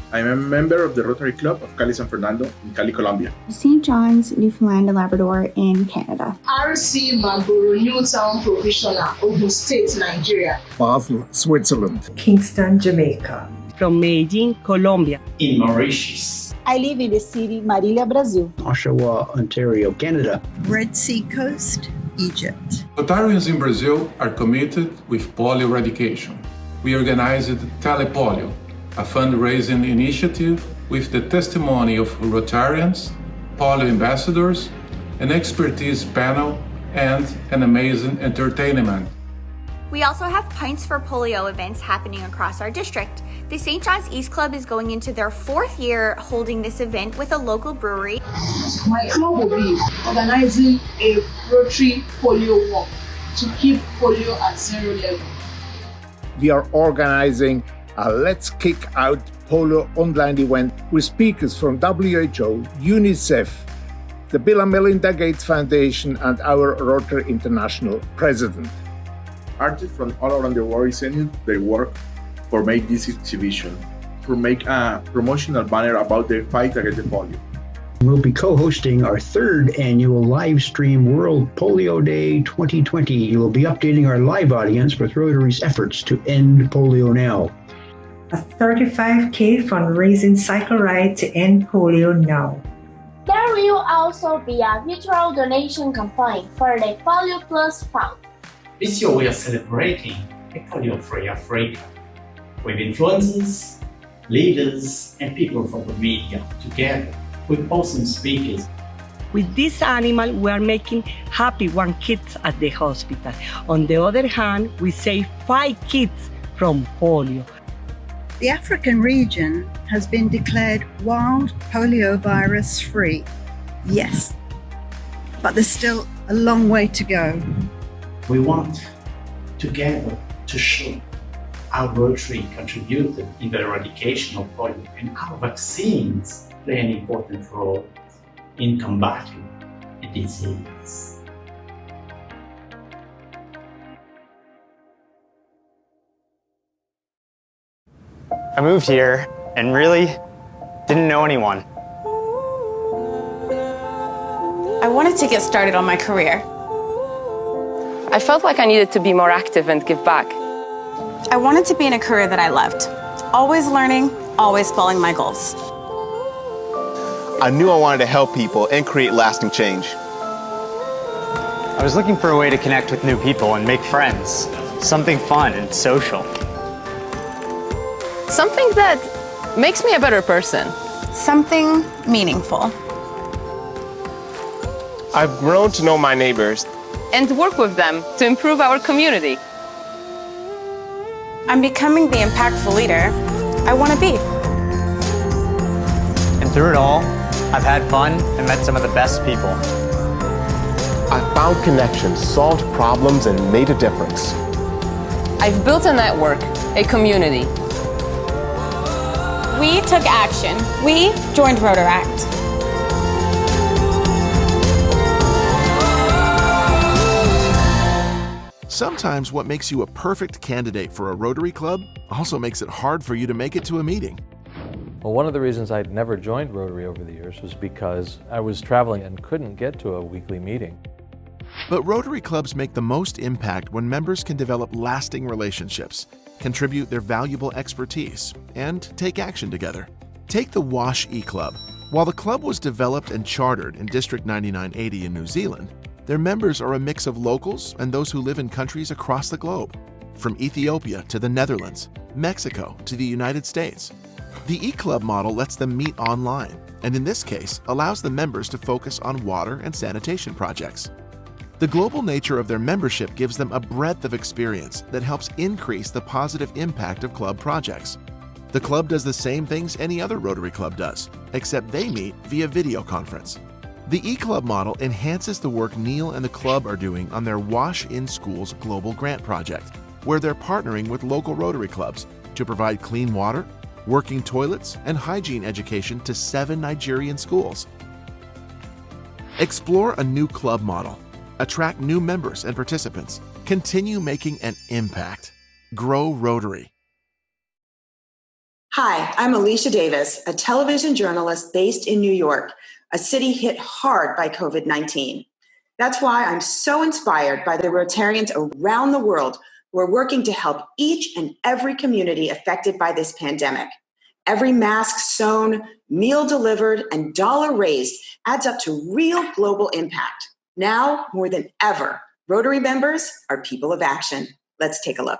I am a member of the Rotary Club of Cali San Fernando in Cali, Colombia. St. John's, Newfoundland and Labrador in Canada. RC Magboro Newtown Provisional, Ogun State, Nigeria. Basel, Switzerland. Kingston, Jamaica. From Medellin, Colombia. In Mauritius. I live in the city Marília, Brazil. Oshawa, Ontario, Canada. Red Sea Coast, Egypt. Rotarians in Brazil are committed with polio eradication. We organized Telepolio, a fundraising initiative with the testimony of Rotarians, polio ambassadors, an expertise panel, and an amazing entertainment. We also have Pints for Polio events happening across our district. The St. John's East Club is going into their 4th year holding this event with a local brewery. My club will be organizing a Rotary polio walk to keep polio at 0 level. We are organizing a Let's Kick Out Polio online event with speakers from WHO, UNICEF, the Bill and Melinda Gates Foundation, and our Rotary International president. Artists from all around the world sending their work for make this exhibition, to make a promotional banner about the fight against the polio. We'll be co-hosting our 3rd annual live stream World Polio Day 2020. We'll be updating our live audience with Rotary's efforts to end polio now. A 35K fundraising cycle ride to end polio now. There will also be a virtual donation campaign for the Polio Plus Fund. This year we are celebrating a polio-free Africa with influencers, leaders, and people from the media together with awesome speakers. With this animal, we are making happy 1 kids at the hospital. On the other hand, we save 5 kids from polio. The African region has been declared wild poliovirus free. Yes, but there's still a long way to go. We want together to show how Rotary contributed in the eradication of polio and how vaccines play an important role in combating the disease. I moved here and really didn't know anyone. I wanted to get started on my career. I felt like I needed to be more active and give back. I wanted to be in a career that I loved. Always learning, always following my goals. I knew I wanted to help people and create lasting change. I was looking for a way to connect with new people and make friends. Something fun and social. Something that makes me a better person. Something meaningful. I've grown to know my neighbors and work with them to improve our community. I'm becoming the impactful leader I want to be. And through it all, I've had fun and met some of the best people. I found connections, solved problems, and made a difference. I've built a network, a community. We took action. We joined Rotaract. Sometimes what makes you a perfect candidate for a Rotary Club also makes it hard for you to make it to a meeting. Well, one of the reasons I'd never joined Rotary over the years was because I was traveling and couldn't get to a weekly meeting. But Rotary Clubs make the most impact when members can develop lasting relationships, contribute their valuable expertise, and take action together. Take the Wash E-Club. While the club was developed and chartered in District 9980 in New Zealand, their members are a mix of locals and those who live in countries across the globe, from Ethiopia to the Netherlands, Mexico to the United States. The e-club model lets them meet online, and in this case, allows the members to focus on water and sanitation projects. The global nature of their membership gives them a breadth of experience that helps increase the positive impact of club projects. The club does the same things any other Rotary club does, except they meet via video conference. The e-club model enhances the work Neil and the club are doing on their Wash in Schools global grant project, where they're partnering with local Rotary clubs to provide clean water, working toilets, and hygiene education to 7 Nigerian schools. Explore a new club model. Attract new members and participants. Continue making an impact. Grow Rotary. Hi, I'm Alicia Davis, a television journalist based in New York, a city hit hard by COVID-19. That's why I'm so inspired by the Rotarians around the world who are working to help each and every community affected by this pandemic. Every mask sewn, meal delivered, and dollar raised adds up to real global impact. Now, more than ever, Rotary members are people of action. Let's take a look.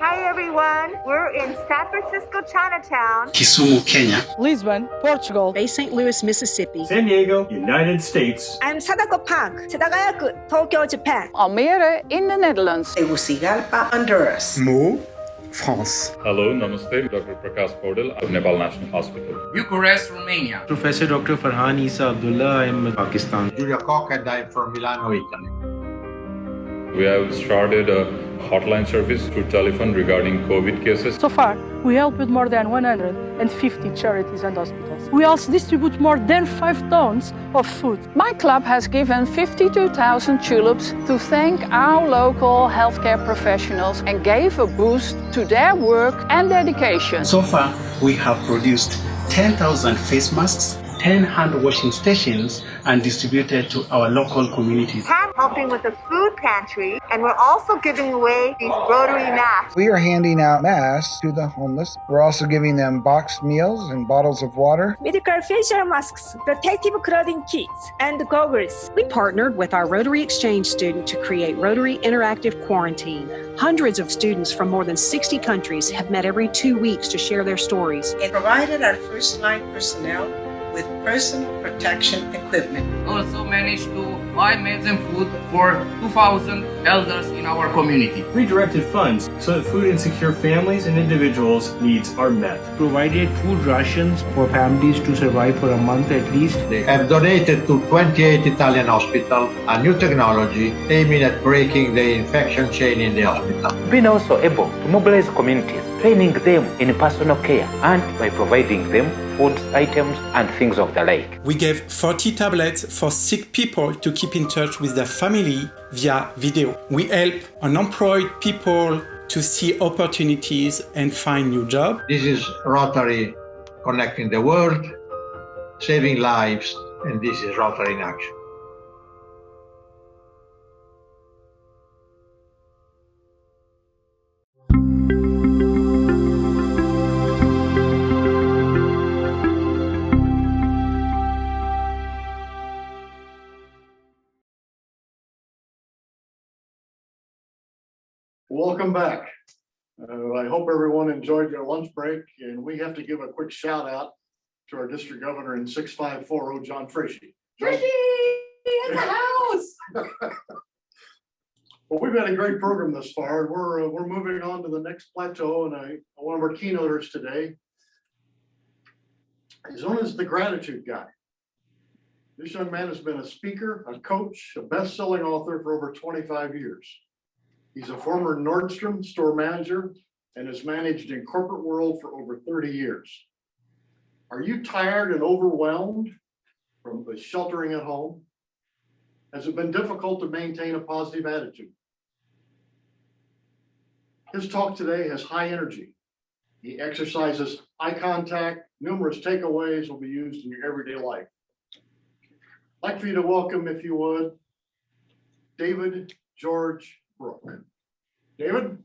Hi everyone, we're in San Francisco, Chinatown. Kisumu, Kenya. Lisbon, Portugal. Bay St. Louis, Mississippi. San Diego, United States. I'm Sadako Park, Setagayaku, Tokyo, Japan. Almere in the Netherlands. Tegucigalpa, Honduras. Mo, France. Hello, namaste. Dr. Prakash Paudel of Nepal National Hospital. Bucharest, Romania. Professor Dr. Farhan Isa Abdullah, I'm in Pakistan. Julia Koch, and I'm from Milano, Italy. We have started a hotline service through telephone regarding COVID cases. So far, we help with more than 150 charities and hospitals. We also distribute more than 5 tons of food. My club has given 52,000 tulips to thank our local healthcare professionals and gave a boost to their work and dedication. So far, we have produced 10,000 face masks, 10 hand washing stations, and distributed to our local communities. I'm helping with the food pantry, and we're also giving away these Rotary masks. We are handing out masks to the homeless. We're also giving them boxed meals and bottles of water. Medical facial masks, protective clothing kits, and goggles. We partnered with our Rotary Exchange student to create Rotary Interactive Quarantine. Hundreds of students from more than 60 countries have met every 2 weeks to share their stories. It provided our first-line personnel with personal protection equipment. Also managed to buy meals and food for 2,000 elders in our community. Redirected funds so that food insecure families and individuals' needs are met. Provided food rations for families to survive for a month at least. They have donated to 28 Italian hospitals a new technology aiming at breaking the infection chain in the hospital. Being also able to mobilize communities, training them in personal care, and by providing them food items and things of the like. We gave 40 tablets for sick people to keep in touch with their family via video. We help unemployed people to see opportunities and find new jobs. This is Rotary connecting the world, saving lives, and this is Rotary in action. Welcome back. I hope everyone enjoyed their lunch break, and we have to give a quick shout out to our district governor in 6540, John Frishy. Frishy in the house! Well, we've had a great program thus far. We're moving on to the next plateau, and one of our keynoters today is known as the Gratitude Guy. This young man has been a speaker, a coach, a best-selling author for over 25 years. He's a former Nordstrom store manager and has managed in corporate world for over 30 years. Are you tired and overwhelmed from the sheltering at home? Has it been difficult to maintain a positive attitude? His talk today has high energy. He exercises eye contact. Numerous takeaways will be used in your everyday life. I'd like for you to welcome, if you would, David George Brooke. David?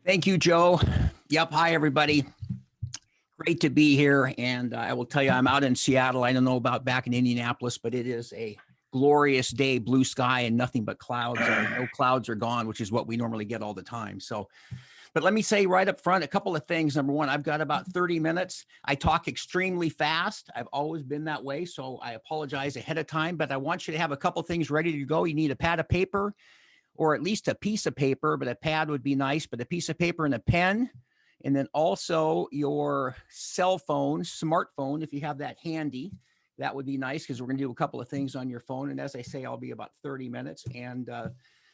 Thank you, Joe. Yep. Hi, everybody. Great to be here. And I will tell you, I'm out in Seattle. I don't know about back in Indianapolis, but it is a glorious day, blue sky, and nothing but clouds. No clouds are gone, which is what we normally get all the time. So, but let me say right up front, a couple of things. Number one, I've got about 30 minutes. I talk extremely fast. I've always been that way. So I apologize ahead of time, but I want you to have a couple things ready to go. You need a pad of paper, or at least a piece of paper, but a pad would be nice, but a piece of paper and a pen. And then also your cell phone, smartphone, if you have that handy, that would be nice, because we're going to do a couple of things on your phone. And as I say, I'll be about 30 minutes. And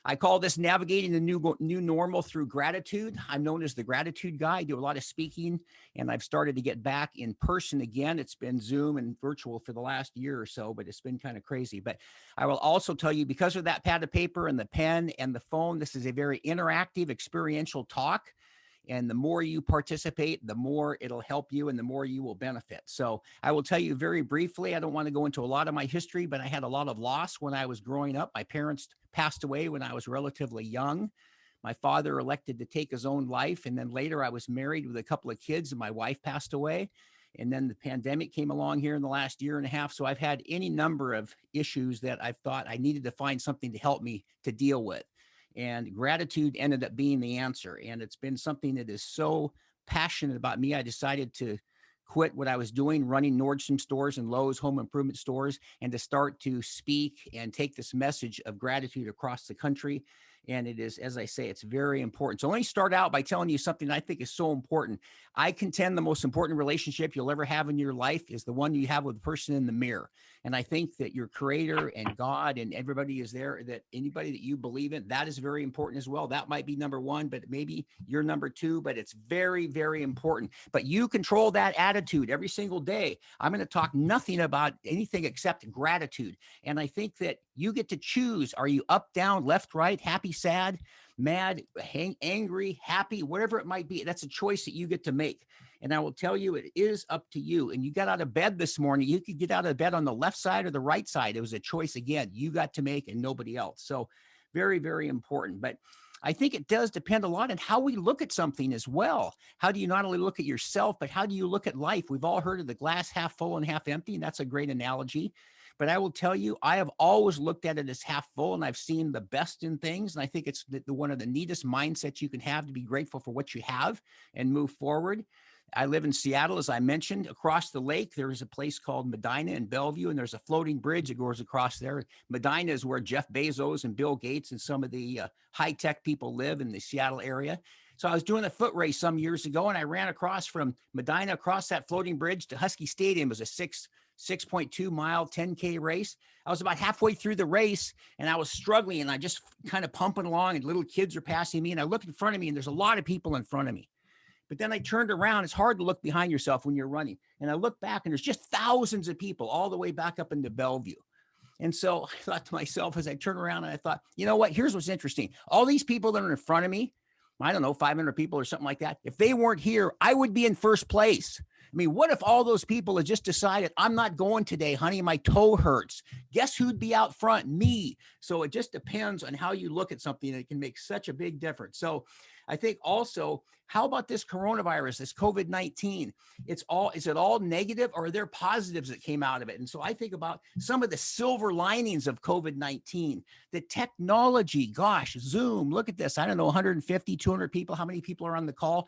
I call this navigating the new normal through gratitude. I'm known as the gratitude guy. I do a lot of speaking, and I've started to get back in person again. It's been Zoom and virtual for the last year or so, but it's been kind of crazy. But I will also tell you, because of that pad of paper and the pen and the phone, this is a very interactive, experiential talk. And the more you participate, the more it'll help you and the more you will benefit. So I will tell you very briefly, I don't want to go into a lot of my history, but I had a lot of loss when I was growing up. My parents passed away when I was relatively young. My father elected to take his own life. And then later I was married with a couple of kids and my wife passed away. And then the pandemic came along here in the last year and a half. So I've had any number of issues that I've thought I needed to find something to help me to deal with. And gratitude ended up being the answer. And it's been something that is so passionate about me. I decided to quit what I was doing, running Nordstrom stores and Lowe's home improvement stores, and to start to speak and take this message of gratitude across the country. And it is, as I say, it's very important. So let me start out by telling you something I think is so important. I contend the most important relationship you'll ever have in your life is the one you have with the person in the mirror. And I think that your creator and God and everybody is there, that anybody that you believe in, that is very important as well. That might be number one, but maybe you're number two, but it's very, very important. But you control that attitude every single day. I'm going to talk nothing about anything except gratitude. And I think that you get to choose. Are you up, down, left, right, happy, sad, mad, angry, happy, whatever it might be? That's a choice that you get to make. And I will tell you, it is up to you. And you got out of bed this morning. You could get out of bed on the left side or the right side. It was a choice, again, you got to make and nobody else. So very, very important. But I think it does depend a lot on how we look at something as well. How do you not only look at yourself, but how do you look at life? We've all heard of the glass half full and half empty, and that's a great analogy. But I will tell you, I have always looked at it as half full, and I've seen the best in things. And I think it's one of the neatest mindsets you can have, to be grateful for what you have and move forward. I live in Seattle, as I mentioned. Across the lake, there is a place called Medina in Bellevue, and there's a floating bridge that goes across there. Medina is where Jeff Bezos and Bill Gates and some of the high-tech people live in the Seattle area. So I was doing a foot race some years ago, and I ran across from Medina, across that floating bridge to Husky Stadium. It was a 6.2 mile 10K race. I was about halfway through the race and I was struggling, and I just kind of pumping along, and little kids are passing me, and I look in front of me and there's a lot of people in front of me. But then I turned around. It's hard to look behind yourself when you're running. And I look back and there's just thousands of people all the way back up into Bellevue. And so I thought to myself, as I turned around, and I thought, you know what, here's what's interesting. All these people that are in front of me, I don't know, 500 people or something like that. If they weren't here, I would be in first place. I mean, what if all those people had just decided, I'm not going today, honey, my toe hurts? Guess who'd be out front? Me. So it just depends on how you look at something. It can make such a big difference. So I think also, how about this coronavirus, this COVID-19? Is it all negative, or are there positives that came out of it? And so I think about some of the silver linings of COVID-19, the technology. Gosh, Zoom, look at this. I don't know, 150, 200 people. How many people are on the call?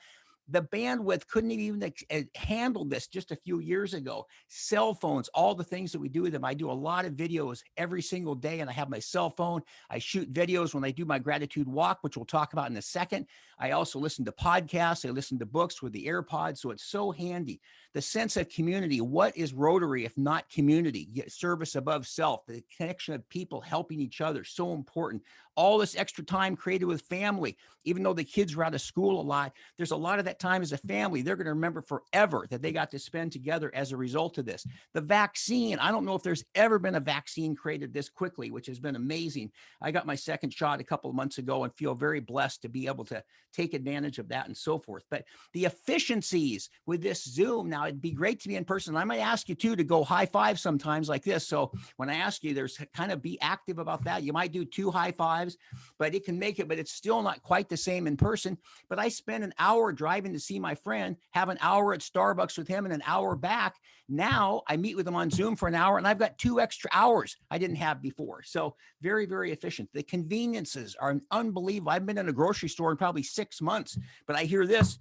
The bandwidth couldn't even handle this just a few years ago. Cell phones, all the things that we do with them. I do a lot of videos every single day, and I have my cell phone. I shoot videos when I do my gratitude walk, which we'll talk about in a second. I also listen to podcasts. I listen to books with the AirPods, so it's so handy. The sense of community. What is Rotary if not community? Service above self, the connection of people helping each other, so important. All this extra time created with family. Even though the kids were out of school a lot, there's a lot of that time as a family. They're going to remember forever that they got to spend together as a result of this. The vaccine, I don't know if there's ever been a vaccine created this quickly, which has been amazing. I got my second shot a couple of months ago and feel very blessed to be able to take advantage of that and so forth. But the efficiencies with this Zoom, now it'd be great to be in person. I might ask you too to go high five sometimes like this. So when I ask you, there's kind of be active about that. You might do 2 high fives, but it can make it, but it's still not quite the same in person. But I spent an hour driving driving to see my friend, have an hour at Starbucks with him and an hour back. Now I meet with him on Zoom for an hour and I've got 2 extra hours I didn't have before. So very, very efficient. The conveniences are unbelievable. I've been in a grocery store in probably 6 months, but I hear this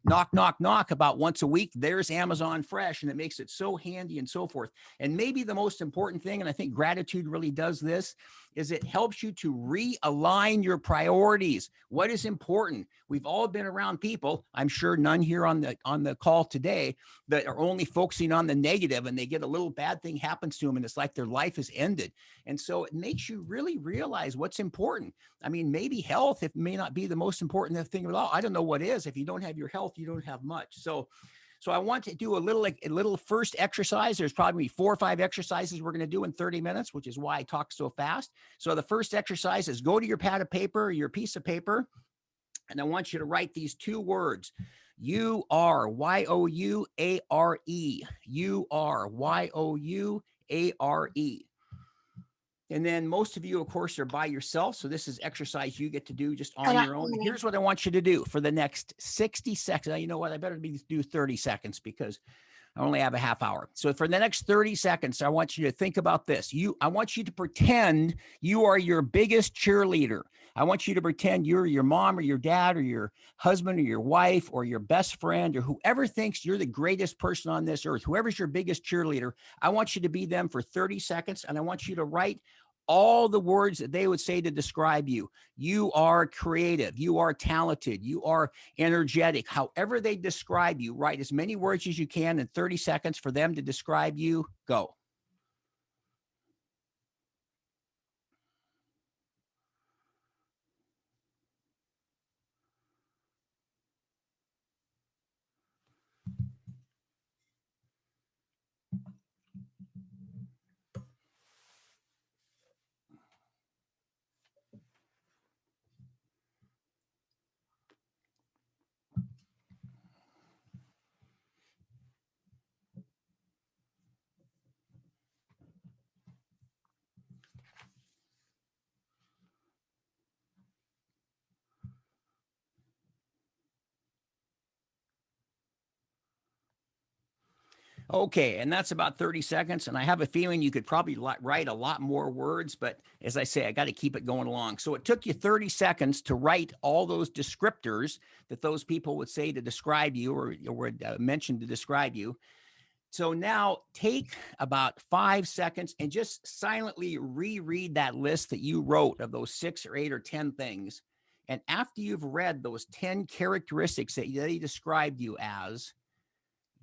knock, knock, knock about once a week. There's Amazon Fresh, and it makes it so handy and so forth. And maybe the most important thing, and I think gratitude really does this, is it helps you to realign your priorities. What is important? We've all been around people, I'm sure none here on the call today, that are only focusing on the negative, and they get a little bad thing happens to them and it's like their life is ended. And so it makes you really realize what's important. I mean, maybe health, it may not be the most important thing at all. I don't know what is. If you don't have your health, you don't have much. So I want to do a little first exercise. There's probably 4 or 5 exercises we're going to do in 30 minutes, which is why I talk so fast. So the first exercise is go to your pad of paper, or your piece of paper, and I want you to write these 2 words. You are, Y-O-U-A-R-E. You are, Y-O-U-A-R-E. And then most of you, of course, are by yourself. So this is exercise you get to do just on your own. And here's what I want you to do for the next 60 seconds. Now, you know what? I better do 30 seconds because I only have a half hour. So for the next 30 seconds, I want you to think about this. I want you to pretend you are your biggest cheerleader. I want you to pretend you're your mom or your dad or your husband or your wife or your best friend or whoever thinks you're the greatest person on this earth, whoever's your biggest cheerleader. I want you to be them for 30 seconds, and I want you to write all the words that they would say to describe you. You are creative. You are talented. You are energetic. However they describe you, write as many words as you can in 30 seconds for them to describe you. Go. Okay, and that's about 30 seconds. And I have a feeling you could probably write a lot more words, but as I say, I got to keep it going along. So it took you 30 seconds to write all those descriptors that those people would say to describe you or would mention to describe you. So now take about 5 seconds and just silently reread that list that you wrote of those 6 or 8 or 10 things. And after you've read those 10 characteristics that they described you as,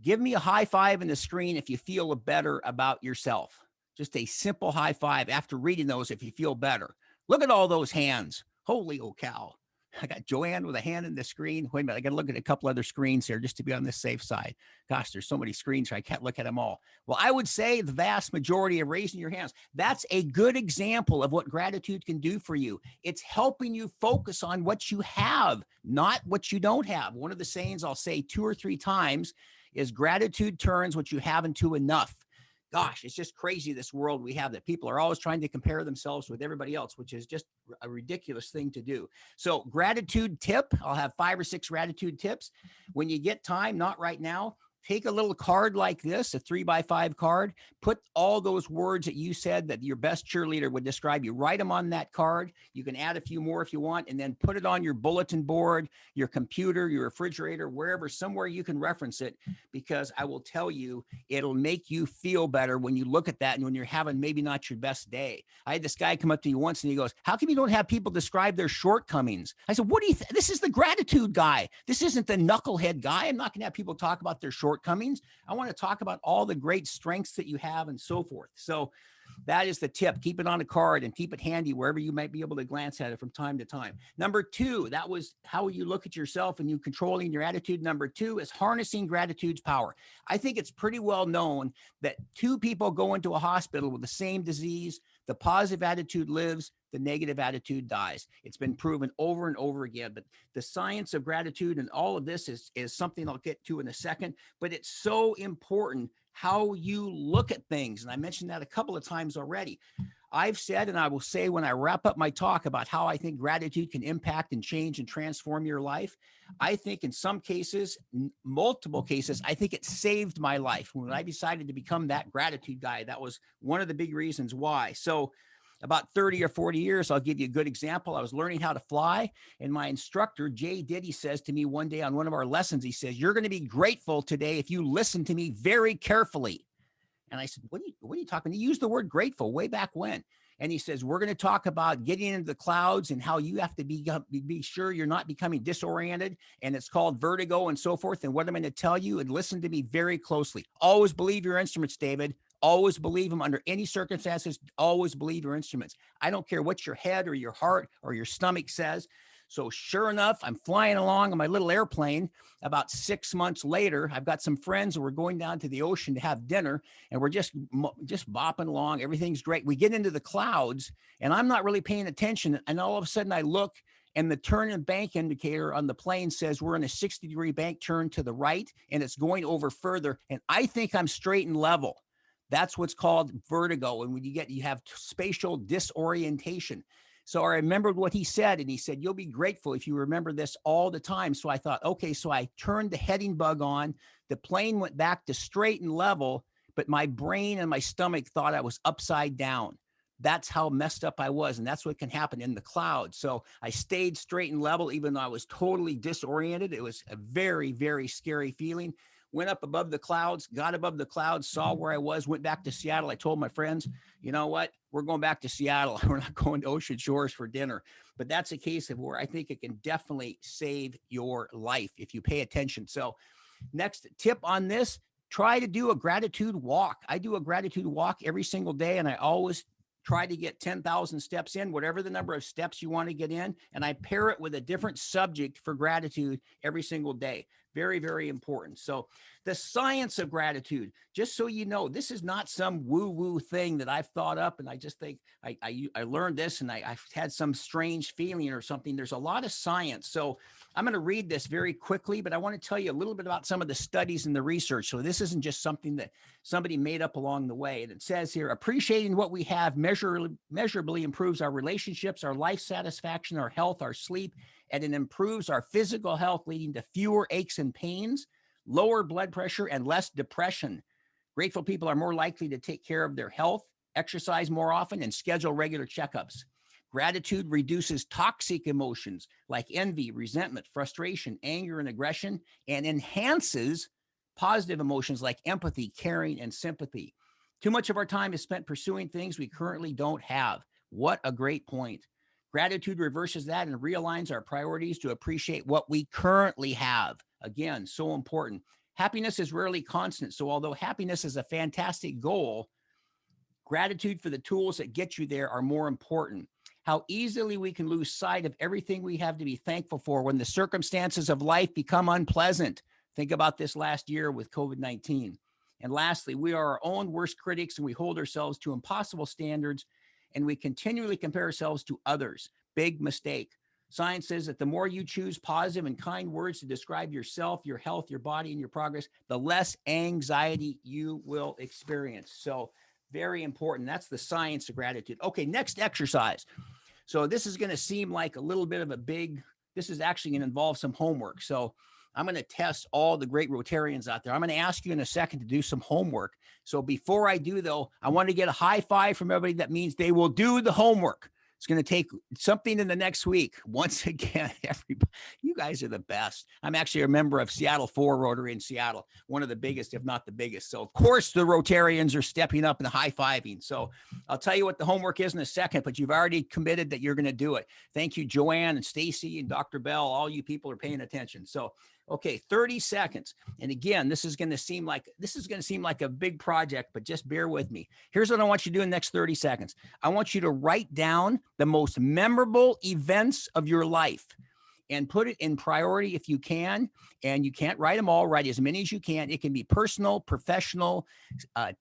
give me a high five in the screen if you feel better about yourself. Just a simple high five after reading those if you feel better. Look at all those hands. Holy old cow. I got Joanne with a hand in the screen. Wait a minute. I got to look at a couple other screens here just to be on the safe side. Gosh, there's so many screens. I can't look at them all. Well, I would say the vast majority of raising your hands. That's a good example of what gratitude can do for you. It's helping you focus on what you have, not what you don't have. One of the sayings I'll say 2 or 3 times is gratitude turns what you have into enough. Gosh, it's just crazy, this world we have, that people are always trying to compare themselves with everybody else, which is just a ridiculous thing to do. So gratitude tip, I'll have 5 or 6 gratitude tips. When you get time, not right now, take a little card like this, a 3x5 card, put all those words that you said that your best cheerleader would describe you, write them on that card. You can add a few more if you want, and then put it on your bulletin board, your computer, your refrigerator, wherever, somewhere you can reference it, because I will tell you, it'll make you feel better when you look at that and when you're having maybe not your best day. I had this guy come up to me once and he goes, how come you don't have people describe their shortcomings? I said, what do you think? This is the gratitude guy. This isn't the knucklehead guy. I'm not going to have people talk about their shortcomings. I want to talk about all the great strengths that you have and so forth. So that is the tip. Keep it on a card and keep it handy wherever you might be able to glance at it from time to time. Number 2, that was how you look at yourself and you controlling your attitude. Number 2 is harnessing gratitude's power. I think it's pretty well known that 2 people go into a hospital with the same disease. The positive attitude lives, the negative attitude dies. It's been proven over and over again, but the science of gratitude and all of this is something I'll get to in a second, but it's so important how you look at things. And I mentioned that a couple of times already. I've said, and I will say when I wrap up my talk about how I think gratitude can impact and change and transform your life. I think in some cases, multiple cases, I think it saved my life. When I decided to become that gratitude guy, that was one of the big reasons why. So about 30 or 40 years, I'll give you a good example. I was learning how to fly, and my instructor, Jay Diddy, says to me one day on one of our lessons, he says, "You're going to be grateful today if you listen to me very carefully." And I said, what are you talking? He used the word grateful way back when. And he says, we're going to talk about getting into the clouds and how you have to be sure you're not becoming disoriented. And it's called vertigo and so forth. And what I'm going to tell you, and listen to me very closely. Always believe your instruments, David. Always believe them under any circumstances. Always believe your instruments. I don't care what your head or your heart or your stomach says. So sure enough, I'm flying along on my little airplane. About 6 months later, I've got some friends and we're going down to the ocean to have dinner, and we're just bopping along. Everything's great. We get into the clouds and I'm not really paying attention. And all of a sudden I look, and the turn and bank indicator on the plane says we're in a 60-degree bank turn to the right, and it's going over further. And I think I'm straight and level. That's what's called vertigo. And when you have spatial disorientation. So I remembered what he said, and he said, you'll be grateful if you remember this all the time. So I thought, okay, so I turned the heading bug on. The plane went back to straight and level, but my brain and my stomach thought I was upside down. That's how messed up I was. And that's what can happen in the clouds. So I stayed straight and level, even though I was totally disoriented. It was a very, very scary feeling. Went up above the clouds, got above the clouds, saw where I was, went back to Seattle. I told my friends, you know what? We're going back to Seattle. We're not going to Ocean Shores for dinner. But that's a case of where I think it can definitely save your life if you pay attention. So next tip on this, try to do a gratitude walk. I do a gratitude walk every single day, and I always try to get 10,000 steps in, whatever the number of steps you want to get in. And I pair it with a different subject for gratitude every single day. Very, very important. So the science of gratitude, just so you know, this is not some woo-woo thing that I've thought up. And I just think I learned this and I've had some strange feeling or something. There's a lot of science. So I'm going to read this very quickly, but I want to tell you a little bit about some of the studies and the research. So this isn't just something that somebody made up along the way. And it says here, appreciating what we have measurably improves our relationships, our life satisfaction, our health, our sleep, and it improves our physical health, leading to fewer aches and pains, lower blood pressure, and less depression. Grateful people are more likely to take care of their health, exercise more often, and schedule regular checkups. Gratitude reduces toxic emotions like envy, resentment, frustration, anger, and aggression, and enhances positive emotions like empathy, caring, and sympathy. Too much of our time is spent pursuing things we currently don't have. What a great point. Gratitude reverses that and realigns our priorities to appreciate what we currently have. Again, so important. Happiness is rarely constant. So although happiness is a fantastic goal, gratitude for the tools that get you there are more important. How easily we can lose sight of everything we have to be thankful for when the circumstances of life become unpleasant. Think about this last year with COVID-19. And lastly, we are our own worst critics, and we hold ourselves to impossible standards, and we continually compare ourselves to others. Big mistake. Science says that the more you choose positive and kind words to describe yourself, your health, your body, and your progress, the less anxiety you will experience. So very important. That's the science of gratitude. Okay, next exercise. So this is going to seem like a little bit of this is actually going to involve some homework. So I'm going to test all the great Rotarians out there. I'm going to ask you in a second to do some homework. So before I do, though, I want to get a high five from everybody. That means they will do the homework. It's going to take something in the next week. Once again, everybody, you guys are the best. I'm actually a member of Seattle 4 Rotary in Seattle, one of the biggest, if not the biggest. So, of course, the Rotarians are stepping up and high-fiving. So I'll tell you what the homework is in a second, but you've already committed that you're going to do it. Thank you, Joanne and Stacy and Dr. Bell. All you people are paying attention. So, okay, 30 seconds. And again, this is going to seem like a big project, but just bear with me. Here's what I want you to do in the next 30 seconds. I want you to write down the most memorable events of your life and put it in priority if you can. And you can't write them all, write as many as you can. It can be personal, professional,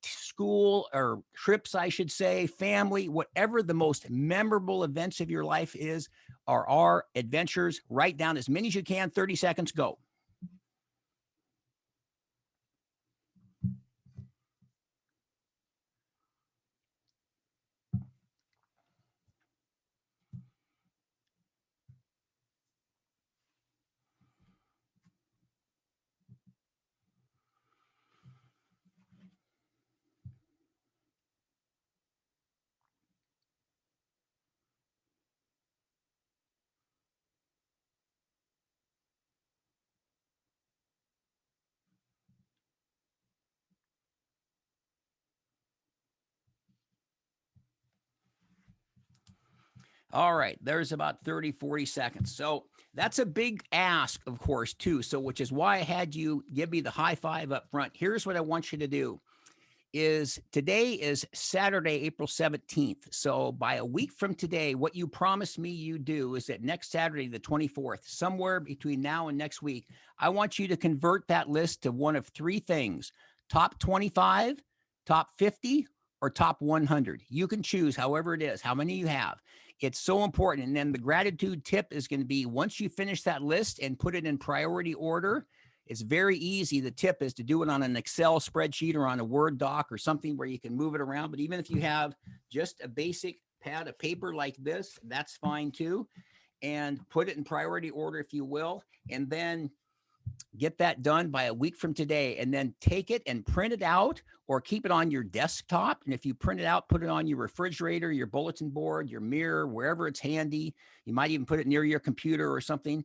school, or trips, I should say, family, whatever the most memorable events of your life is, or are adventures. Write down as many as you can. 30 seconds, go. All right, there's about 30, 40 seconds. So that's a big ask, of course, too. So which is why I had you give me the high five up front. Here's what I want you to do. Today is Saturday, April 17th. So by a week from today, what you promised me you do is that next Saturday, the 24th, somewhere between now and next week, I want you to convert that list to one of three things: top 25, top 50, or top 100. You can choose however it is, how many you have. It's so important. And then the gratitude tip is going to be, once you finish that list and put it in priority order, it's very easy. The tip is to do it on an Excel spreadsheet or on a Word doc or something where you can move it around. But even if you have just a basic pad of paper like this, that's fine too. And put it in priority order, if you will. And then get that done by a week from today, and then take it and print it out or keep it on your desktop. And if you print it out, put it on your refrigerator, your bulletin board, your mirror, wherever it's handy. You might even put it near your computer or something.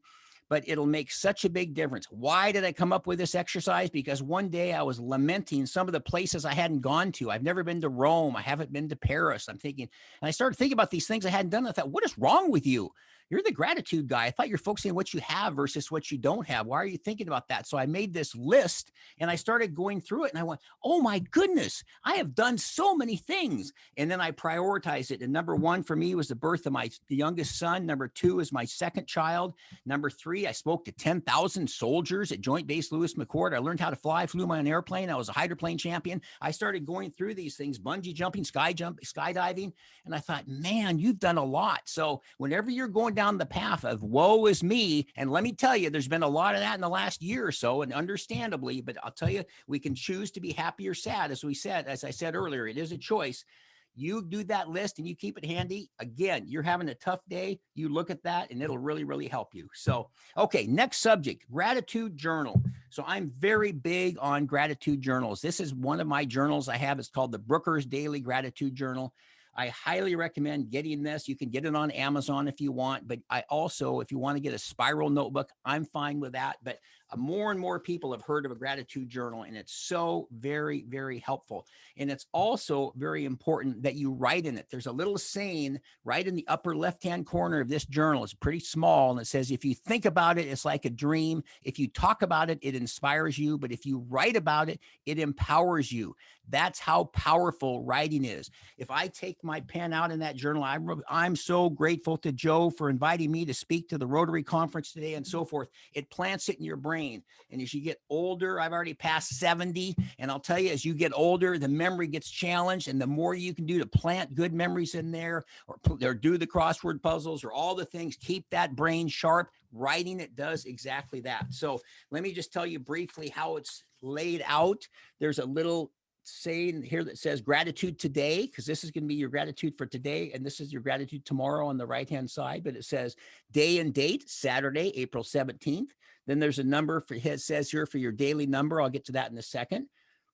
But it'll make such a big difference. Why did I come up with this exercise? Because one day I was lamenting some of the places I hadn't gone to. I've never been to Rome. I haven't been to Paris. I'm thinking, and I started thinking about these things I hadn't done. I thought, what is wrong with you? You're the gratitude guy. I thought you're focusing on what you have versus what you don't have. Why are you thinking about that? So I made this list and I started going through it and I went, oh my goodness, I have done so many things. And then I prioritized it. And number one for me was the birth of the youngest son. Number two is my second child. Number three, I spoke to 10,000 soldiers at Joint Base Lewis McChord. I learned how to fly, flew my own airplane. I was a hydroplane champion. I started going through these things, bungee jumping, skydiving. And I thought, man, you've done a lot. So whenever you're going down the path of woe is me, and let me tell you, there's been a lot of that in the last year or so, and understandably, but I'll tell you, we can choose to be happy or sad. As I said earlier, it is a choice. You do that list and you keep it handy. Again, you're having a tough day. You look at that and it'll really, really help you. So, okay, next subject, gratitude journal. So I'm very big on gratitude journals. This is one of my journals I have. It's called the Brooker's Daily Gratitude Journal. I highly recommend getting this. You can get it on Amazon if you want, but I also, if you want to get a spiral notebook, I'm fine with that. But more and more people have heard of a gratitude journal, and it's so very, very helpful. And it's also very important that you write in it. There's a little saying right in the upper left-hand corner of this journal. It's pretty small, and it says, if you think about it, it's like a dream. If you talk about it, it inspires you. But if you write about it, it empowers you. That's how powerful writing is. If I take my pen out in that journal, I'm so grateful to Joe for inviting me to speak to the Rotary conference today and so forth. It plants it in your brain. And as you get older, I've already passed 70. And I'll tell you, as you get older, the memory gets challenged. And the more you can do to plant good memories in there, or do the crossword puzzles or all the things, keep that brain sharp. Writing it does exactly that. So let me just tell you briefly how it's laid out. There's a little saying here that says gratitude today, because this is going to be your gratitude for today, and this is your gratitude tomorrow on the right hand side. But it says day and date, Saturday, April 17th. Then there's a number for, it says here, for your daily number. I'll get to that in a second.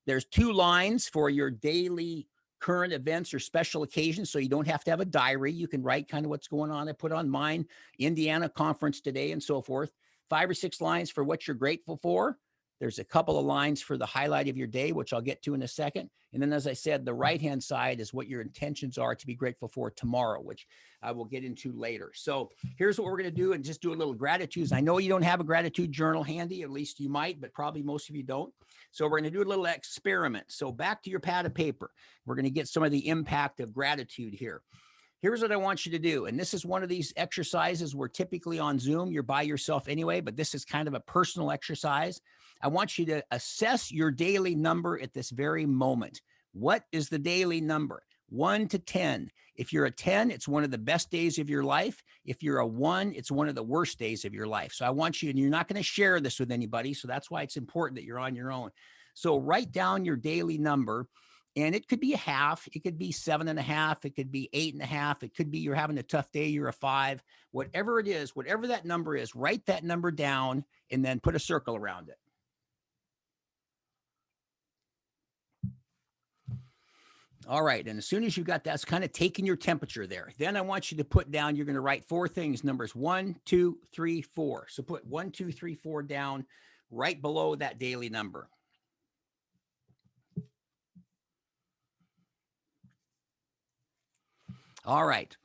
There's 2 lines for your daily current events or special occasions, so you don't have to have a diary. You can write kind of what's going on. I put on mine, Indiana conference today, and so forth. 5 or 6 lines for what you're grateful for. There's a couple of lines for the highlight of your day, which I'll get to in a second. And then, as I said, the right-hand side is what your intentions are to be grateful for tomorrow, which I will get into later. So here's what we're going to do, and just do a little gratitude. I know you don't have a gratitude journal handy, at least you might, but probably most of you don't. So we're going to do a little experiment. So back to your pad of paper. We're going to get some of the impact of gratitude here. Here's what I want you to do. And this is one of these exercises where typically on Zoom, you're by yourself anyway, but this is kind of a personal exercise. I want you to assess your daily number at this very moment. What is the daily number? 1 to 10. If you're a 10, it's one of the best days of your life. If you're a 1, it's one of the worst days of your life. So I want you, and you're not going to share this with anybody. So that's why it's important that you're on your own. So write down your daily number. And it could be a half, it could be 7.5, it could be 8.5, it could be you're having a tough day, you're a 5, whatever it is, whatever that number is, write that number down and then put a circle around it. All right, and as soon as you got that, it's kind of taking your temperature there. Then I want you to put down, you're going to write 4 things, numbers 1, 2, 3, 4. So put 1, 2, 3, 4 down right below that daily number. All right.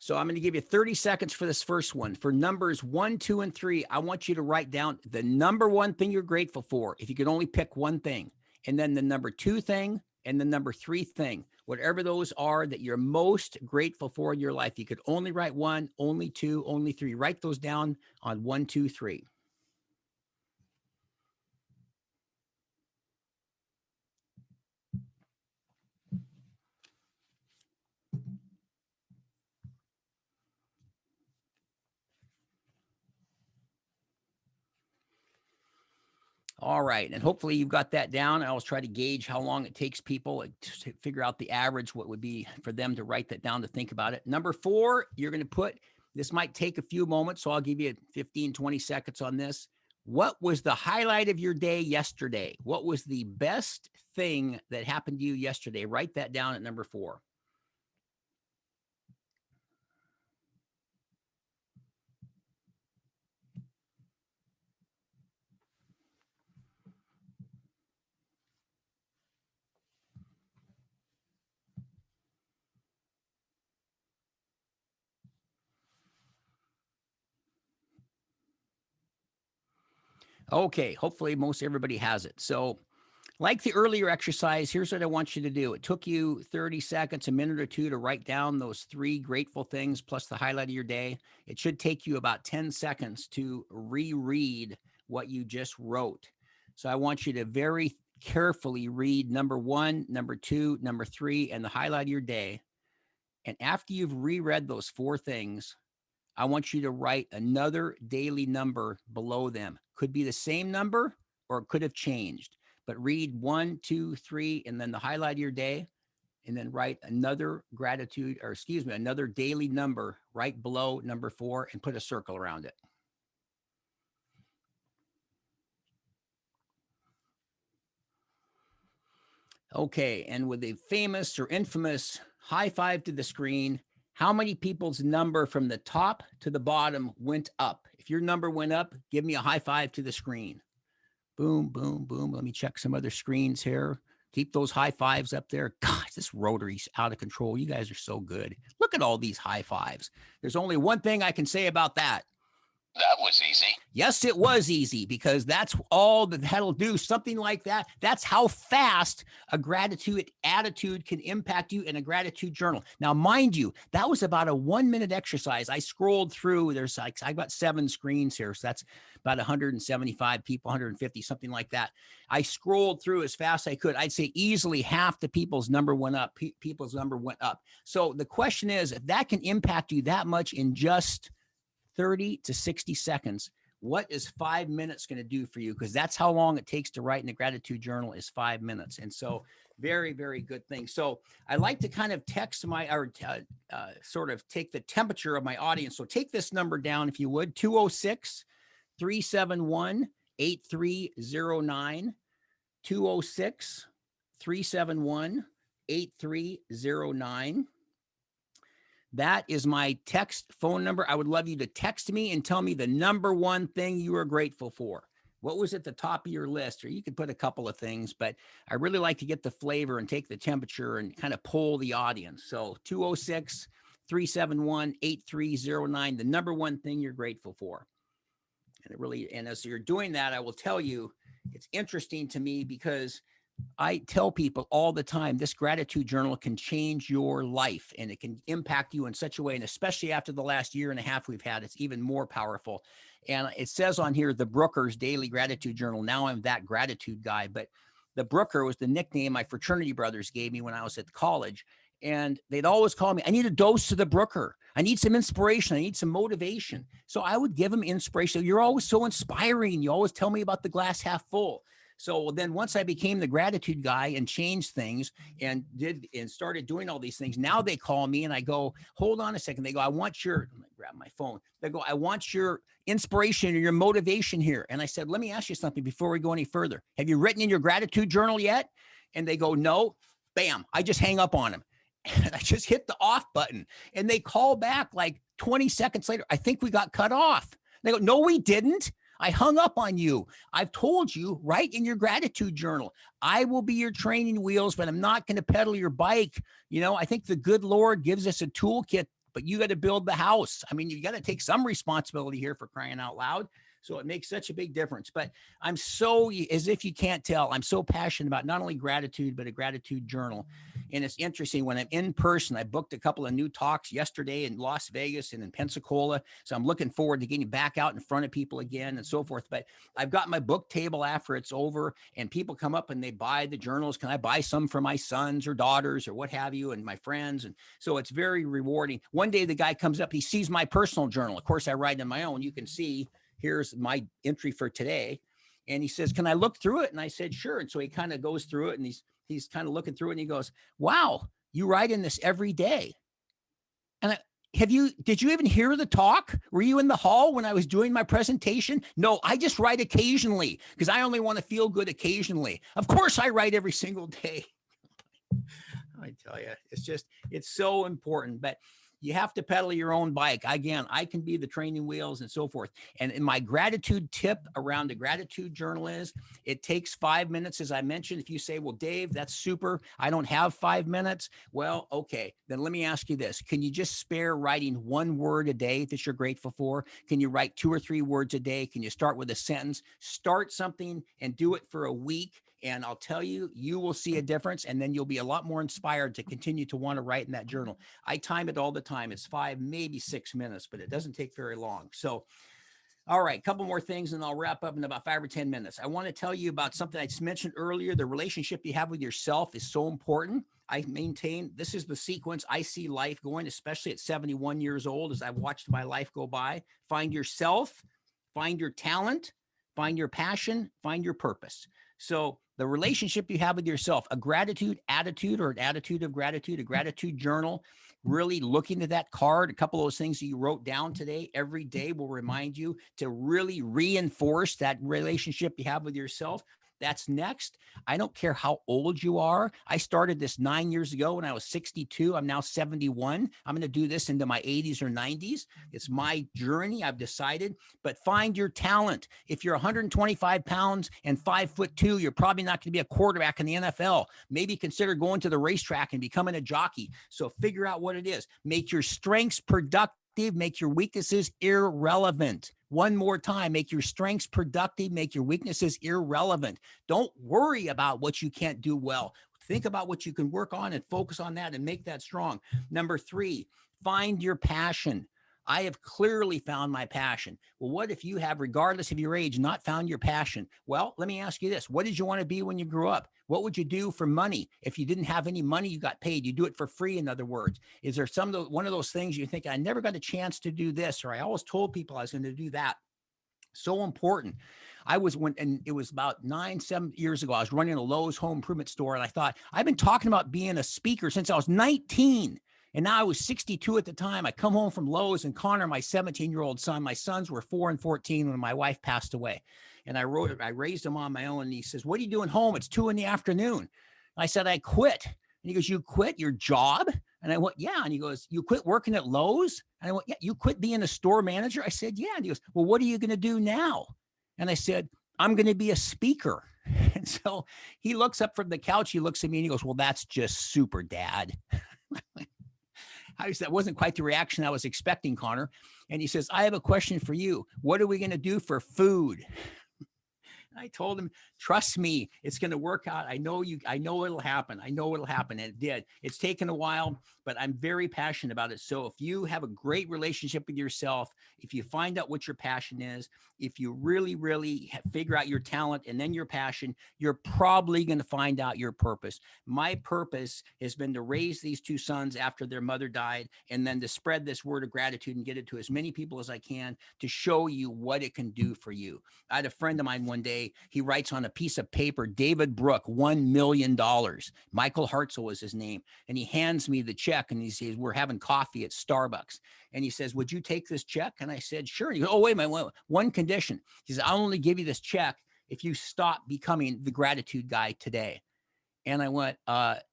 So I'm going to give you 30 seconds for this first one. For numbers 1, 2, and 3, I want you to write down the number one thing you're grateful for, if you could only pick one thing, and then the number 2 thing and the number 3 thing, whatever those are that you're most grateful for in your life. You could only write 1, only 2, only 3. Write those down on 1, 2, 3. All right. And hopefully you've got that down. I always try to gauge how long it takes people to figure out the average, what would be for them to write that down, to think about it. Number 4, you're going to put, this might take a few moments, so I'll give you 15, 20 seconds on this. What was the highlight of your day yesterday? What was the best thing that happened to you yesterday? Write that down at number 4. Okay, hopefully most everybody has it. So like the earlier exercise, here's what I want you to do. It took you 30 seconds, a minute or two to write down those 3 grateful things plus the highlight of your day. It should take you about 10 seconds to reread what you just wrote. So I want you to very carefully read number 1, number 2, number 3, and the highlight of your day. And after you've reread those 4 things, I want you to write another daily number below them. Could be the same number or it could have changed, but read 1, 2, 3, and then the highlight of your day, and then write another gratitude, or excuse me, another daily number right below number 4 and put a circle around it. Okay, and with a famous or infamous high five to the screen, how many people's number from the top to the bottom went up? If your number went up, give me a high five to the screen. Boom, boom, boom. Let me check some other screens here. Keep those high fives up there. Gosh, this Rotary's out of control. You guys are so good. Look at all these high fives. There's only one thing I can say about that. That was easy. Yes, it was easy, because that's all that'll do. Something like that. That's how fast a gratitude attitude can impact you in a gratitude journal. Now, mind you, that was about a 1-minute exercise. I scrolled through. There's like, I've got 7 screens here. So that's about 175 people, 150, something like that. I scrolled through as fast as I could. I'd say easily half the people's number went up. People's number went up. So the question is, if that can impact you that much in just 30 to 60 seconds, what is 5 minutes going to do for you? Because that's how long it takes to write in a gratitude journal, is 5 minutes. And so very, very good thing. So I like to kind of text my, or sort of take the temperature of my audience. So take this number down, if you would, 206-371-8309, 206-371-8309. That is my text phone number. I would love you to text me and tell me the number one thing you are grateful for. What was at the top of your list? Or you could put a couple of things, but I really like to get the flavor and take the temperature and kind of poll the audience. So 206-371-8309, the number one thing you're grateful for. And it really, and as you're doing that, I will tell you, it's interesting to me because I tell people all the time, this gratitude journal can change your life and it can impact you in such a way. And especially after the last 1.5 years we've had, it's even more powerful. And it says on here, the Brooker's Daily Gratitude Journal. Now I'm that gratitude guy, but the Brooker was the nickname my fraternity brothers gave me when I was at college. And they'd always call me, I need a dose of the Brooker. I need some inspiration. I need some motivation. So I would give them inspiration. You're always so inspiring. You always tell me about the glass half full. So then once I became the gratitude guy and changed things and started doing all these things, now they call me and I go, hold on a second. They go, I want your, I'm gonna grab my phone. They go, I want your inspiration or your motivation here. And I said, let me ask you something before we go any further. Have you written in your gratitude journal yet? And they go, no. Bam. I just hang up on them. And I just hit the off button and they call back like 20 seconds later. I think we got cut off. They go, no, we didn't. I hung up on you. I've told you, write in your gratitude journal. I will be your training wheels, but I'm not going to pedal your bike. You know, I think the good Lord gives us a toolkit but you got to build the house. I mean, you got to take some responsibility here, for crying out loud. So it makes such a big difference. But I'm so, as if you can't tell, I'm so passionate about not only gratitude, but a gratitude journal. And it's interesting when I'm in person, I booked a couple of new talks yesterday in Las Vegas and in Pensacola. So I'm looking forward to getting back out in front of people again and so forth. But I've got my book table after it's over, and people come up and they buy the journals. Can I buy some for my sons or daughters or what have you, and my friends? And so it's very rewarding. One day the guy comes up, he sees my personal journal. Of course, I write in my own. You can see, here's my entry for today. And he says, can I look through it? And I said, sure. And so he kind of goes through it, and he's kind of looking through it, and he goes, wow, you write in this every day. And did you even hear the talk? Were you in the hall when I was doing my presentation? No, I just write occasionally because I only want to feel good occasionally. Of course I write every single day. I tell you, it's so important. But you have to pedal your own bike. Again, I can be the training wheels and so forth. And in my gratitude tip around the gratitude journal is it takes 5 minutes. As I mentioned, if you say, well, Dave, that's super, I don't have 5 minutes. Well, okay, then let me ask you this. Can you just spare writing one word a day that you're grateful for? Can you write 2 or 3 words a day? Can you start with a sentence? Start something and do it for a week. And I'll tell you, you will see a difference. And then you'll be a lot more inspired to continue to want to write in that journal. I time it all the time. It's 5, maybe 6 minutes, but it doesn't take very long. So, all right, a couple more things and I'll wrap up in about 5 or 10 minutes. I want to tell you about something I mentioned earlier. The relationship you have with yourself is so important. I maintain this is the sequence I see life going, especially at 71 years old, as I've watched my life go by. Find yourself, find your talent, find your passion, find your purpose. So the relationship you have with yourself, a gratitude attitude or an attitude of gratitude, a gratitude journal, really looking at that card, a couple of those things that you wrote down today, every day will remind you to really reinforce that relationship you have with yourself. That's next. I don't care how old you are. I started this 9 years ago when I was 62. I'm now 71. I'm going to do this into my 80s or 90s. It's my journey. I've decided, but find your talent. If you're 125 pounds and 5'2", you're probably not going to be a quarterback in the NFL. Maybe consider going to the racetrack and becoming a jockey. So figure out what it is. Make your strengths productive. Make your weaknesses irrelevant. One more time, make your strengths productive, make your weaknesses irrelevant. Don't worry about what you can't do well. Think about what you can work on and focus on that and make that strong. Number 3, find your passion. I have clearly found my passion. Well, what if you have, regardless of your age, not found your passion? Well, let me ask you this. What did you want to be when you grew up? What would you do for money? If you didn't have any money, you got paid. You do it for free, in other words. Is there one of those things you think, I never got a chance to do this, or I always told people I was going to do that? So important. And it was about 9-7 years ago, I was running a Lowe's home improvement store, and I thought, I've been talking about being a speaker since I was 19. And now I was 62 at the time. I come home from Lowe's, and Connor, my 17-year-old son, my sons were 4 and 14 when my wife passed away. And I raised him on my own. And he says, what are you doing home? It's 2 p.m. I said, I quit. And he goes, you quit your job? And I went, yeah. And he goes, you quit working at Lowe's? And I went, yeah. You quit being a store manager? I said, yeah. And he goes, well, what are you going to do now? And I said, I'm going to be a speaker. And so he looks up from the couch. He looks at me and he goes, well, that's just super, Dad. That wasn't quite the reaction I was expecting, Connor. And he says, I have a question for you. What are we going to do for food? I told him, trust me, it's going to work out. I know it'll happen. I know it'll happen. And it did. It's taken a while, but I'm very passionate about it. So if you have a great relationship with yourself, if you find out what your passion is, if you really, really figure out your talent and then your passion, you're probably going to find out your purpose. My purpose has been to raise these 2 sons after their mother died, and then to spread this word of gratitude and get it to as many people as I can to show you what it can do for you. I had a friend of mine one day, he writes on a piece of paper, David Brooke, $1 million. Michael Hartzell was his name. And he hands me the check, and he says, we're having coffee at Starbucks. And he says, would you take this check? And I said, sure. And he goes, oh, wait a minute, one condition. He says, I'll only give you this check if you stop becoming the gratitude guy today. And I went,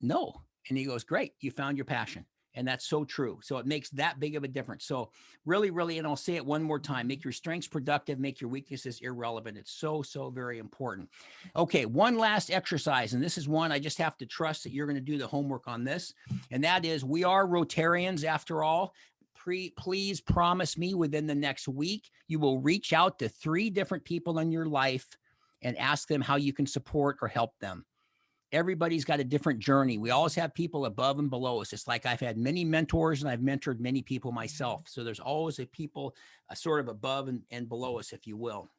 no. And he goes, great, you found your passion. And that's so true. So it makes that big of a difference. So really, really, and I'll say it one more time, make your strengths productive, make your weaknesses irrelevant. It's so, so very important. Okay, one last exercise. And this is one I just have to trust that you're going to do the homework on this. And that is, we are Rotarians after all. please promise me within the next week, you will reach out to 3 different people in your life and ask them how you can support or help them. Everybody's got a different journey. We always have people above and below us. It's like I've had many mentors and I've mentored many people myself. So there's always a people sort of above and below us, if you will.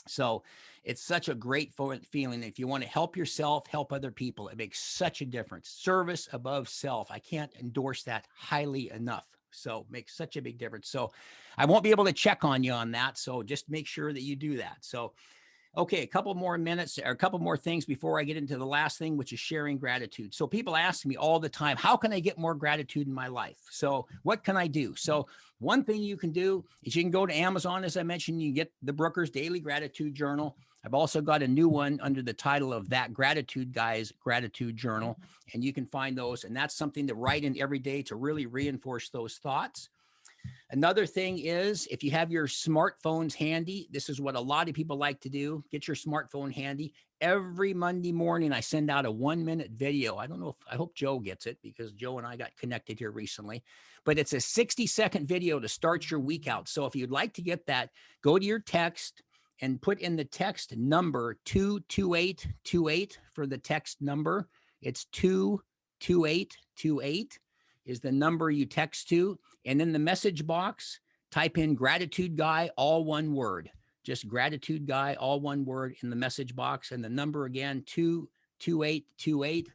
So it's such a great feeling. If you want to help yourself, help other people, it makes such a difference. Service above self. I can't endorse that highly enough. So it makes such a big difference. So I won't be able to check on you on that. So just make sure that you do that. So okay, a couple more minutes or a couple more things before I get into the last thing, which is sharing gratitude. So people ask me all the time, how can I get more gratitude in my life? So what can I do? So one thing you can do is you can go to Amazon, as I mentioned, you get the Brooker's Daily Gratitude Journal. I've also got a new one under the title of That Gratitude Guy's Gratitude Journal, and you can find those. And that's something to write in every day to really reinforce those thoughts. Another thing is if you have your smartphones handy, this is what a lot of people like to do. Get your smartphone handy. Every Monday morning, I send out a 1-minute video. I don't know if I hope Joe gets it because Joe and I got connected here recently, but it's a 60-second video to start your week out. So if you'd like to get that, go to your text and put in the text number 22828 for the text number. It's 22828 is the number you text to. And in the message box, type in gratitude guy, all one word, just gratitude guy, all one word in the message box. And the number again, 22828.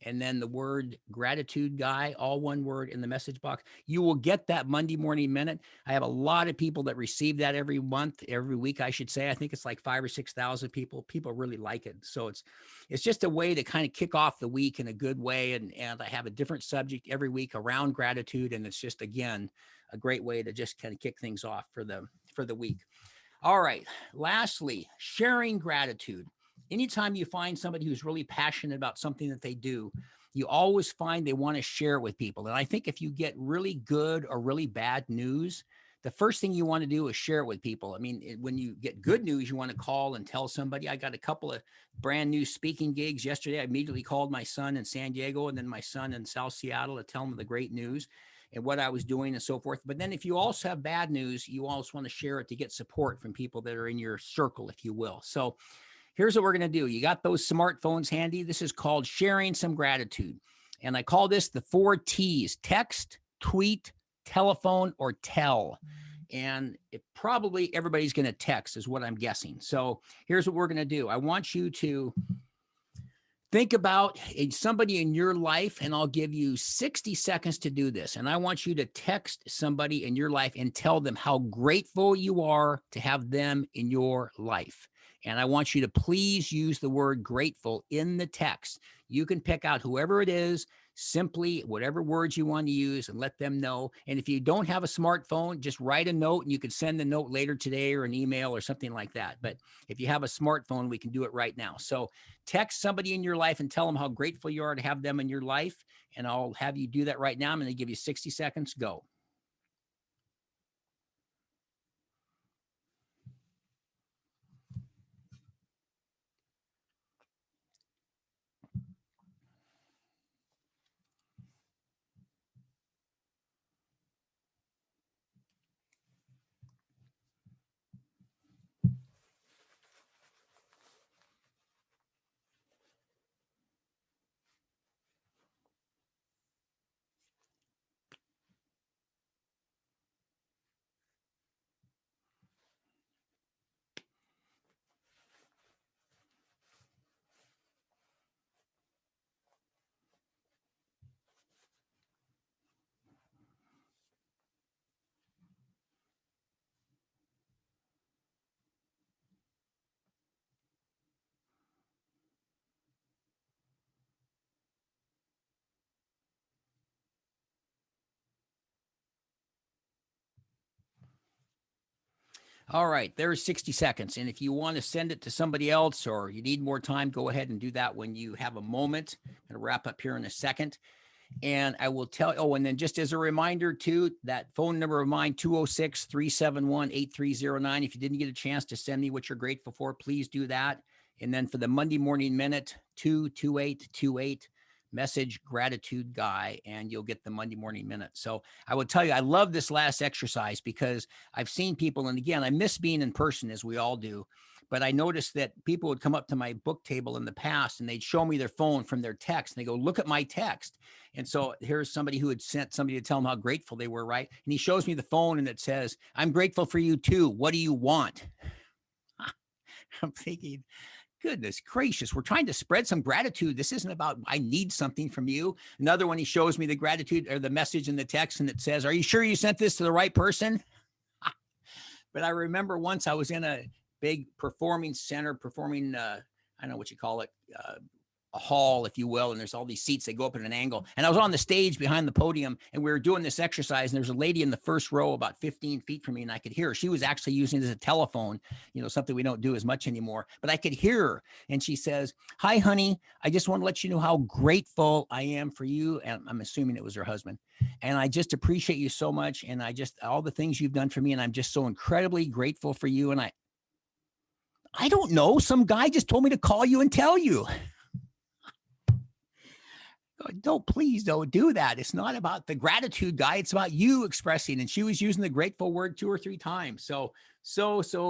And then the word gratitude guy, all one word in the message box. You will get that Monday morning minute. I have a lot of people that receive that every month, every week, I should say. I think it's like 5,000 or 6,000 people. People really like it. So it's just a way to kind of kick off the week in a good way. And I have a different subject every week around gratitude. And it's just, again, a great way to just kind of kick things off for the week. All right. Lastly, sharing gratitude. Anytime you find somebody who's really passionate about something that they do, you always find they want to share it with people. And I think if you get really good or really bad news, the first thing you want to do is share it with people. I mean, when you get good news, you want to call and tell somebody. I got a couple of brand new speaking gigs yesterday. I immediately called my son in San Diego and then my son in South Seattle to tell them the great news and what I was doing and so forth. But then if you also have bad news, you also want to share it to get support from people that are in your circle, if you will. So here's what we're going to do. You got those smartphones handy. This is called sharing some gratitude. And I call this the 4 T's: text, tweet, telephone, or tell. And it probably everybody's going to text is what I'm guessing. So here's what we're going to do. I want you to think about somebody in your life, and I'll give you 60 seconds to do this. And I want you to text somebody in your life and tell them how grateful you are to have them in your life. And I want you to please use the word grateful in the text. You can pick out whoever it is, simply whatever words you want to use, and let them know. And if you don't have a smartphone, just write a note and you can send the note later today or an email or something like that. But if you have a smartphone, we can do it right now. So text somebody in your life and tell them how grateful you are to have them in your life. And I'll have you do that right now. I'm going to give you 60 seconds. Go. All right, there's 60 seconds. And if you want to send it to somebody else or you need more time, go ahead and do that when you have a moment. I'm going to wrap up here in a second. And I will tell, and then just as a reminder too, that phone number of mine, 206-371-8309. If you didn't get a chance to send me what you're grateful for, please do that. And then for the Monday morning minute, 22828. message gratitude guy, and you'll get the Monday Morning Minute. So I will tell you, I love this last exercise because I've seen people, and again, I miss being in person as we all do, but I noticed that people would come up to my book table in the past and they'd show me their phone from their text. And they go, look at my text. And so here's somebody who had sent somebody to tell them how grateful they were, right? And he shows me the phone and it says, I'm grateful for you too. What do you want? I'm thinking, goodness gracious, we're trying to spread some gratitude. This isn't about, I need something from you. Another one, he shows me the gratitude or the message in the text and it says, are you sure you sent this to the right person? But I remember once I was in a big performing center, I don't know what you call it, a hall, if you will, and there's all these seats, they go up at an angle. And I was on the stage behind the podium and we were doing this exercise, and there's a lady in the first row about 15 feet from me, and I could hear her. She was actually using it as a telephone, you know, something we don't do as much anymore, but I could hear her. And she says, hi, honey, I just want to let you know how grateful I am for you. And I'm assuming it was her husband. And I just appreciate you so much. And all the things you've done for me. And I'm just so incredibly grateful for you. And I don't know, some guy just told me to call you and tell you. Please don't do that. It's not about the gratitude guy. It's about you expressing. And she was using the grateful word 2 or 3 times. So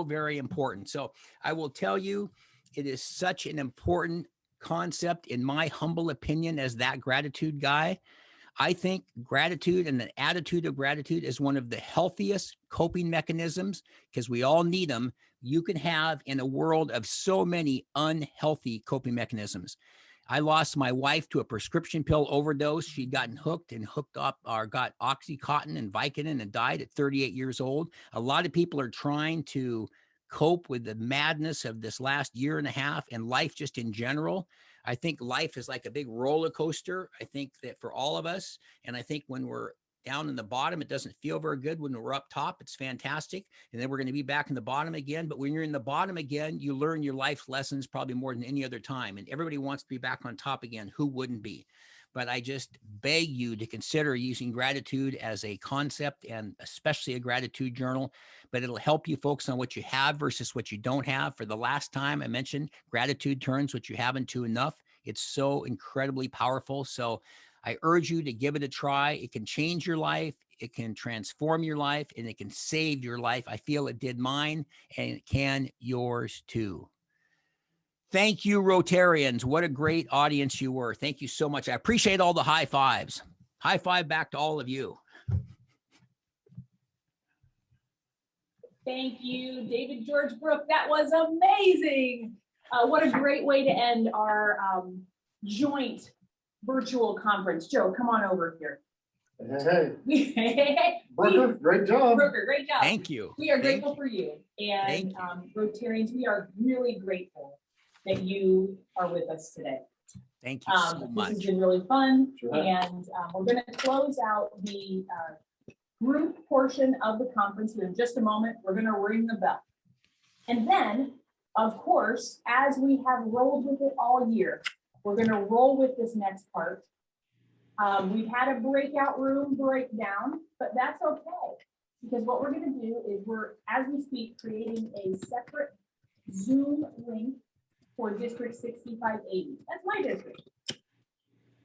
very important. So I will tell you, it is such an important concept in my humble opinion as that gratitude guy. I think gratitude and the attitude of gratitude is one of the healthiest coping mechanisms, because we all need them. You can have in a world of so many unhealthy coping mechanisms. I lost my wife to a prescription pill overdose. She'd gotten hooked up or got Oxycontin and Vicodin and died at 38 years old. A lot of people are trying to cope with the madness of this last year and a half and life just in general. I think life is like a big roller coaster. I think that for all of us, and I think when we're down in the bottom, it doesn't feel very good. When we're up top, it's fantastic. And then we're going to be back in the bottom again. But when you're in the bottom again, you learn your life lessons probably more than any other time. And everybody wants to be back on top again. Who wouldn't be? But I just beg you to consider using gratitude as a concept, and especially a gratitude journal. But it'll help you focus on what you have versus what you don't have. For the last time I mentioned, gratitude turns what you have into enough. It's so incredibly powerful. So I urge you to give it a try. It can change your life. It can transform your life, and it can save your life. I feel it did mine, and it can yours too. Thank you, Rotarians. What a great audience you were. Thank you so much. I appreciate all the high fives. High five back to all of you. Thank you, David, George, Brooke. That was amazing. What a great way to end our joint virtual conference. Joe, come on over here. Hey. Brooker, great job. Brooker, great job. Thank you. We are grateful for you. And Rotarians, we are really grateful that you are with us today. Thank you so much. This has been really fun. Sure. And we're going to close out the group portion of the conference here in just a moment. We're going to ring the bell. And then, of course, as we have rolled with it all year, we're going to roll with this next part. We've had a breakout room breakdown, but that's okay, because what we're going to do is as we speak, creating a separate Zoom link for District 6580. That's my district.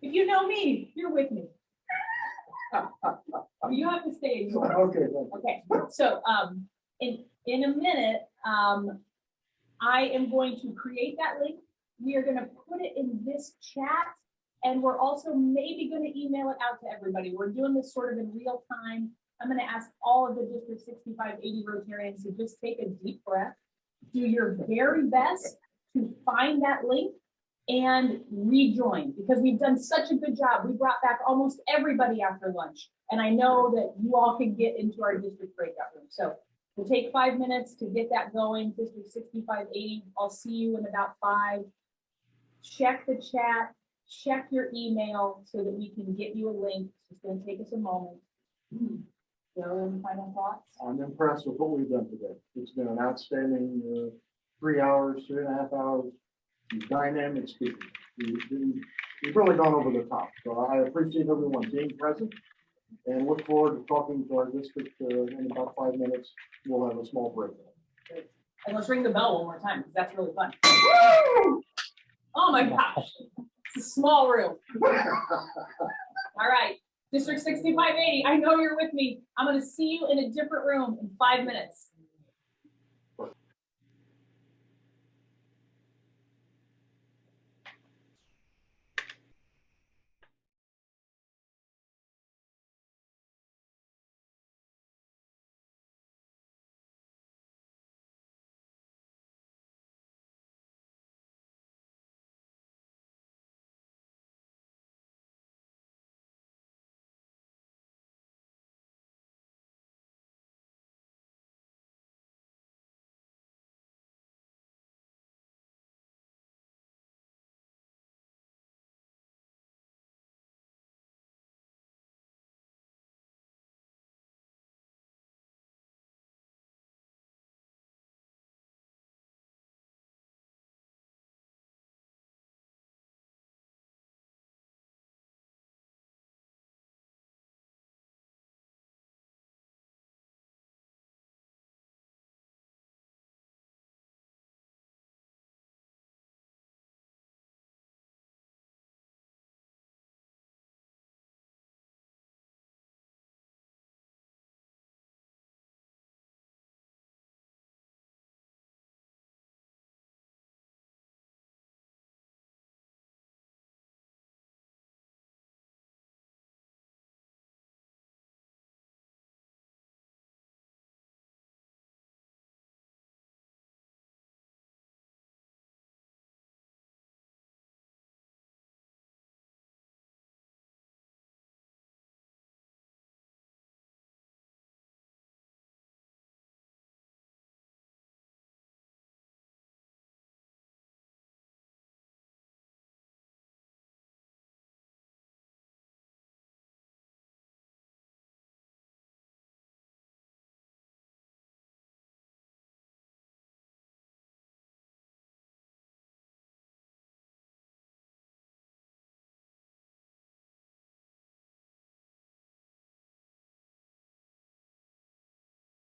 If you know me, you're with me. You have to stay in yours. Okay. So in a minute, I am going to create that link. We are going to put it in this chat, and we're also maybe going to email it out to everybody. We're doing this sort of in real time. I'm going to ask all of the District 6580 Rotarians to just take a deep breath, do your very best to find that link and rejoin, because we've done such a good job. We brought back almost everybody after lunch, and I know that you all can get into our district breakout room. So we'll take 5 minutes to get that going. District 6580, I'll see you in about 5. Check the chat, check your email so that we can get you a link. It's going to take us a moment. Joe, any final thoughts? I'm impressed with what we've done today. It's been an outstanding 3 hours, 3.5 hours. Dynamic speaking. We've really gone over the top. So I appreciate everyone being present and look forward to talking to our district in about 5 minutes. We'll have a small break. Great. And let's ring the bell one more time, because that's really fun. Woo! Oh my gosh. It's a small room. All right, District 6580, I know you're with me. I'm gonna see you in a different room in 5 minutes.